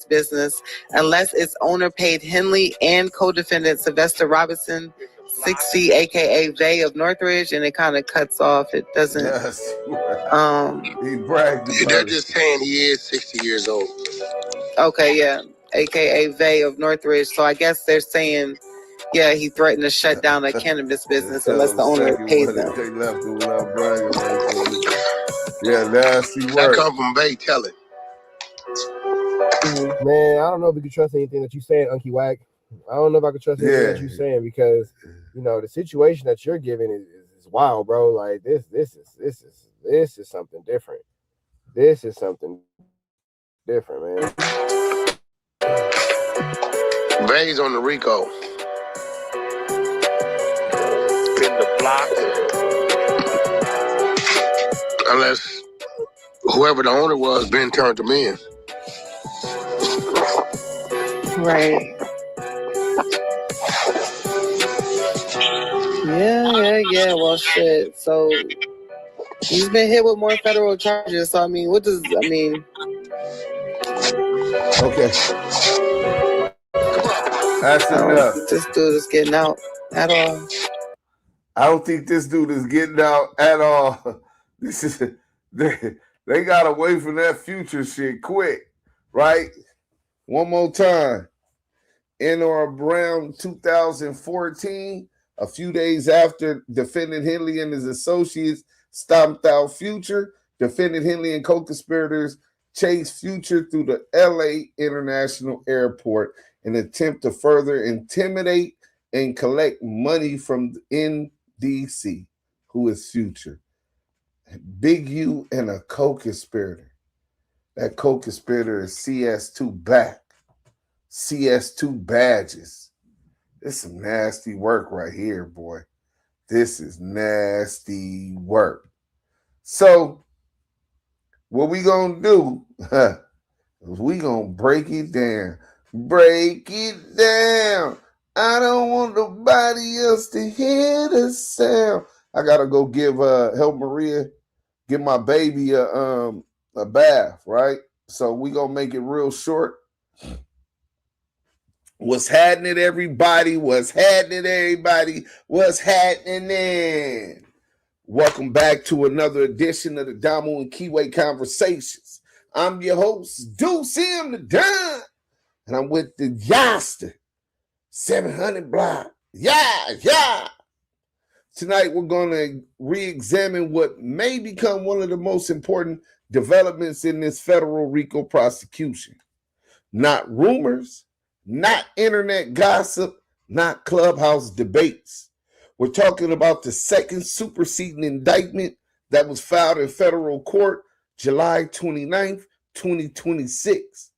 business unless its owner paid Henley and co-defendant Sylvester Robinson, 60, aka Vay of Northridge, and it kind of cuts off. It doesn't. Yes. He bragged about They're just saying he is 60 years old. Okay, yeah, aka Vay of Northridge. So I guess they're saying, yeah, he threatened to shut down a cannabis business unless the owner pays them. They left him without bragging. Yeah, nasty work. That come from Vay telling. Man, I don't know if we can trust anything that you're saying, Unky Wack. I don't know if I can trust anything that you're saying because, you know, the situation that you're giving is wild, bro. Like this is something different. This is something different, man. Vay's on the RICO. In the block. Unless whoever the owner was, Ben turned them in. Right. Yeah. Well, shit. So he's been hit with more federal charges. So I mean, Okay. That's enough. This dude is getting out at all. I don't think this dude is getting out at all. This is they got away from that future shit quick, right? One more time. In or around 2014, a few days after defendant Henley and his associates stomped out Future, defendant Henley and co-conspirators chased Future through the LA International Airport in an attempt to further intimidate and collect money from N.D.C, who is Future. Big U and a co-conspirator. That co-conspirator is CS2 back. CS2 badges. This is some nasty work right here, boy. This is nasty work. So, what we gonna do? We gonna break it down. Break it down. I don't want nobody else to hear the sound. I gotta go help Maria give my baby a bath, right? So we gonna make it real short. What's happening, everybody? What's happening, everybody? What's happening? Welcome back to another edition of the Damo and Keyway Conversations. I'm your host, Deuce M the Don, and I'm with the Yoster 700 block. Yeah. Tonight, we're going to re-examine what may become one of the most important developments in this federal RICO prosecution. Not rumors, not internet gossip, not clubhouse debates. We're talking about the second superseding indictment that was filed in federal court July 29th, 2026.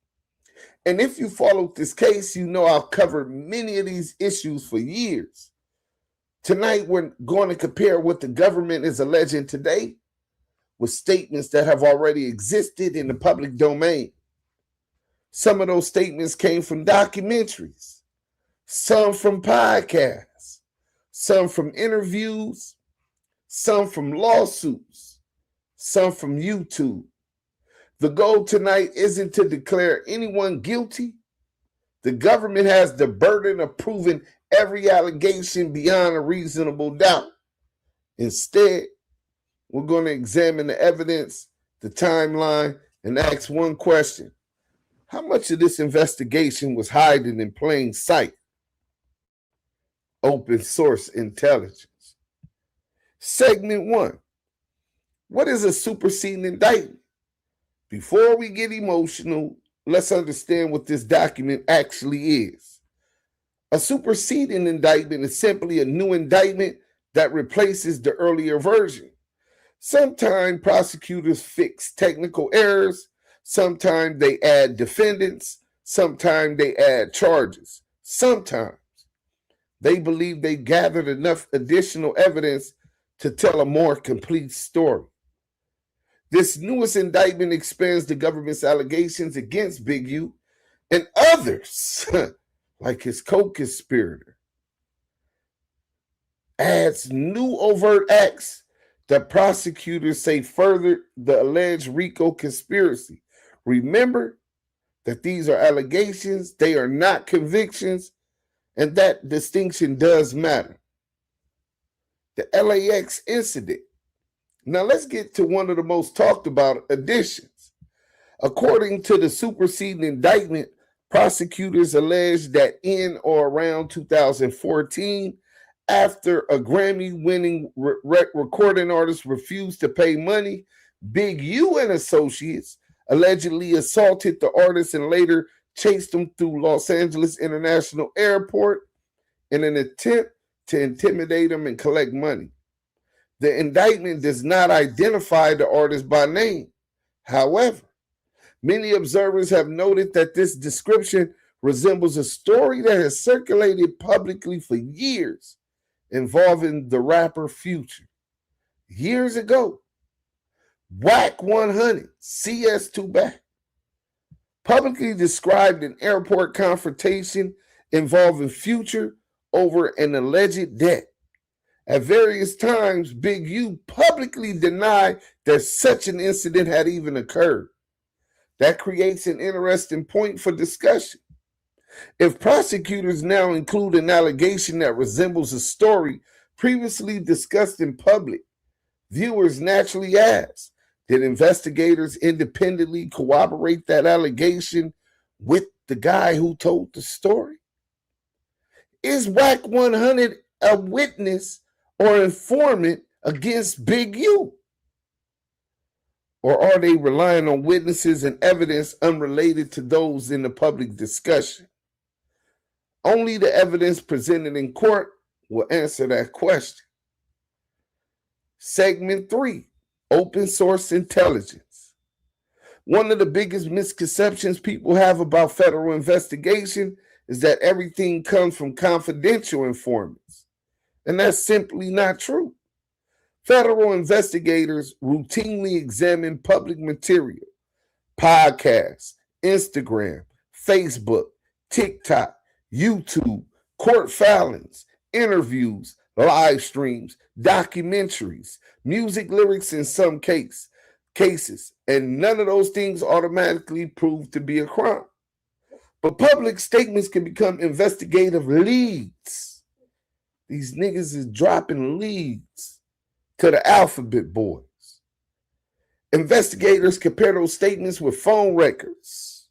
And if you followed this case, you know I've covered many of these issues for years. Tonight, we're going to compare what the government is alleging today with statements that have already existed in the public domain. Some of those statements came from documentaries, some from podcasts, some from interviews, some from lawsuits, some from YouTube. The goal tonight isn't to declare anyone guilty. The government has the burden of proving every allegation beyond a reasonable doubt. Instead, we're going to examine the evidence, the timeline, and ask one question. How much of this investigation was hiding in plain sight? Open source intelligence. Segment 1. What is a superseding indictment? Before we get emotional, let's understand what this document actually is. A superseding indictment is simply a new indictment that replaces the earlier version. Sometimes prosecutors fix technical errors, sometimes they add defendants, sometimes they add charges. Sometimes they believe they gathered enough additional evidence to tell a more complete story. This newest indictment expands the government's allegations against Big U and others, like his co-conspirator, adds new overt acts that prosecutors say further the alleged RICO conspiracy. Remember that these are allegations, they are not convictions, and that distinction does matter. The LAX incident. Now let's get to one of the most talked about additions. According to the superseding indictment, prosecutors allege that in or around 2014, after a Grammy-winning recording artist refused to pay money, Big U and associates allegedly assaulted the artist and later chased him through Los Angeles International Airport in an attempt to intimidate him and collect money. The indictment does not identify the artist by name. However, many observers have noted that this description resembles a story that has circulated publicly for years involving the rapper Future. Years ago, Wack 100, CS2 back, publicly described an airport confrontation involving Future over an alleged debt. At various times, Big U publicly denied that such an incident had even occurred. That creates an interesting point for discussion. If prosecutors now include an allegation that resembles a story previously discussed in public, viewers naturally ask, did investigators independently corroborate that allegation with the guy who told the story? Is Wack 100 a witness or informant against Big U? Or are they relying on witnesses and evidence unrelated to those in the public discussion? Only the evidence presented in court will answer that question. Segment 3, open source intelligence. One of the biggest misconceptions people have about federal investigation is that everything comes from confidential informants. And that's simply not true. Federal investigators routinely examine public material, podcasts, Instagram, Facebook, TikTok, YouTube, court filings, interviews, live streams, documentaries, music lyrics in some cases, and none of those things automatically prove to be a crime. But public statements can become investigative leads. These niggas is dropping leads to the alphabet boys. Investigators compare those statements with phone records,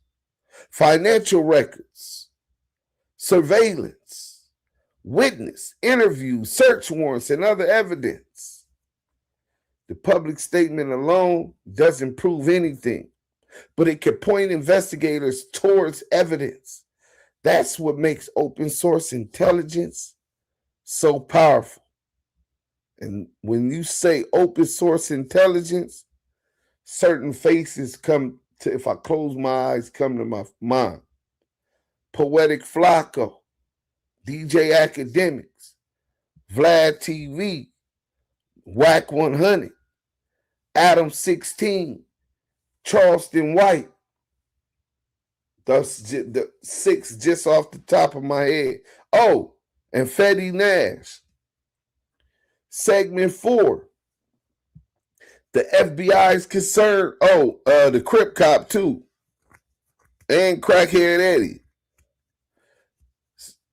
financial records, surveillance, witness, interviews, search warrants, and other evidence. The public statement alone doesn't prove anything, but it can point investigators towards evidence That's what makes open source intelligence so powerful. And when you say open source intelligence, certain faces come to, if I close my eyes, come to my mind. Poetic Flacco, DJ Academics, Vlad TV, Wack 100, Adam 16, Charleston White. That's the 6 just off the top of my head. Oh, and Fetty Nash. Segment 4. The FBI's concern. Oh, the Crip Cop too. And Crackhead Eddie.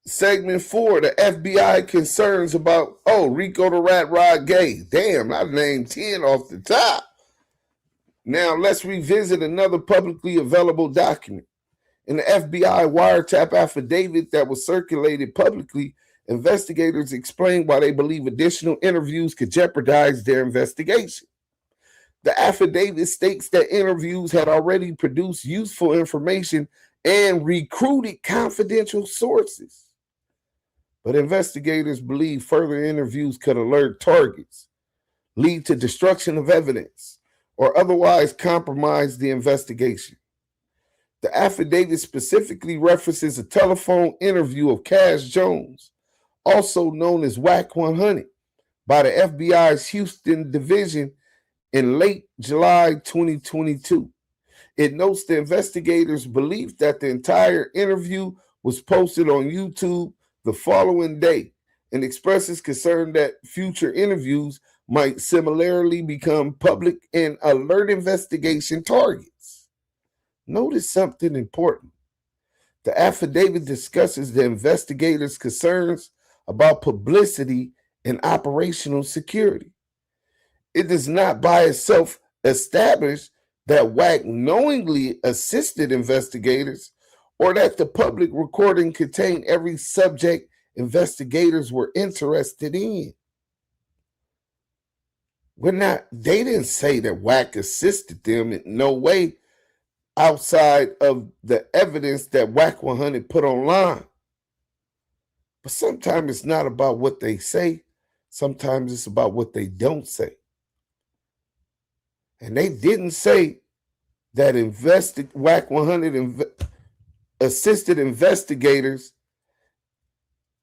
Segment 4, the FBI concerns about, RICO the Rat Rod Gay. Damn, I named 10 off the top. Now, let's revisit another publicly available document. In the FBI wiretap affidavit that was circulated publicly, investigators explained why they believe additional interviews could jeopardize their investigation. The affidavit states that interviews had already produced useful information and recruited confidential sources. But investigators believe further interviews could alert targets, lead to destruction of evidence, or otherwise compromise the investigation. The affidavit specifically references a telephone interview of Cash Jones, also known as Wack 100, by the FBI's Houston division in late July 2022. It notes the investigators' belief that the entire interview was posted on YouTube the following day and expresses concern that future interviews might similarly become public and alert investigation targets. Notice something important. The affidavit discusses the investigators' concerns about publicity and operational security. It does not by itself establish that Wack knowingly assisted investigators or that the public recording contained every subject investigators were interested in. They didn't say that Wack assisted them in no way outside of the evidence that Wack 100 put online. But sometimes it's not about what they say. Sometimes it's about what they don't say. And they didn't say that Wack 100 assisted investigators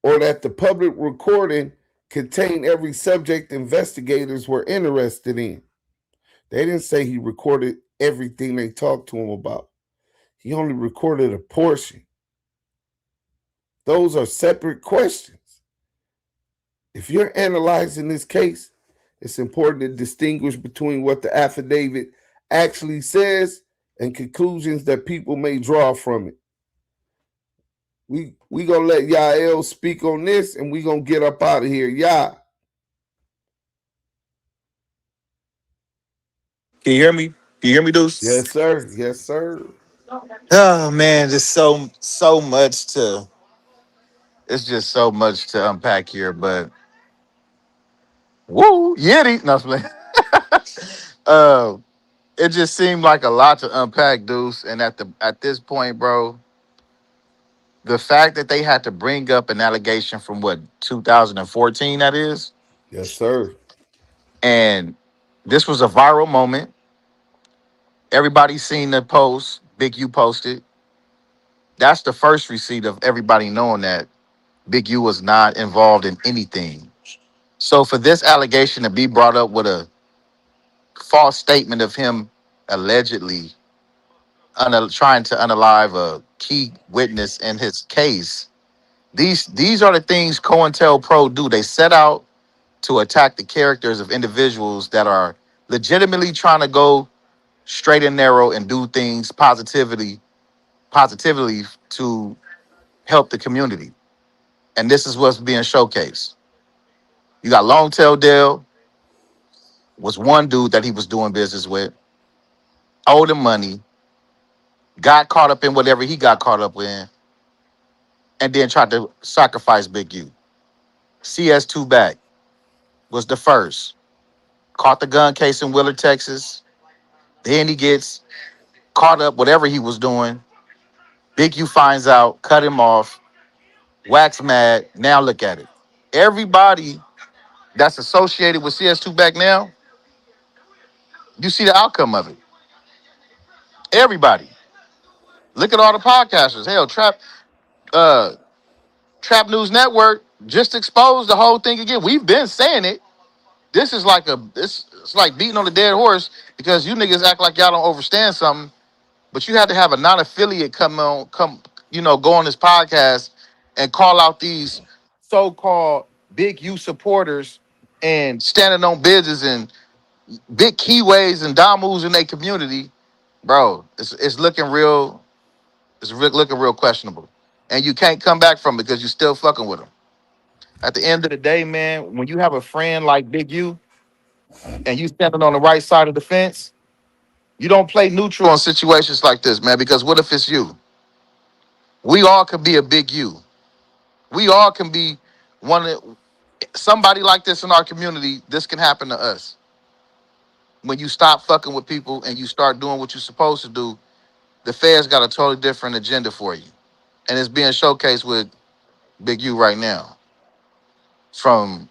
or that the public recording contained every subject investigators were interested in. They didn't say he recorded everything they talked to him about. He only recorded a portion. Those are separate questions. If you're analyzing this case, it's important to distinguish between what the affidavit actually says and conclusions that people may draw from it. We gonna let Yael speak on this and we gonna get up out of here. Yeah. Can you hear me? Can you hear me, Deuce? Yes, sir. Yes, sir. Oh man, just so much to. It's just so much to unpack here, but woo, Yeti. No, I'm playing. It just seemed like a lot to unpack, Deuce. And at this point, bro, the fact that they had to bring up an allegation from what 2014 that is, Yes, sir. and this was a viral moment. Everybody seen the post. Big U posted. That's the first receipt of everybody knowing that Big U was not involved in anything. So for this allegation to be brought up with a false statement of him allegedly trying to unalive a key witness in his case, these are the things COINTELPRO do. They set out to attack the characters of individuals that are legitimately trying to go straight and narrow and do things positively to help the community. And this is what's being showcased. You got Longtail Dale was one dude that he was doing business with, owed him money, got caught up in whatever he got caught up in, and then tried to sacrifice Big U. CS2 back was the first. Caught the gun case in Willard, Texas. Then he gets caught up whatever he was doing. Big U finds out, cut him off, Wack's mad. Now look at it. Everybody that's associated with CS2 back now, you see the outcome of it. Everybody. Look at all the podcasters. Hell, Trap News Network just exposed the whole thing again. We've been saying it. This is like it's like beating on a dead horse because you niggas act like y'all don't understand something, but you had to have a non-affiliate go on this podcast and call out these so-called big U supporters and standing on business and big keyways and Damus in their community, bro. It's looking real. Looking real questionable, and you can't come back from it because you're still fucking with them. At the end of the day, man, when you have a friend like Big U and you standing on the right side of the fence, you don't play neutral in situations like this, man. Because what if it's you? We all can be a Big U. We all can be somebody like this in our community. This can happen to us. When you stop fucking with people and you start doing what you're supposed to do, the feds got a totally different agenda for you. And it's being showcased with Big U right now. From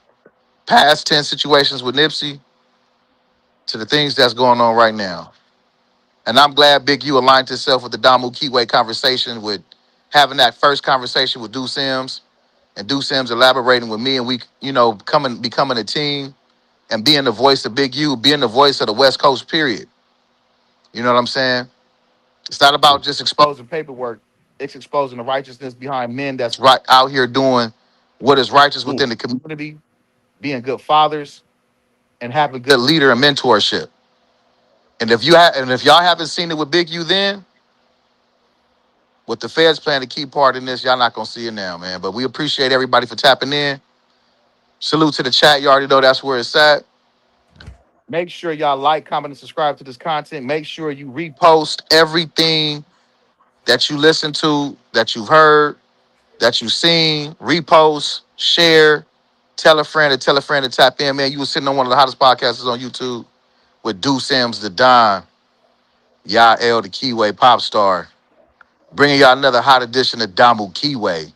past 10 situations with Nipsey to the things that's going on right now. And I'm glad Big U aligned himself with the Damu Keyway conversation, with having that first conversation with Deuce Sims, and Deuce Sims elaborating with me, and we, becoming a team and being the voice of Big U, being the voice of the West Coast, period. You know what I'm saying? It's not about just exposing paperwork. It's exposing the righteousness behind men that's right out here doing what is righteous within the community, being good fathers, and having good leader and mentorship. And if y'all haven't seen it with Big U, then with the feds playing a key part in this, y'all not gonna see it now, man. But we appreciate everybody for tapping in. Salute to the chat. You already know that's where it's at. Make sure y'all like, comment, and subscribe to this content. Make sure you repost everything that you listen to, that you've heard, that you've seen. Repost, share, tell a friend to tap in, man. You were sitting on one of the hottest podcasters on YouTube with Deuce Sims, the Don, Yael, the Keyway pop star, bringing y'all another hot edition of Damu Keyway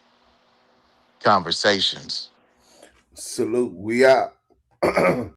Conversations. Salute. We out.